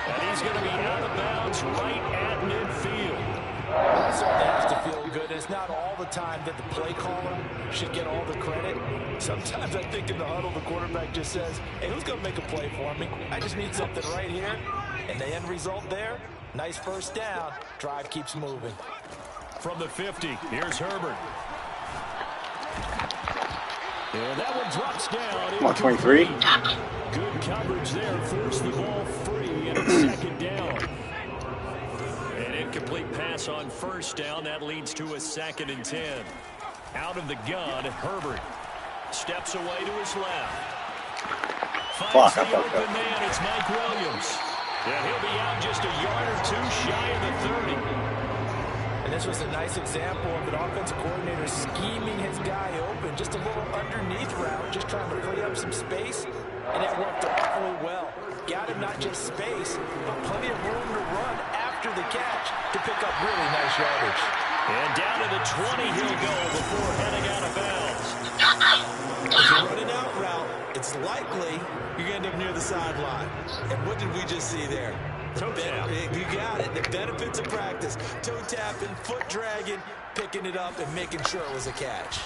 And he's going to be out of bounds right at midfield. That certainly has to feel good. It's not all the time that the play caller should get all the credit. Sometimes I think in the huddle, the quarterback just says, hey, who's going to make a play for me? I just need something right here. And the end result there, nice first down. Drive keeps moving. From the 50, here's Herbert. And that one drops down. Come on, 23. Good coverage there. Force the ball free, and it's second down. An incomplete pass on first down. That leads to a 2nd and 10. Out of the gun, Herbert steps away to his left. finds I the fucked open up. man. It's Mike Williams. And he'll be out just a yard or two shy of the 30. And this was a nice example of an offensive coordinator scheming his guy open. Just a little underneath route, just trying to free up some space. And it worked awfully well. Got him not just space, but plenty of room to run after the catch to pick up really nice yardage. And down to the 20 he'll go before heading out of bounds. If you run an out route, it's likely you're going to end up near the sideline. And what did we just see there? Toe tap. You got it. The benefits of practice. Toe tapping, foot dragging, picking it up, and making sure it was a catch.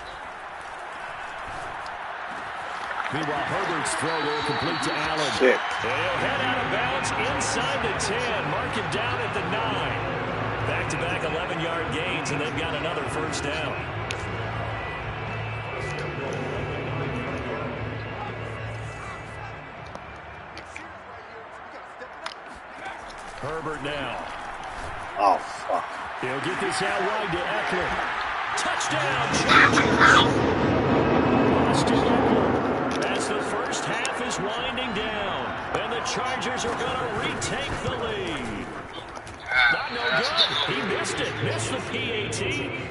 Meanwhile, Herbert's throw will complete to Allen. Shit. And he'll head out of bounds inside the 10. Mark him down at the 9. Back-to-back 11-yard gains, and they've got another first down. Herbert now. Oh, fuck. He'll get this out wide to Eckler. Touchdown, Chargers! Austin Eckler, as the first half is winding down, and the Chargers are going to retake the lead. Not no good. He missed it. Missed the PAT,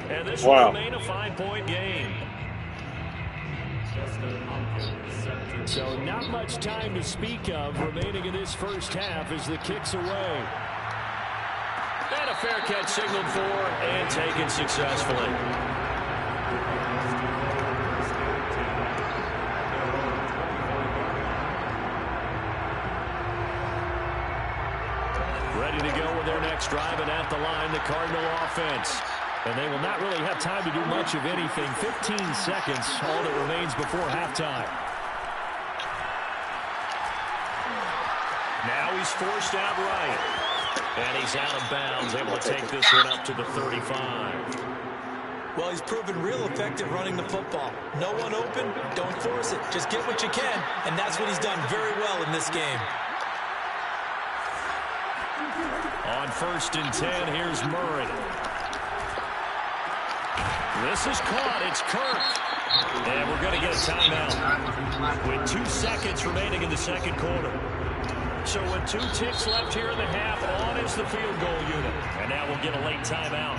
and this will remain a 5-point game. So not much time to speak of remaining in this first half as the kick's away. And a fair catch signaled for and taken successfully. Ready to go with their next drive, and at the line, the Cardinal offense. And they will not really have time to do much of anything. 15 seconds, all that remains before halftime. Now he's forced out right. And he's out of bounds, able to take this one up to the 35. Well, he's proven real effective running the football. No one open, don't force it. Just get what you can, and that's what he's done very well in this game. On 1st and 10, here's Murray. This is caught. It's Kirk. And we're going to get a timeout with 2 seconds remaining in the second quarter. So with 2 ticks left here in the half, on is the field goal unit. And now we'll get a late timeout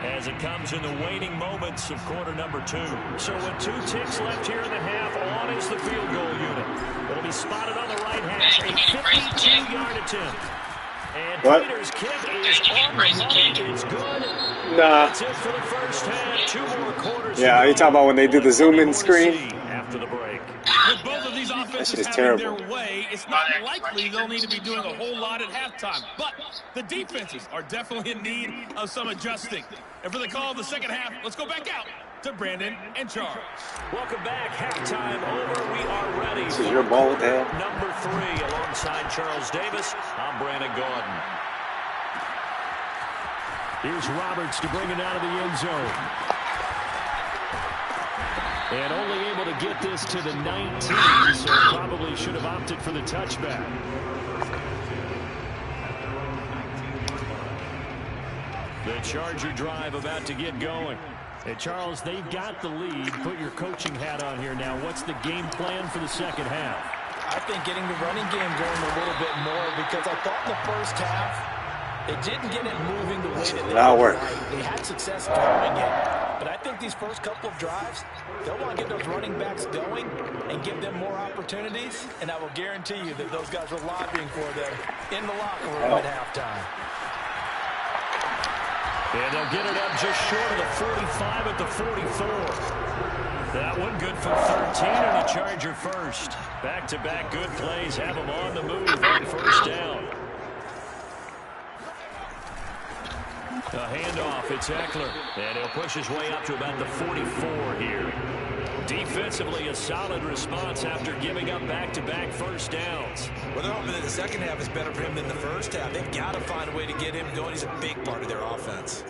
as it comes in the waning moments of quarter number 2. So with 2 ticks left here in the half, on is the field goal unit. It'll be spotted on the right hash, a 52-yard attempt. And Peter's kick is on the money. It's good. Nah. That's it for the first half. 2 more quarters. Yeah, are you talking about when they do the zoom-in screen? After the break. With both of these offenses having terrible. their way, it's not likely they'll need to be doing a whole lot at halftime. But the defenses are definitely in need of some adjusting. And for the call of the second half, let's go back out to Brandon and Charles. Welcome back. Halftime over. We are ready. This is your ball with that. Number 3 alongside Charles Davis. I'm Brandon Gordon. Here's Roberts to bring it out of the end zone. And only able to get this to the 19, so probably should have opted for the touchback. The Charger drive about to get going. Hey, Charles, they've got the lead. Put your coaching hat on here now. What's the game plan for the second half? I think getting the running game going a little bit more, because I thought in the first half they didn't get it moving the way that they like. They had success throwing it, but I think these first couple of drives, they'll want to get those running backs going and give them more opportunities, and I will guarantee you that those guys were lobbying for them in the locker room at halftime. And they'll get it up just short of the 45 at the 44. That one good for 13 and a Charger first. Back-to-back good plays have them on the move on first down. A handoff, it's Eckler. And he'll push his way up to about the 44 here. Defensively, a solid response after giving up back-to-back first downs. Well, they're hoping that the second half is better for him than the first half. They've got to find a way to get him going. He's a big part of their offense.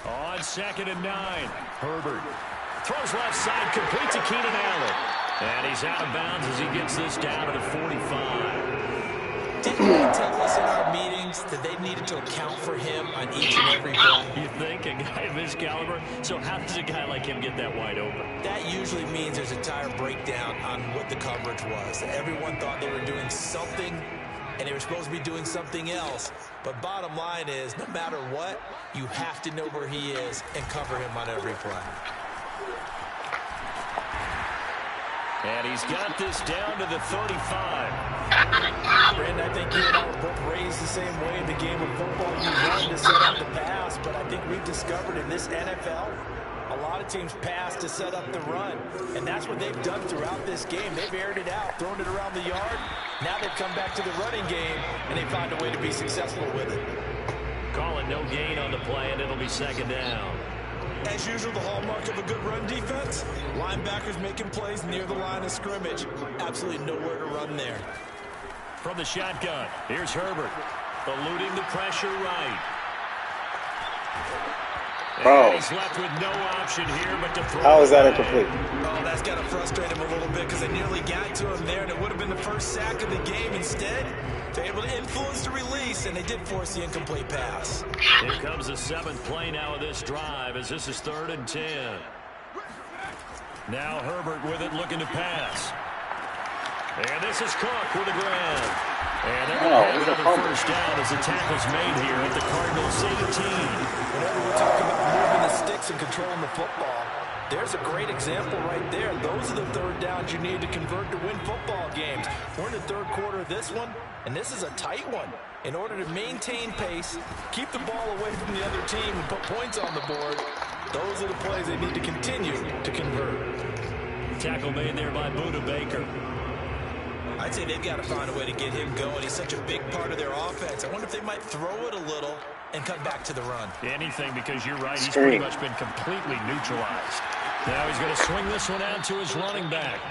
On 2nd and 9, Herbert throws left side, complete to Keenan Allen. And he's out of bounds as he gets this down to the 45. Didn't they tell us in our meetings that they needed to account for him on each and every play? You think a guy of his caliber? So how does a guy like him get that wide open? That usually means there's a tire breakdown on what the coverage was. Everyone thought they were doing something, and they were supposed to be doing something else. But bottom line is, no matter what, you have to know where he is and cover him on every play. And he's got this down to the 35. Brandon, I think you and I were both raised the same way in the game of football. You run to set up the pass, but I think we've discovered in this NFL, a lot of teams pass to set up the run. And that's what they've done throughout this game. They've aired it out, thrown it around the yard. Now they've come back to the running game, and they found a way to be successful with it. Call it no gain on the play, and it'll be second down. As usual, the hallmark of a good run defense, linebackers making plays near the line of scrimmage. Absolutely nowhere to run there. From the shotgun, here's Herbert, eluding the pressure right. And he's left with no option here but to throw. How is that incomplete? Oh, that's got to frustrate him a little bit because they nearly got to him there, and it would have been the first sack of the game. Instead, they're able to influence the release, and they did force the incomplete pass. Here comes the 7th play now of this drive as this is 3rd and 10. Now Herbert with it, looking to pass. And this is Cook with the grab. And they're going to have another first down as the tackle's made here at the Cardinals' 18. Whenever we talk about moving the sticks and controlling the football, there's a great example right there. Those are the 3rd downs you need to convert to win football games. We're in the 3rd quarter of this one, and this is a tight one. In order to maintain pace, keep the ball away from the other team, and put points on the board, those are the plays they need to continue to convert. Tackle made there by Buda Baker. I'd say they've got to find a way to get him going. He's such a big part of their offense. I wonder if they might throw it a little and come back to the run. Anything, because you're right. He's pretty much been completely neutralized. Now he's going to swing this one out to his running back.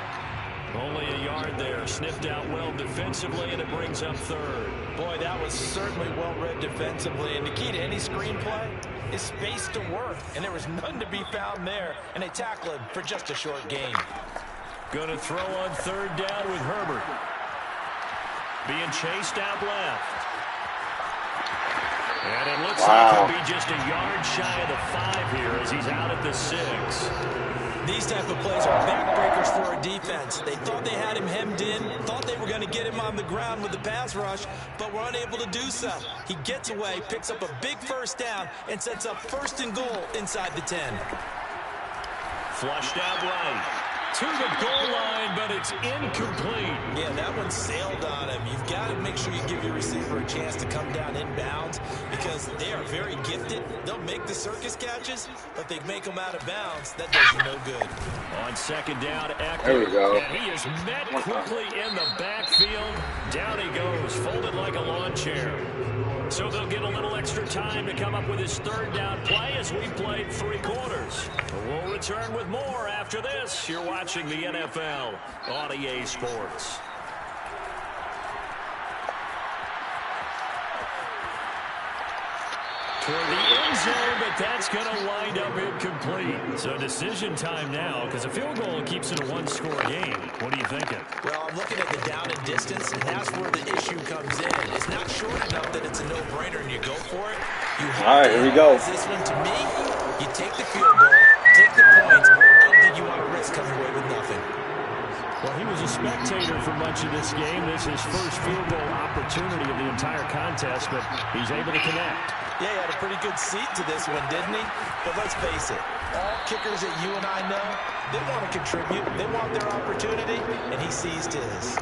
Only a yard there. Sniffed out well defensively, and it brings up 3rd. Boy, that was certainly well-read defensively. And the key to any screenplay is space to work. And there was none to be found there. And they tackle him for just a short gain. Going to throw on 3rd down with Herbert. Being chased out left. And it looks like he'll be just a yard shy of the 5 here as he's out at the 6. These type of plays are backbreakers for a defense. They thought they had him hemmed in, thought they were going to get him on the ground with the pass rush, but were unable to do so. He gets away, picks up a big first down, and sets up 1st and goal inside the 10. Flushed out right. To the goal line, but it's incomplete. Yeah, that one sailed on him. You've got to make sure you give your receiver a chance to come down inbounds because they are very gifted. They'll make the circus catches, but they make them out of bounds. That does you no good. On 2nd down, Eckler. There we go. And he is met quickly in the backfield. Down he goes, folded like a lawn chair. So they'll get a little extra time to come up with his 3rd down play as we played 3 quarters. We'll return with more after this. You're watching the NFL on EA Sports. Toward the end zone, but that's going to wind up incomplete. So decision time now, because a field goal keeps it a 1-score game. What are you thinking? Well, I'm looking at the down and distance, and that's where the issue comes in. It's not short enough that it's a no-brainer and you go for it. You have All right, here we go. This one, to me, you take the field goal, take the points. I don't think you want to risk coming away with nothing. Well, he was a spectator for much of this game. This is his first field goal opportunity of the entire contest, but he's able to connect. Yeah, he had a pretty good seat to this one, didn't he? But let's face it, all kickers that you and I know, they want to contribute. They want their opportunity, and he seized his.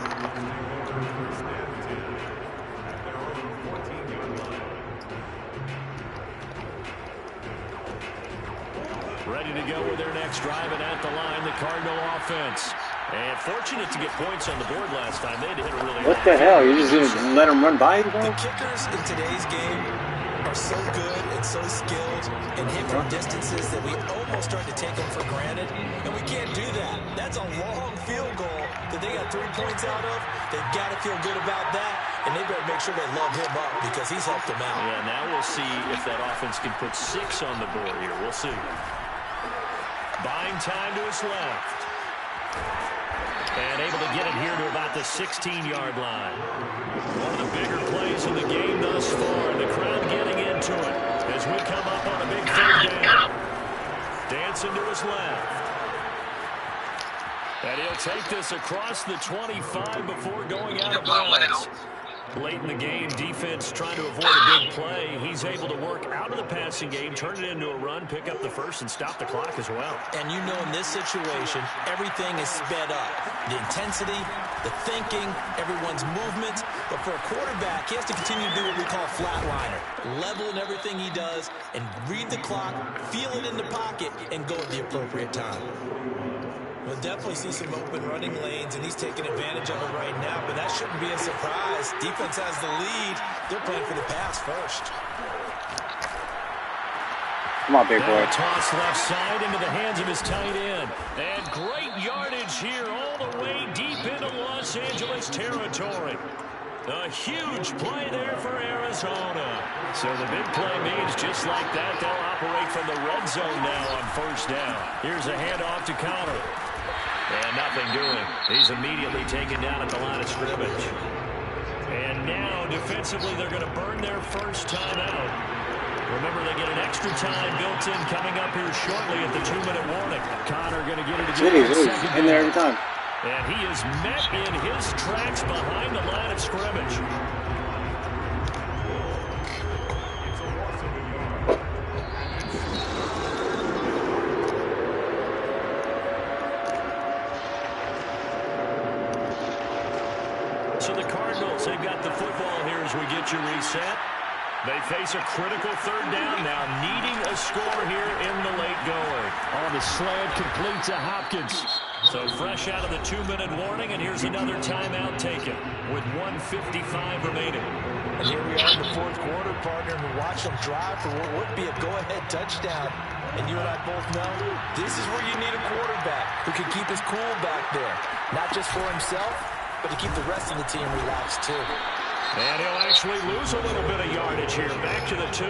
Ready to go with their next drive, and at the line, the Cardinal offense. And fortunate to get points on the board last time. They had to hit a really What the hell? You just didn't let them run by you, bro? The kickers in today's game are so good and so skilled and hit from distances that we almost start to take them for granted, and we can't do that. That's a long field goal that they got 3 points out of. They've got to feel good about that, and they better make sure they love him up because he's helped them out. Yeah, now we'll see if that offense can put 6 on the board here. We'll see. Buying time to his left. And able to get it here to about the 16-yard line. One of the bigger plays in the game thus far. And the crowd getting into it as we come up on a big third down. Dancing to his left. And he'll take this across the 25 before going out of bounds. Late in the game, defense trying to avoid a big play. He's able to work out of the passing game, turn it into a run, pick up the first, and stop the clock as well. And you know in this situation, everything is sped up. The intensity, the thinking, everyone's movement. But for a quarterback, he has to continue to do what we call flatliner. Level in everything he does and read the clock, feel it in the pocket, and go at the appropriate time. We'll definitely see some open running lanes, and he's taking advantage of it right now, but that shouldn't be a surprise. Defense has the lead. They're playing for the pass first. Come on, big boy. Toss left side into the hands of his tight end. And great yardage here all the way deep into Los Angeles territory. A huge play there for Arizona. So the big play means just like that, they'll operate from the red zone now on first down. Here's a handoff to Connor. And nothing doing. He's immediately taken down at the line of scrimmage. And now, defensively, they're going to burn their first timeout. Remember, they get an extra time built in coming up here shortly at the 2-minute warning. Connor going to get it again. In there every time. And he is met in his tracks behind the line of scrimmage. So the Cardinals, they've got the football here as we get you reset. They face a critical third down now, needing a score here in the late going. On the slant, complete to Hopkins. So fresh out of the 2-minute warning, and here's another timeout taken with 1:55 remaining. And here we are in the fourth quarter, partner, and we watch them drive for what would be a go-ahead touchdown. And you and I both know this is where you need a quarterback who can keep his cool back there. Not just for himself, but to keep the rest of the team relaxed too. And he'll actually lose a little bit of yardage here. Back to the 2.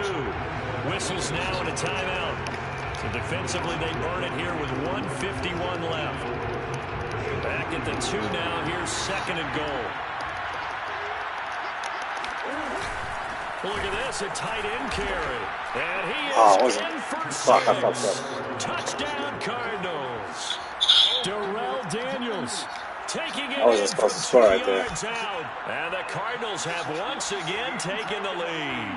Whistles now and a timeout. So defensively, they burn it here with 1:51 left. Back at the 2 now. Here's second and goal. Look at this, a tight end carry. And he is in for 6. Touchdown, Cardinals. Darrell Daniels taking it in from 2 yards out. And the Cardinals have once again taken the lead.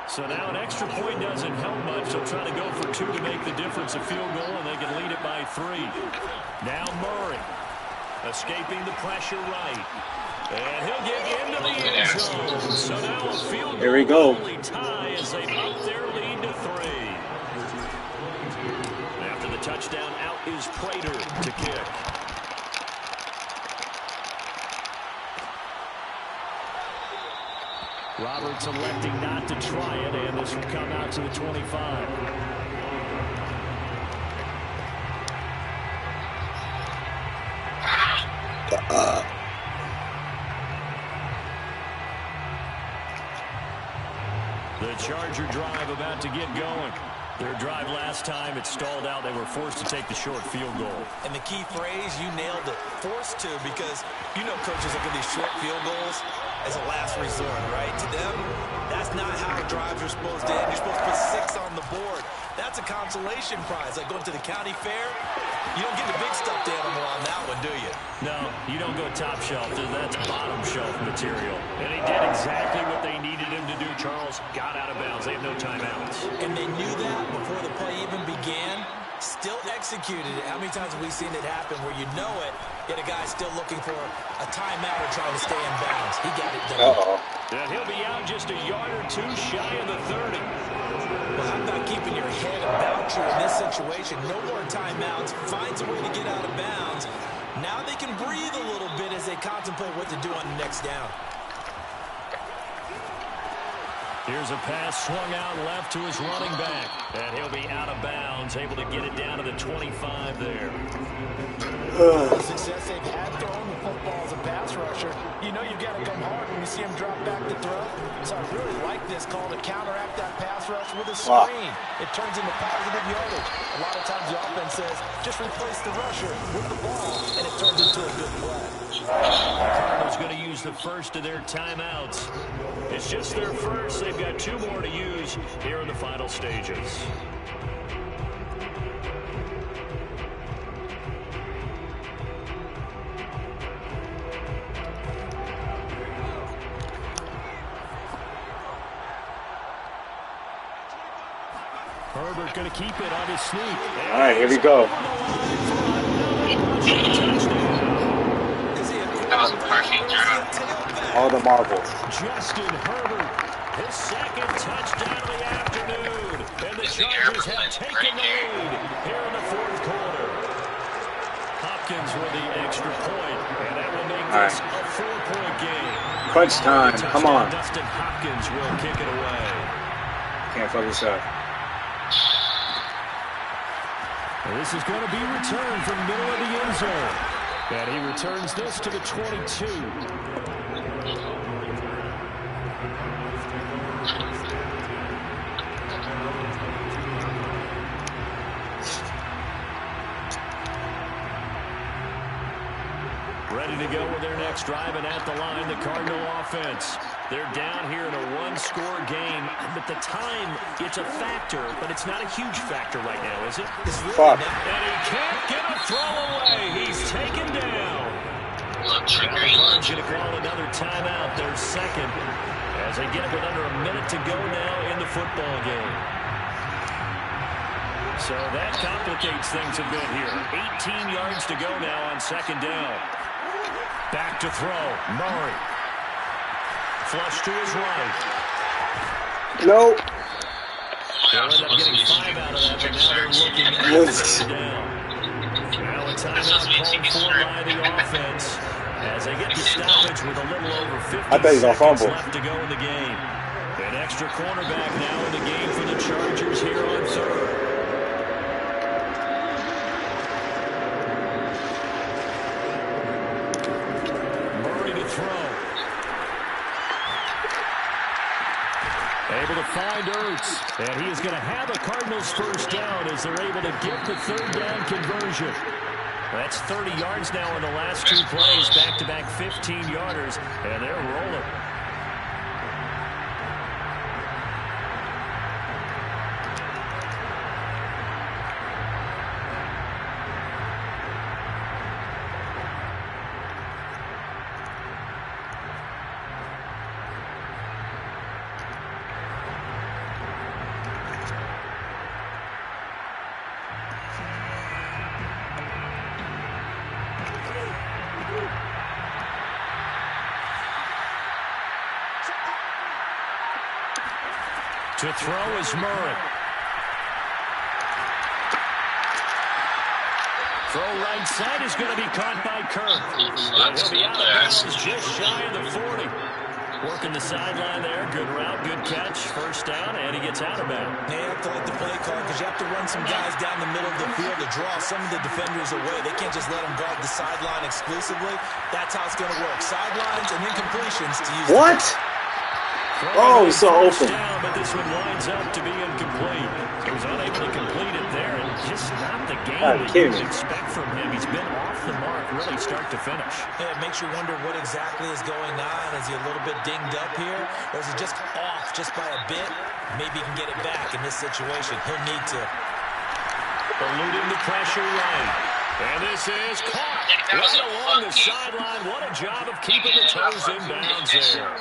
So now an extra point doesn't help much. They'll try to go for 2 to make the difference a field goal, and they can lead it by 3. Now Murray escaping the pressure right. And he'll get into the end zone. So now a field goal. Here we go. Only tie as they up their lead to 3. After the touchdown, out is Prater to kick. Roberts electing not to try it, and this will come out to the 25. The Charger drive about to get going. Their drive last time, it stalled out. They were forced to take the short field goal. And the key phrase, you nailed it, forced to, because you know coaches look at these short field goals as a last resort, right? To them, that's not how drives are supposed to end. You're supposed to put 6 on the board. That's a consolation prize. Like going to the county fair, you don't get the big stuffed animal on that one, do you? No, you don't go top shelf. That's bottom shelf material. And he did exactly what they needed him to do, Charles. Got out of bounds. They have no timeouts. And they knew that before the play even began. Still executed it. How many times have we seen it happen where you know it, yet a guy still looking for a timeout or trying to stay in bounds? He got it done. And he'll be out just a yard or 2 shy of the 30. Well, how about keeping your head about you in this situation? No more timeouts. Finds a way to get out of bounds. Now they can breathe a little bit as they contemplate what to do on the next down. Here's a pass swung out left to his running back. And he'll be out of bounds, able to get it down to the 25 there. The success they've had throwing the football as a pass rusher, you know you've got to come hard when you see see him drop back to throw. So I really like this call to counteract that pass rush with a screen. It turns into positive yardage. A lot of times the offense says, just replace the rusher with the ball, and it turns into a good play. The Cardinals going to use the first of their timeouts. It's just their first. They've got 2 more to use here in the final stages. Herbert going to keep it on his sneak. All right, here we go. That was a perfect drop. All the marbles. Justin Herbert, his second touchdown of the afternoon. And the Chargers have taken the lead here in the 4th quarter. Hopkins with the extra point, and that will make this a 4-point game. Crunch time. Come on. Dustin Hopkins will kick it away. Can't fuck this up. This is going to be returned from middle of the end zone. And he returns this to the 22. Ready to go with their next drive, and at the line, the Cardinal offense. They're down here in a 1-score game, but the time, it's a factor, but it's not a huge factor right now, is it? It's really Fuck. not. And he can't get a throw away. He's taken down. Look, trickery. Cards going to call another timeout, their second, as they get with under a minute to go now in the football game. So that complicates things a bit here. 18 yards to go now on second down. Back to throw. Murray. Flush to his right. Nope. They'll end up getting 5 out of that, but now they're looking at third down. Now a timeout called for by the offense as they get the stoppage with a little over 50 seconds left to go in the game. An extra cornerback now in the game for the Chargers here on third. Able to find Ertz, and he is going to have a Cardinals first down as they're able to get the third down conversion. That's 30 yards now in the last 2 plays, back-to-back 15-yarders, and they're rolling. To throw is Murray. Throw right side is going to be caught by Kirk. He'll be out of bounds just shy of the 40. Working the sideline there. Good route, good catch. First down, and he gets out of bounds. They have to like the play call because you have to run some guys down the middle of the field to draw some of the defenders away. They can't just let them guard the sideline exclusively. That's how it's going to work. Sidelines and then completions to use. What? Oh, he's so open. Down, but this one winds up to be incomplete. He was unable to complete it there, and just not the game that you would expect from him. He's been off the mark really start to finish. Yeah, it makes you wonder what exactly is going on. Is he a little bit dinged up here, or is he just off just by a bit? Maybe he can get it back in this situation. He'll need to. Eluding the pressure right. And this is caught right along the sideline. What a job of keeping the toes in bounds there.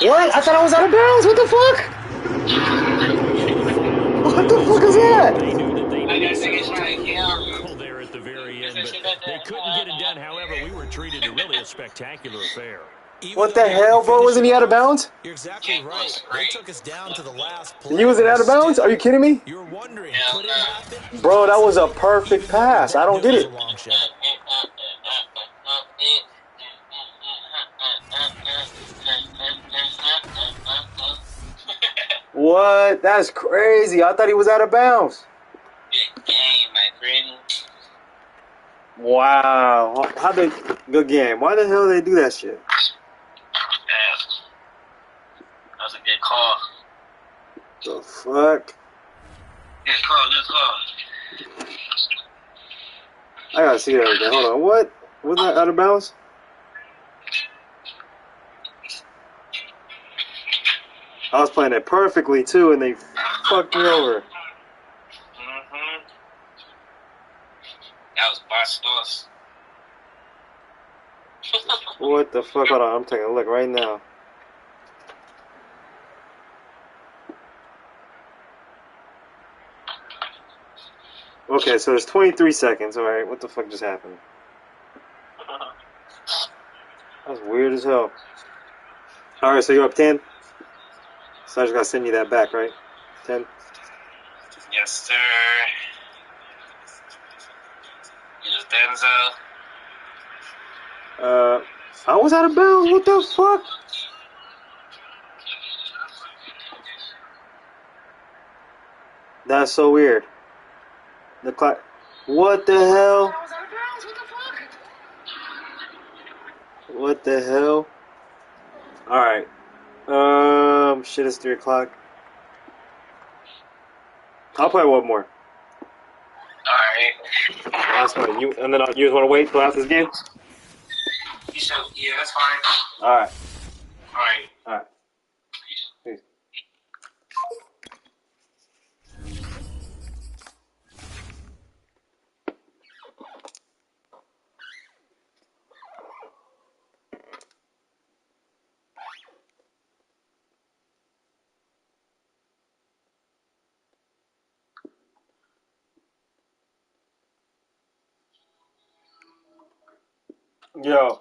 What? I thought I was out of bounds. What the fuck? What the fuck is that? They knew that they needed there at the very end, but they couldn't get it done. However, we were treated to really a spectacular affair. What the hell, bro? Wasn't he out of bounds? You're exactly right. They took us down to the last play. He wasn't out of bounds? Are you kidding me? You were wondering, could it happen? Bro, that was a perfect pass. I don't get it. What? That's crazy. I thought he was out of bounds. Good game, my friend. Wow. How they good game? Why the hell they do that shit? Yeah. That was a good call. The fuck? Good call, good call. I gotta see that again. Hold on. What? Was that out of bounds? I was playing it perfectly too, and they fucked me over. Mm-hmm. That was Bastos. What the fuck? Hold on. I'm taking a look right now. Okay, so it's 23 seconds. All right, what the fuck just happened? That's weird as hell. All right, so you're up 10. So I just gotta send you that back, right? 10. Yes, sir. Here's Denzel. I was out of bounds. What the fuck? That's so weird. The clock. What the hell? What the hell? All right. Shit, it's 3 o'clock. I'll play one more. Alright. Last one. You just want to wait till after this game? You should, yeah, that's fine. All right. Alright. All right. Peace. Yo.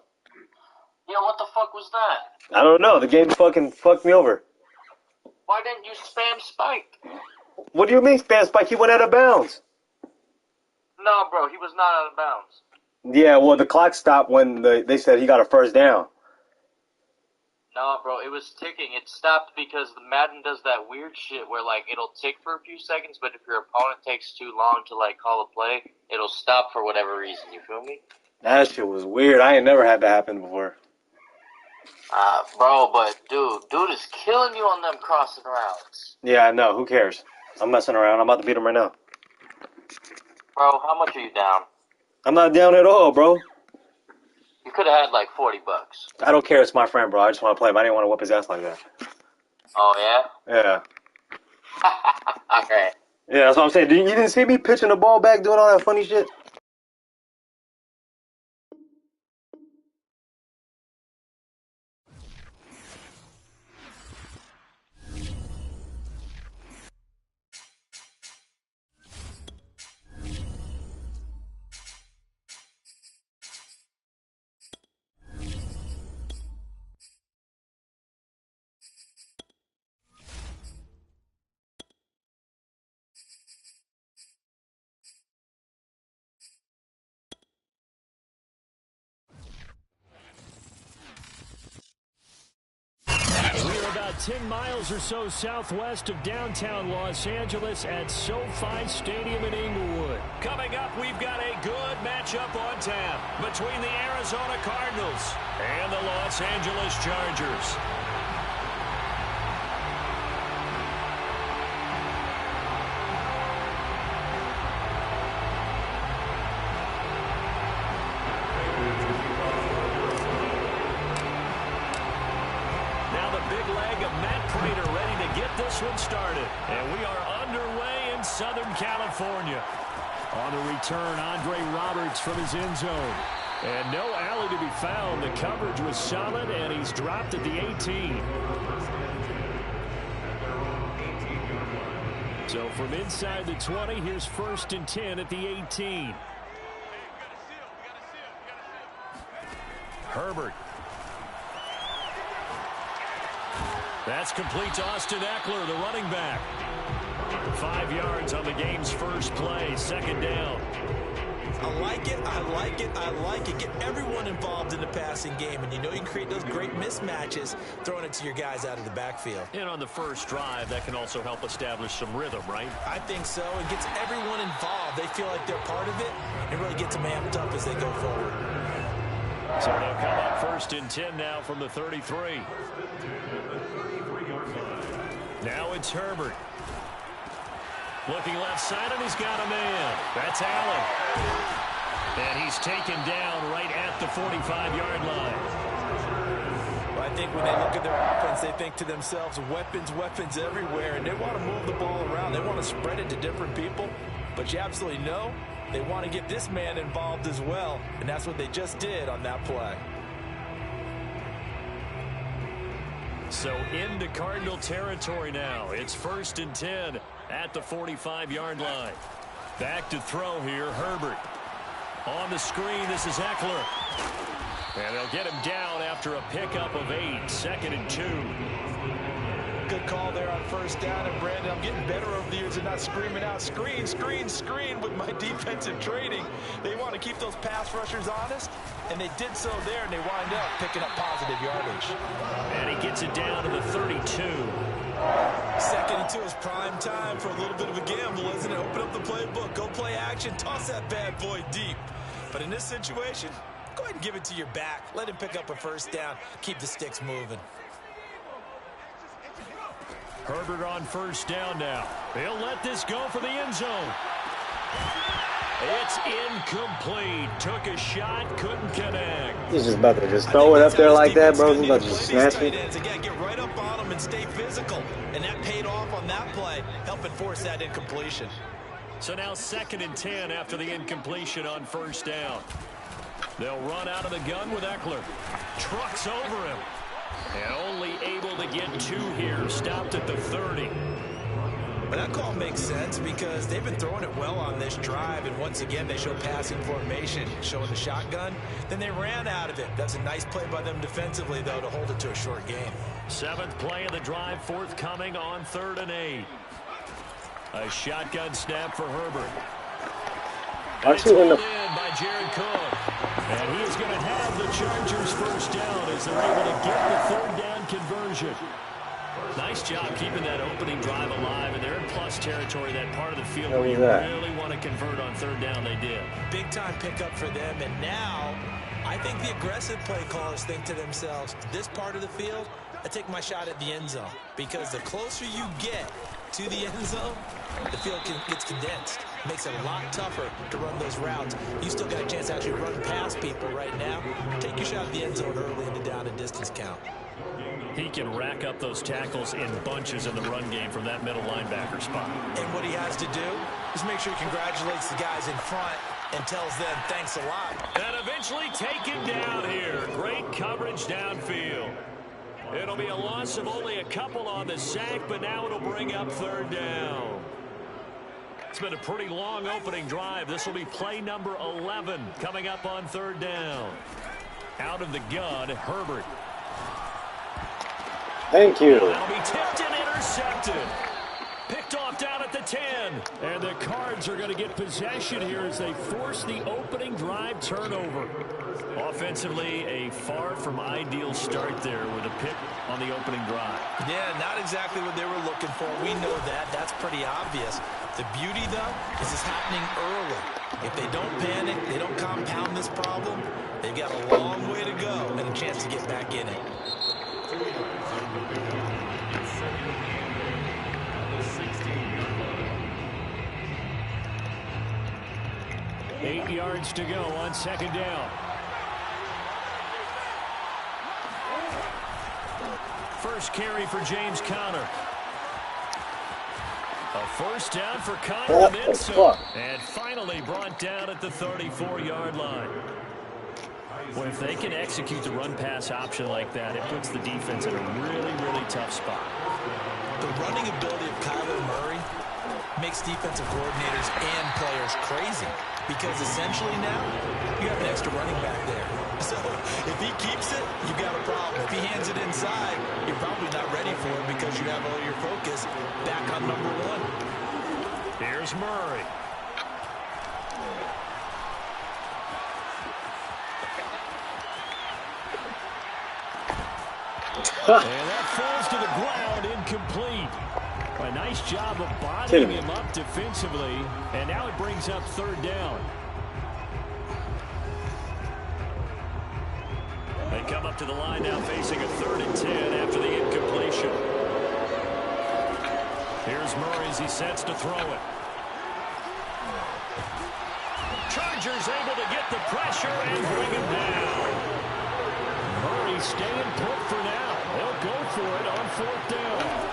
Yo, what the fuck was that? I don't know. The game fucking fucked me over. Why didn't you spam Spike? What do you mean, spam Spike? He went out of bounds. No, bro, he was not out of bounds. Yeah, well, the clock stopped when they said he got a first down. No, bro, it was ticking. It stopped because the Madden does that weird shit where, like, it'll tick for a few seconds, but if your opponent takes too long to, like, call a play, it'll stop for whatever reason. You feel me? That shit was weird. I ain't never had that happen before. Bro, but dude is killing you on them crossing routes. Yeah, I know. Who cares? I'm messing around. I'm about to beat him right now. Bro, how much are you down? I'm not down at all, bro. You could have had like $40. I don't care. It's my friend, bro. I just want to play him. I didn't want to whoop his ass like that. Oh, yeah? Yeah. Okay. Yeah, that's what I'm saying. You didn't see me pitching the ball back, doing all that funny shit? We're about 10 miles or so southwest of downtown Los Angeles at SoFi Stadium in Inglewood. Coming up, we've got a good matchup on tap between the Arizona Cardinals and the Los Angeles Chargers. This one started, and we are underway in Southern California. On the return, Andre Roberts from his end zone. And no alley to be found. The coverage was solid, and he's dropped at the 18. So from inside the 20, here's 1st and 10 at the 18. Herbert. That's complete to Austin Eckler, the running back. 5 yards on the game's first play, 2nd down. I like it. I like it. I like it. Get everyone involved in the passing game, and you know you can create those great mismatches throwing it to your guys out of the backfield. And on the first drive, that can also help establish some rhythm, right? I think so. It gets everyone involved. They feel like they're part of it and really gets them amped up as they go forward. So they'll come up 1st and 10 now from the 33. Now it's Herbert. Looking left side, and he's got a man. That's Allen. And he's taken down right at the 45-yard line. Well, I think when they look at their offense, they think to themselves, weapons, weapons everywhere, and they want to move the ball around. They want to spread it to different people, but you absolutely know they want to get this man involved as well, and that's what they just did on that play. So into Cardinal territory now. It's 1st and 10 at the 45-yard line. Back to throw here, Herbert. On the screen, this is Eckler. And they'll get him down after a pickup of 8. 2nd and 2. Good call there on 1st down, and Brandon, I'm getting better over the years and not screaming out, screen, screen, screen with my defensive training. They want to keep those pass rushers honest, and they did so there, and they wind up picking up positive yardage. And he gets it down to the 32. 2nd and 2 is prime time for a little bit of a gamble, isn't it? Open up the playbook, go play action, toss that bad boy deep. But in this situation, go ahead and give it to your back. Let him pick up a 1st down, keep the sticks moving. Herbert on 1st down now. He'll let this go for the end zone. It's incomplete. Took a shot, couldn't connect. He's just about to just throw it up there like that, bro. He's about to just snatch it. Again, get right up on him and stay physical. And that paid off on that play, helping force that incompletion. So now 2nd and 10 after the incompletion on 1st down. They'll run out of the gun with Eckler. Trucks over him. And only able to get 2 here. Stopped at the 30. But that call makes sense because they've been throwing it well on this drive. And once again, they show passing formation, showing the shotgun. Then they ran out of it. That's a nice play by them defensively, though, to hold it to a short game. 7th play of the drive, forthcoming on 3rd and 8. A shotgun snap for Herbert. And it's pulled in by Jared Cook. And he is going to have the Chargers 1st down as they're able to get the 3rd down conversion. Nice job keeping that opening drive alive, and they're in plus territory, that part of the field where you really want to convert on 3rd down. They did. Big time pickup for them, and now I think the aggressive play callers think to themselves, this part of the field, I take my shot at the end zone, because the closer you get to the end zone, the field gets condensed. Makes it a lot tougher to run those routes. You still got a chance to actually run past people right now. Take your shot at the end zone early in the down and distance count. He can rack up those tackles in bunches in the run game from that middle linebacker spot. And what he has to do is make sure he congratulates the guys in front and tells them thanks a lot. And eventually taken down here. Great coverage downfield. It'll be a loss of only a couple on the sack, but now it'll bring up 3rd down. It's been a pretty long opening drive. This will be play number 11 coming up on 3rd down. Out of the gun, Herbert. Thank you. That'll be tipped and intercepted. Picked off down at the 10. And the Cards are going to get possession here as they force the opening drive turnover. Offensively, a far from ideal start there with a pick on the opening drive. Yeah, not exactly what they were looking for. We know that. That's pretty obvious. The beauty, though, is it's happening early. If they don't panic, they don't compound this problem, they've got a long way to go and a chance to get back in it. 8 yards to go on 2nd down. First carry for James Conner. A 1st down for Conner. And finally brought down at the 34-yard line. Well, if they can execute the run-pass option like that, it puts the defense in a really, really tough spot. The running ability of Kyler Murray makes defensive coordinators and players crazy because essentially now you have an extra running back there. So if he keeps it, you've got a problem. If he hands it inside, you're probably not ready for it because you have all your focus back on number 1. Here's Murray. And that falls to the ground, incomplete. A nice job of bodying him up defensively, and now it brings up third down. They come up to the line now facing a 3rd and 10 after the incompletion. Here's Murray as he sets to throw it. Chargers able to get the pressure and bring him down. Murray staying put for now. They'll go for it on 4th down.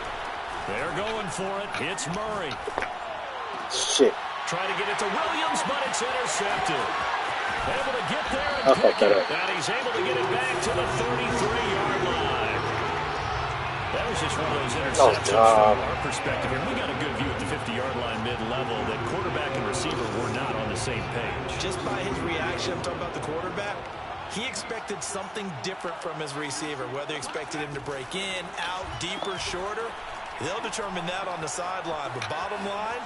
They're going for it. It's Murray. Shit. Trying to get it to Williams, but it's intercepted. Able to get there and pick it. And he's able to get it back to the 33-yard line. That was just one of those interceptions from our perspective here. We got a good view at the 50-yard line mid-level that quarterback and receiver were not on the same page. Just by his reaction, I'm talking about the quarterback, he expected something different from his receiver, whether he expected him to break in, out, deeper, shorter. They'll determine that on the sideline. But bottom line,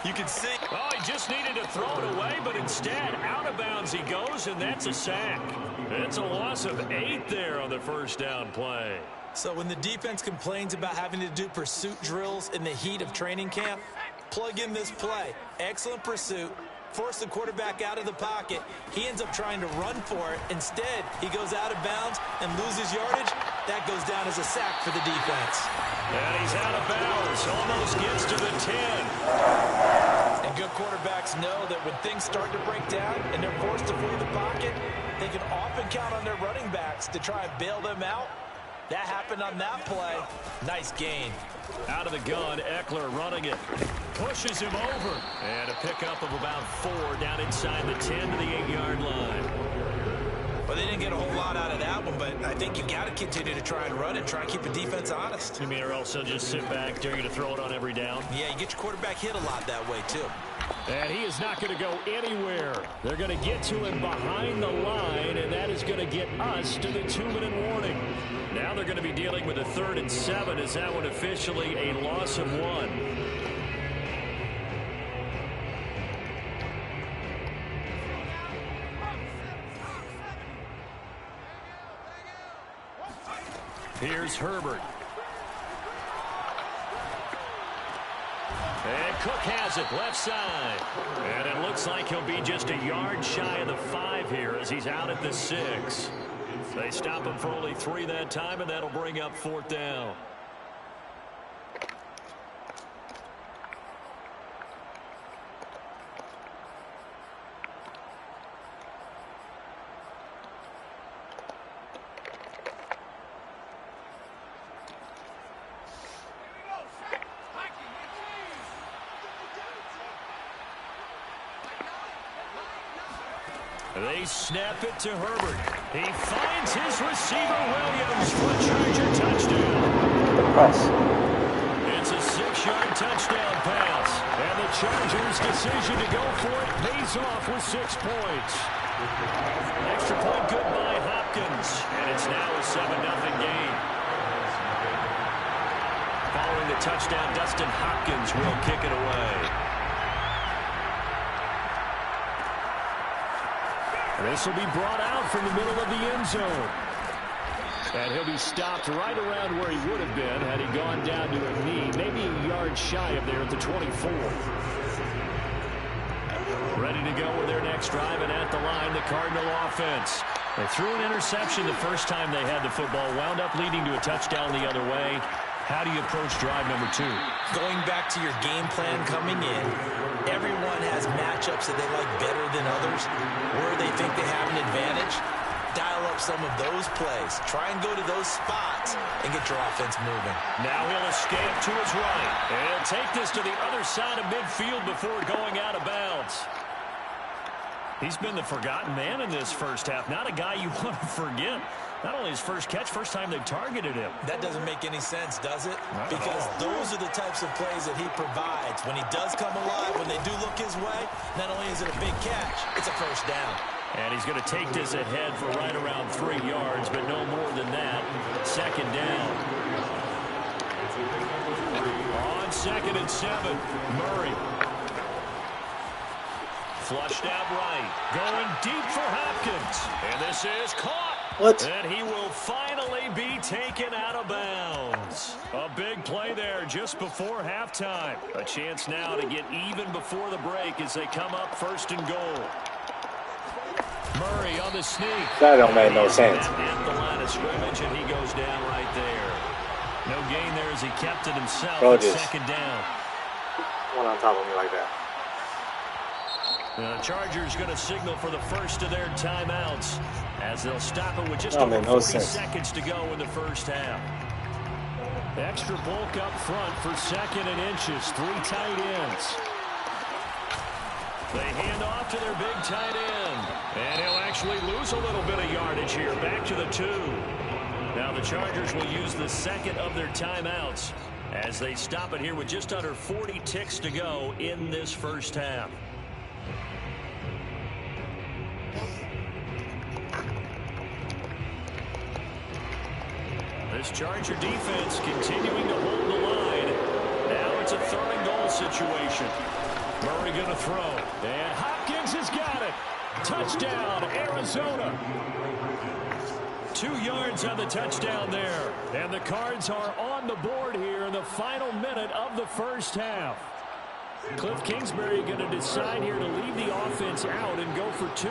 you can see. Oh, he just needed to throw it away, but instead, out of bounds he goes, and that's a sack. It's a loss of 8 there on the first down play. So when the defense complains about having to do pursuit drills in the heat of training camp, plug in this play. Excellent pursuit. Force the quarterback out of the pocket. He ends up trying to run for it. Instead, he goes out of bounds and loses yardage. That goes down as a sack for the defense. And he's out of bounds. Almost gets to the 10. And good quarterbacks know that when things start to break down and they're forced to flee the pocket, they can often count on their running backs to try and bail them out. That happened on that play. Nice gain. Out of the gun, Eckler running it. Pushes him over. And a pickup of about 4 down inside the 10 to the 8-yard line. Well, they didn't get a whole lot out of that one, but I think you got to continue to try and run and try and keep the defense honest. You mean or else they'll just sit back, dare you to throw it on every down? Yeah, you get your quarterback hit a lot that way, too. And he is not going to go anywhere. They're going to get to him behind the line, and that is going to get us to the 2-minute warning. Now they're going to be dealing with a 3rd and 7. Is that one officially a loss of 1? Here's Herbert. And Cook has it left side. And it looks like he'll be just a yard shy of the 5 here as he's out at the 6. They stop him for only 3 that time, and that'll bring up 4th down. They snap it to Herbert. He finds his receiver, Williams, for a Charger touchdown. It's a 6-yard touchdown pass. And the Chargers' decision to go for it pays off with 6 points. Extra point good by Hopkins. And it's now a 7-0 game. Following the touchdown, Dustin Hopkins will kick it away. This will be brought out from the middle of the end zone. And he'll be stopped right around where he would have been had he gone down to a knee, maybe a yard shy of there at the 24. Ready to go with their next drive, and at the line, the Cardinal offense. They threw an interception the first time they had the football, wound up leading to a touchdown the other way. How do you approach drive number 2? Going back to your game plan coming in, everyone has matchups that they like better than others, where they think they have an advantage. Dial up some of those plays. Try and go to those spots and get your offense moving. Now he'll escape to his right. And he'll take this to the other side of midfield before going out of bounds. He's been the forgotten man in this first half. Not a guy you want to forget. Not only his first catch, first time they've targeted him. That doesn't make any sense, does it? Because those are the types of plays that he provides. When he does come alive, when they do look his way, not only is it a big catch, it's a first down. And he's going to take this ahead for right around 3 yards, but no more than that. 2nd down. On 2nd and 7, Murray. Flushed out right. Going deep for Hopkins. And this is caught. What? And he will finally be taken out of bounds. A big play there just before halftime. A chance now to get even before the break as they come up 1st and goal. Murray on the sneak. That don't make no sense. At the line of scrimmage, and he goes down right there. No gain there as he kept it himself. Second down. One on top of me like that. The Chargers going to signal for the first of their timeouts as they'll stop it with just over 40 seconds to go in the first half. Extra bulk up front for 2nd and inches. 3 tight ends. They hand off to their big tight end. And he'll actually lose a little bit of yardage here. Back to the 2. Now the Chargers will use the 2nd of their timeouts as they stop it here with just under 40 ticks to go in this first half. This Charger defense continuing to hold the line. Now it's a 3rd and goal situation. Murray going to throw. And Hopkins has got it. Touchdown, Arizona. 2 yards on the touchdown there. And the Cards are on the board here in the final minute of the first half. Cliff Kingsbury going to decide here to leave the offense out and go for 2.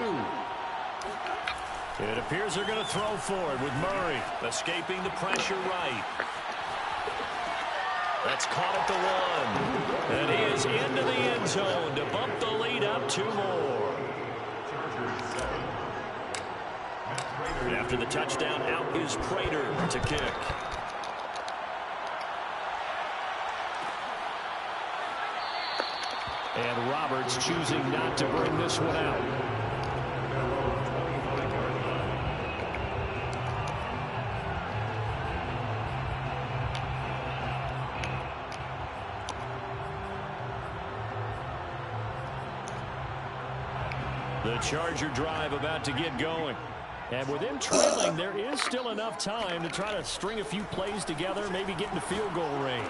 It appears they're going to throw forward with Murray escaping the pressure right. That's caught at the 1. And he is into the end zone to bump the lead up 2 more. And after the touchdown, out is Prater to kick. And Roberts choosing not to bring this one out. The Charger drive about to get going. And with them trailing, there is still enough time to try to string a few plays together, maybe get into field goal range.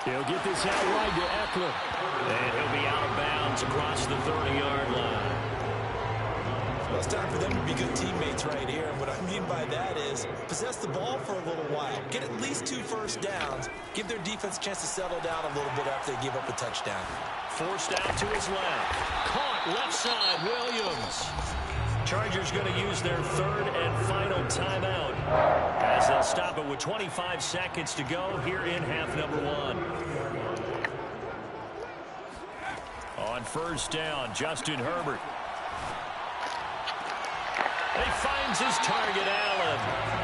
He'll get this out wide to Eckler. And he'll be out of bounds across the 30-yard line. Well, it's time for them to be good teammates right here. And what I mean by that is possess the ball for a little while. Get at least 2 first downs. Give their defense a chance to settle down a little bit after they give up a touchdown. Forced out to his left. Caught left side, Williams. Chargers going to use their 3rd and final timeout as they'll stop it with 25 seconds to go here in half number 1. On first down, Justin Herbert. He finds his target, Allen.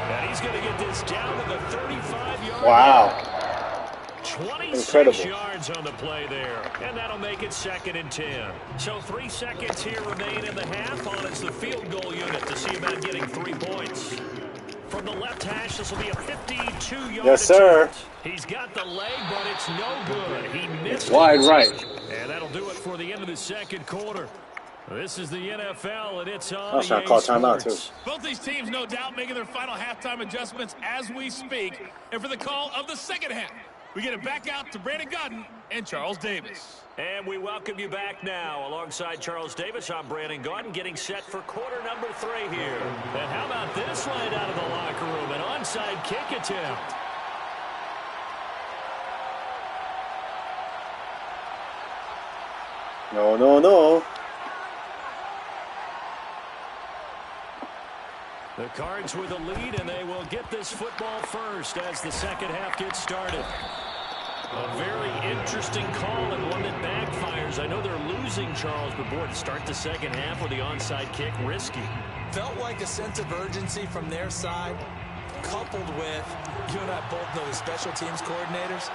And he's going to get this down to the 35-yard line. Wow. 26 yards on the play there. And that'll make it 2nd and 10. So 3 seconds here remain in the half on it's the field goal unit to see about getting 3 points. From the left hash, this will be a 52-yard Yes, sir. attempt. He's got the leg, but it's no good. He missed it's wide right. And that'll do it for the end of the 2nd quarter. This is the NFL, and it's on. I was trying to call timeout, too. Both these teams, no doubt, making their final halftime adjustments as we speak. And for the call of the 2nd half, we get it back out to Brandon Gaudin and Charles Davis. And we welcome you back now. Alongside Charles Davis, I'm Brandon Gaudin, getting set for quarter number 3 here. And how about this right out of the locker room? An onside kick attempt. No, no, no. The Cards with a lead, and they will get this football first as the 2nd half gets started. A very interesting call and one that backfires. I know they're losing, Charles, but boy, to start the 2nd half with the onside kick, risky. Felt like a sense of urgency from their side, coupled with, you and I both know the special teams coordinators.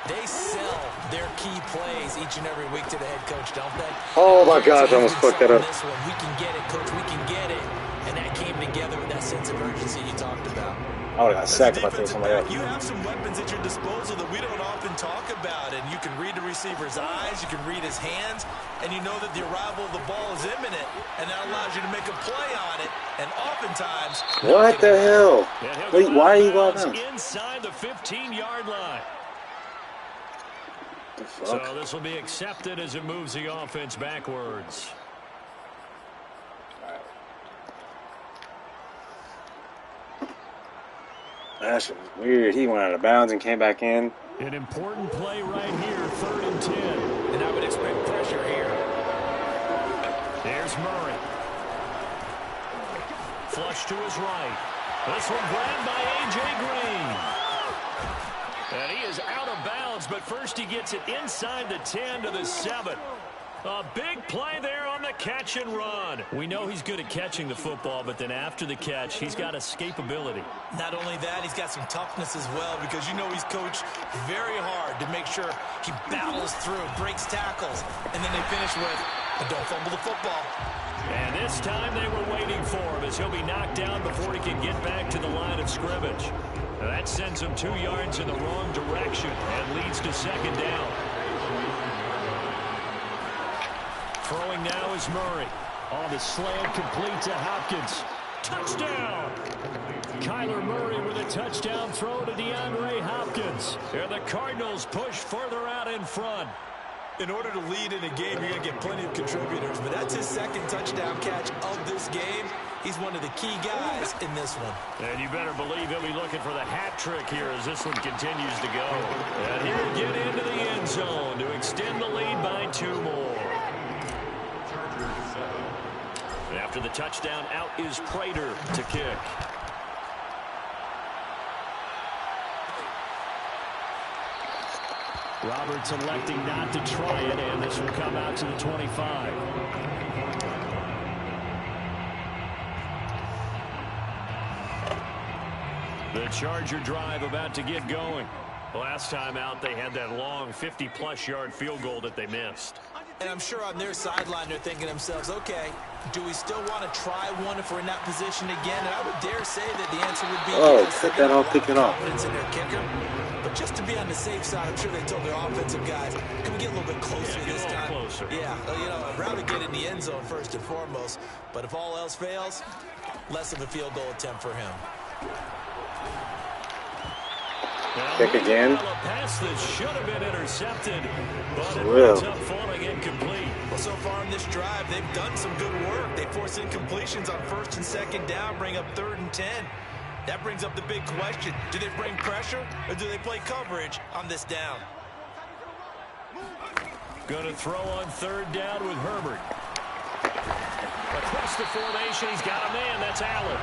They sell their key plays each and every week to the head coach, don't they? Oh, my gosh, I almost fucked that up. This one, we can get it, coach, we can get it. And that came together with that sense of urgency you talked about. I would have got sacked if I threw somebody else. You have some weapons at your disposal that we don't often talk about. And you can read the receiver's eyes, you can read his hands, and you know that the arrival of the ball is imminent. And that allows you to make a play on it. And oftentimes... What the hell? Wait, why are you going down? Inside the 15-yard line. So this will be accepted as it moves the offense backwards. That shit was weird. He went out of bounds and came back in. An important play right here, 3rd and 10. And I would expect pressure here. There's Murray. Flush to his right. This one grabbed by A.J. Green. And he is out of bounds, but first he gets it inside the 10 to the 7. A big play there on the catch and run. We know he's good at catching the football, but then after the catch, he's got escapability. Not only that, he's got some toughness as well, because you know he's coached very hard to make sure he battles through, breaks tackles, and then they finish with, don't fumble the football. And this time they were waiting for him as he'll be knocked down before he can get back to the line of scrimmage. Now that sends him 2 yards in the wrong direction and leads to 2nd down. Throwing now is Murray. On the slant, complete to Hopkins. Touchdown! Kyler Murray with a touchdown throw to Deandre Hopkins. And the Cardinals push further out in front. In order to lead in a game, you're going to get plenty of contributors, but that's his 2nd touchdown catch of this game. He's one of the key guys in this one. And you better believe he'll be looking for the hat trick here as this one continues to go. And he'll get into the end zone to extend the lead by 2 more. And after the touchdown, out is Prater to kick. Roberts electing not to try it, and this will come out to the 25. The Charger drive about to get going. Last time out, they had that long 50-plus yard field goal that they missed. And I'm sure on their sideline they're thinking to themselves, okay, do we still want to try one if we're in that position again? And I would dare say that the answer would be yes. Cut that off, pick it off. Confidence in their kicker. But just to be on the safe side, I'm sure they told their offensive guys, can we get a little bit closer this time? Closer. Yeah, you know, I'd rather get in the end zone first and foremost. But if all else fails, less of a field goal attempt for him. Kick again. A pass that should have been intercepted, but it ends up falling incomplete. Well, so far in this drive, they've done some good work. They force incompletions on 1st and 2nd down, bring up 3rd and 10. That brings up the big question. Do they bring pressure or do they play coverage on this down? Going to throw on 3rd down with Herbert. Across the formation, he's got a man. That's Allen.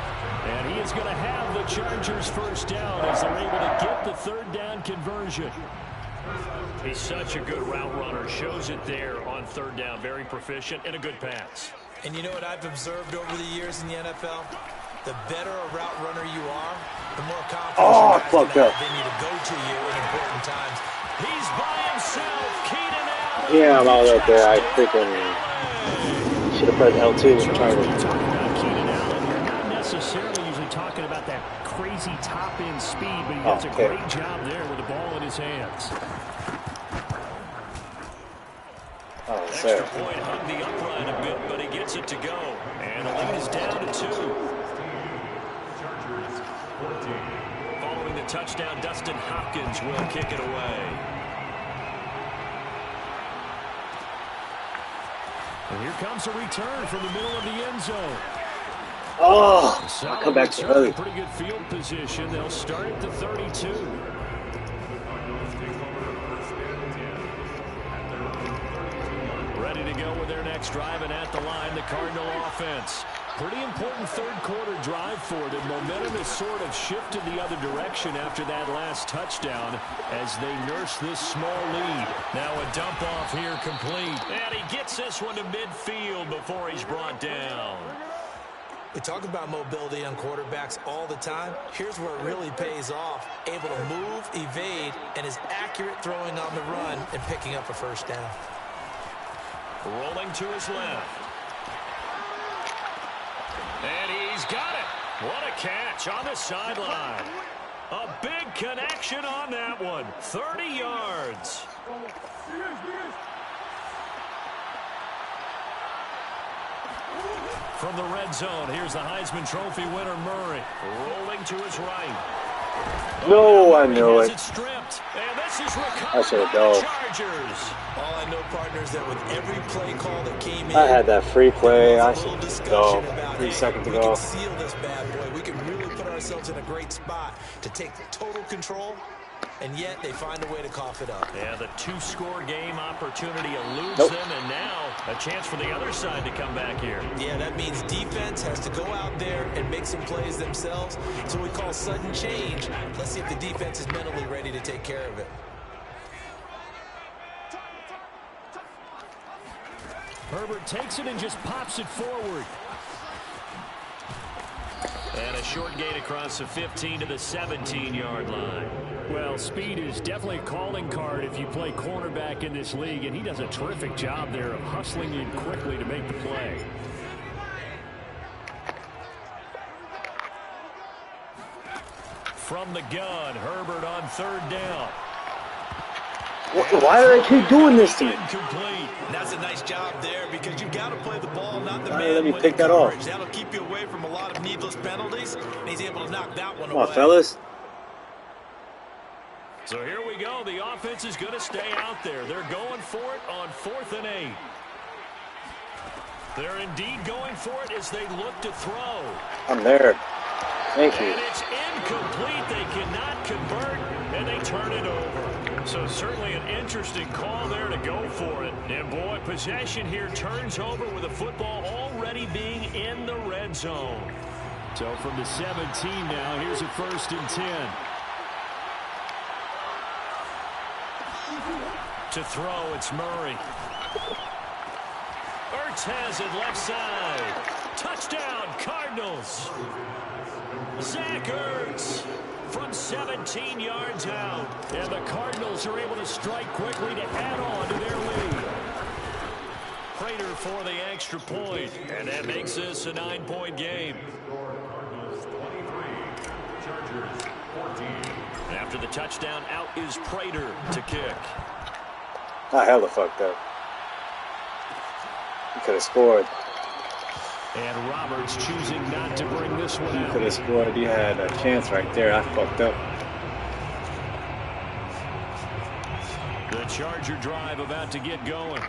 And he is going to have the Chargers 1st down as they're able to get the 3rd down conversion. He's such a good route runner. Shows it there on 3rd down. Very proficient and a good pass. And you know what I've observed over the years in the NFL? The better a route runner you are, the more confidence you have to go to you in important times. He's by himself. Keenan Allen. Yeah, I'm out up there. I freaking should have pressed L2 and tried to. Keenan Allen, you're not necessarily usually talking about that crazy top-end speed, but he does a great job there with the ball in his hands. Extra point hung the upright a bit, but he gets it to go. And the lead is down to 2. Following the touchdown, Dustin Hopkins will kick it away. And here comes a return from the middle of the end zone. Oh, I'll come back to early. Pretty good field position. They'll start at the 32. Ready to go with their next drive, and at the line, the Cardinal offense. Pretty important 3rd quarter drive for them. Momentum has sort of shifted the other direction after that last touchdown as they nurse this small lead. Now a dump off here complete. And he gets this one to midfield before he's brought down. We talk about mobility on quarterbacks all the time. Here's where it really pays off. Able to move, evade, and is accurate throwing on the run and picking up a 1st down. Rolling to his left. And he's got it. What a catch on the sideline. A big connection on that one. 30 yards. From the red zone, here's the Heisman Trophy winner, Murray. Rolling to his right. No, I knew it. Stripped, and this is I should have dove. All I know, partners, that with every play call that came in, I had that free play. I should go. about 3 seconds we ago. can seal this bad boy. We can really put ourselves in a great spot to take total control, and yet they find a way to cough it up. Yeah, the 2-score game opportunity eludes them, and now a chance for the other side to come back here. Yeah, that means defense has to go out there and make some plays themselves. So we call sudden change. Let's see if the defense is mentally ready to take care of it. Herbert takes it and just pops it forward. And a short gain across the 15 to the 17-yard line. Well, speed is definitely a calling card if you play cornerback in this league, and he does a terrific job there of hustling in quickly to make the play. From the gun, Herbert on 3rd down. Why do they keep doing this to me? Incomplete. And that's a nice job there because you've got to play the ball, not the Let man me with pick the that off. coverage. That'll keep you away from a lot of needless penalties, and he's able to knock that one Come away. on, fellas. So here we go. The offense is going to stay out there. They're going for it on 4th and 8. They're indeed going for it as they look to throw. I'm there. Thank you. And it's incomplete. They cannot convert, and they turn it over. So certainly an interesting call there to go for it. And boy, possession here turns over with the football already being in the red zone. So from the 17 now, here's a 1st and 10. To throw, it's Murray. Ertz has it left side. Touchdown, Cardinals. Zach Ertz from 17 yards out. And the Cardinals are able to strike quickly to add on to their lead. Prater for the extra point. And that makes this a 9-point game. After the touchdown, out is Prater to kick. I hella fucked up. He could have scored. And Roberts choosing not to bring this one He out. could have scored. He had a chance right there. I fucked up. The Charger drive about to get going.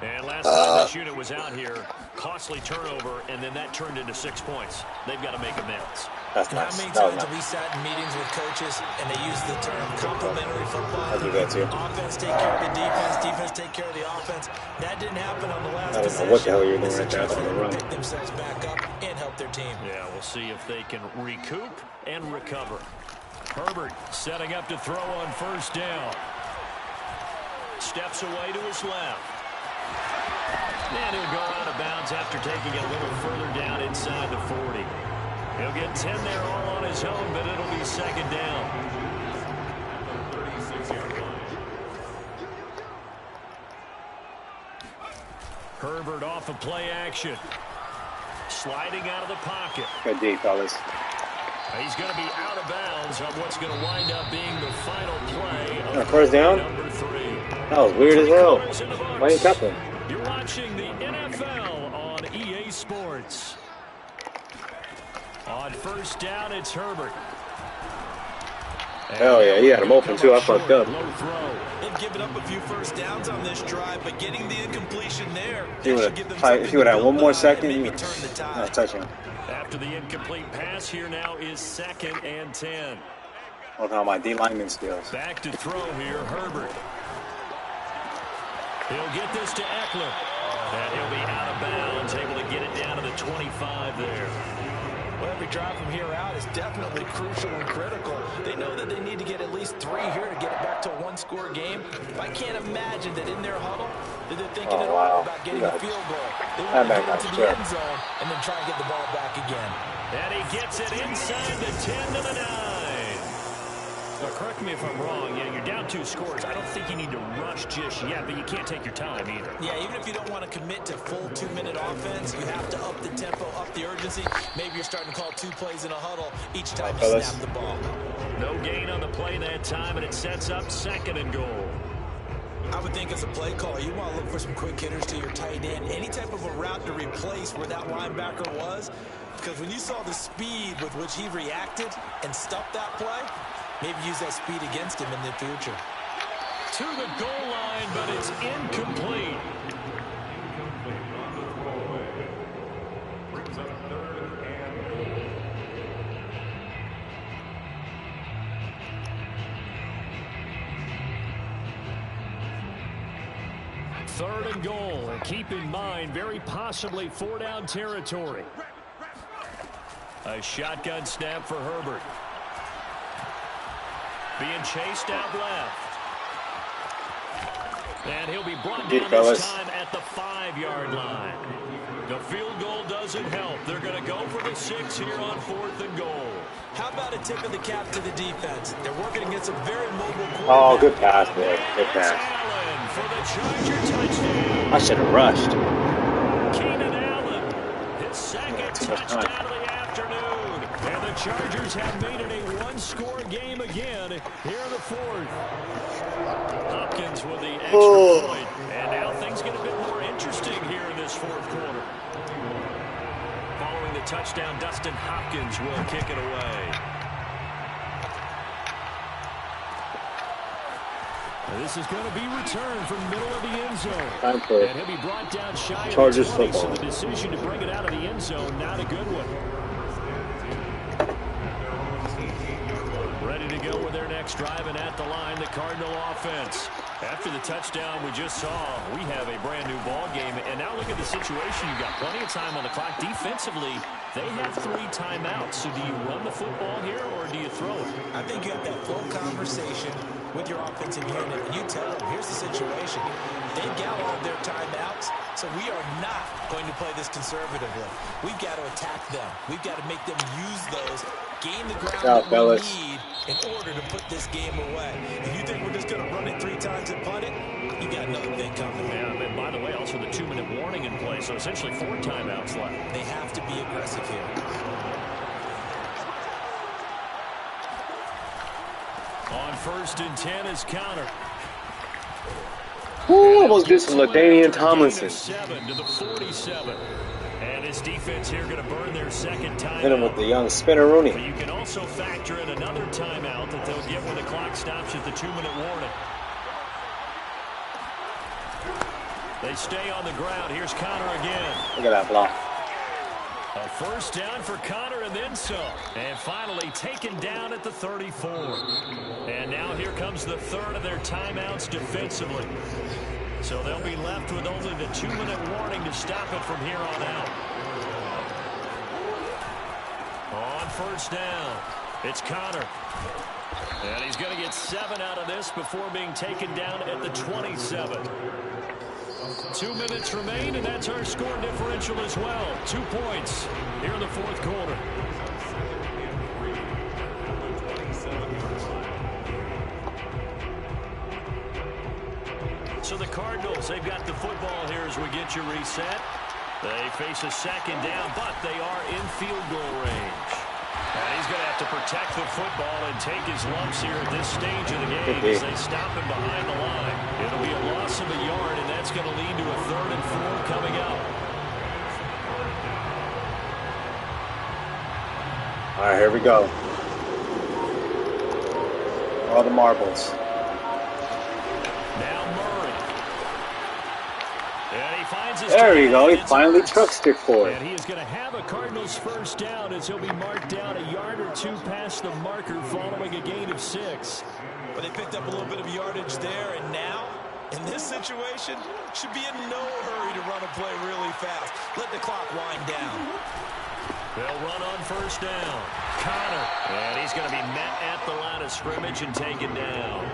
And last time this unit was out here, costly turnover, and then that turned into 6 points. They've got to make amends. That's How nice. many That was times have we nice. sat in meetings with coaches and they use the term complementary football? I'll do that too. Offense take care of the defense, defense take care of the offense. That didn't happen on the last I don't possession. know what the hell you're doing It's a right there. I chance thought for you were them to running. pick themselves back up and help their team. Yeah, we'll see if they can recoup and recover. Herbert setting up to throw on 1st down. Steps away to his left. And he'll go out of bounds after taking it a little further down inside the 40. He'll get 10 there all on his own, but it'll be 2nd down. Herbert off of play action. Sliding out of the pocket. Good D, fellas. He's going to be out of bounds on what's going to wind up being the final play of 1st down? number 3. That was weird as hell. Why you cut him? You're watching the NFL on EA Sports. On 1st down, it's Herbert. Hell yeah, he had him open too. I fucked up. Low throw. They've given up a few 1st downs on this drive, but getting the incompletion there, If he would have one more second, he would turn the tide. have touched him. After the incomplete pass, here now is 2nd and 10. Look how my D lineman skills. Back to throw here, Herbert. He'll get this to Eckler. And he'll be out of bounds, able to get it down to the 25 there. Well, every drive from here out is definitely crucial and critical. They know that they need to get at least 3 here to get it back to a 1-score game. I can't imagine that in their huddle that they're thinking at all about getting a field goal. They want to get into the end zone and then try and get the ball back again. And he gets it inside the 10 to the 9. Now, correct me if I'm wrong. Yeah, you're down 2 scores. I don't think you need to rush just yet, but you can't take your time either. Yeah, even if you don't want to commit to full 2-minute offense, you have to up the tempo, up the urgency. Maybe you're starting to call 2 plays in a huddle each time you snap the ball. No gain on the play that time, and it sets up 2nd and goal. I would think as a play caller, you want to look for some quick hitters to your tight end. Any type of a route to replace where that linebacker was. Because when you saw the speed with which he reacted and stopped that play, maybe use that speed against him in the future. To the goal line, but it's incomplete. Brings up 3rd and goal. 3rd and goal. And keep in mind, very possibly 4-down territory. A shotgun snap for Herbert. Being chased out left. And he'll be brought down this time at the 5-yard line. The field goal doesn't help. They're going to go for the 6 here on 4th and goal. How about a tip of the cap to the defense? They're working against a very mobile quarterback. Oh, good pass, man. Good pass. Allen for the Charger touchdown. I should have rushed. Keenan Allen, his second touchdown of the afternoon. And the Chargers have made it a one-score game again here in the 4th. Hopkins with the extra point. And now things get a bit more interesting here in this 4th quarter. Following the touchdown, Dustin Hopkins will kick it away. This is going to be returned from the middle of the end zone. Time for And he'll be brought down shy of Chargers the 20, football. so the decision to bring it out of the end zone, not a good one. Ready to go with their next drive, and at the line, the Cardinal offense. After the touchdown we just saw, we have a brand-new ball game. And now look at the situation. You've got plenty of time on the clock. Defensively, they have 3 timeouts. So do you run the football here, or do you throw it? I think you have that full conversation with your offensive unit, and you tell them, here's the situation. They've got all of their timeouts, so we are not going to play this conservatively. We've got to attack them. We've got to make them use those, gain the ground that we need in order to put this game away. If you think we're just going to run it 3 times and punt it, you got another thing coming. Yeah, and by the way, also the 2-minute warning in play, so essentially 4 timeouts left. They have to be aggressive here. On 1st and 10 is Counter. Ooh, almost did some LaDainian Tomlinson. 7 to the 47. And his defense here going to burn their second timeout. Hit him with the young spinner Rooney. But you can also factor in another timeout that they'll get when the clock stops at the 2-minute warning. They stay on the ground. Here's Connor again. Look at that block. A 1st down for Connor and then some. And finally taken down at the 34. And now here comes the 3rd of their timeouts defensively. So they'll be left with only the 2-minute warning to stop it from here on out. On 1st down, it's Connor. And he's going to get 7 out of this before being taken down at the 27. 2 minutes remain, and that's our score differential as well. 2 points here in the 4th quarter. So the Cardinals, they've got the football here as we get you reset. They face a 2nd down, but they are in field goal range. And he's going to have to protect the football and take his lumps here at this stage of the game as they stop him behind the line. It'll be a loss of a yard, and that's going to lead to a 3rd and 4 coming up. All right, here we go. All the marbles. Now Murray. And he finds his There you go. He It's finally a pass. took stick for it. And he is going to have a Cardinals 1st down as he'll be marked down a yard or 2 past the marker following a gain of 6. But they picked up a little bit of yardage there, and now, in this situation, should be in no hurry to run a play really fast. Let the clock wind down. They'll run on 1st down. Connor. And he's going to be met at the line of scrimmage and taken down.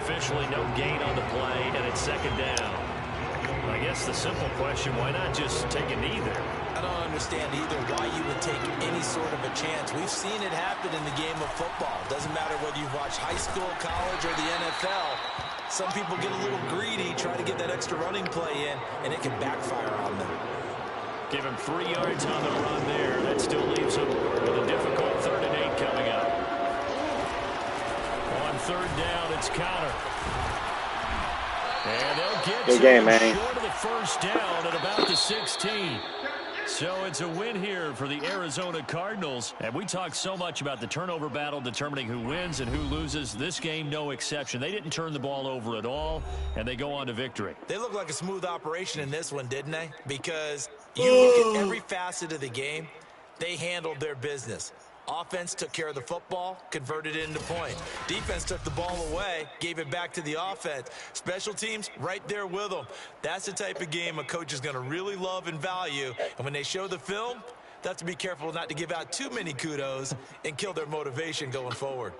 Officially no gain on the play, and it's 2nd down. I guess the simple question, why not just take a knee there? I don't understand either why you would take any sort of a chance. We've seen it happen in the game of football. Doesn't matter whether you watch high school, college, or the NFL. Some people get a little greedy, try to get that extra running play in, and it can backfire on them. Give him 3 yards on the run there. That still leaves him with a difficult 3rd and 8 coming up. On 3rd down, it's Connor. And they'll get Good game, man. short of the first down at about the 16. So it's a win here for the Arizona Cardinals. And we talked so much about the turnover battle determining who wins and who loses. This game, no exception. They didn't turn the ball over at all, and they go on to victory. They look like a smooth operation in this one, didn't they? Because you look at every facet of the game, they handled their business. Offense took care of the football, converted it into points. Defense took the ball away, gave it back to the offense. Special teams, right there with them. That's the type of game a coach is going to really love and value. And when they show the film, they have to be careful not to give out too many kudos and kill their motivation going forward.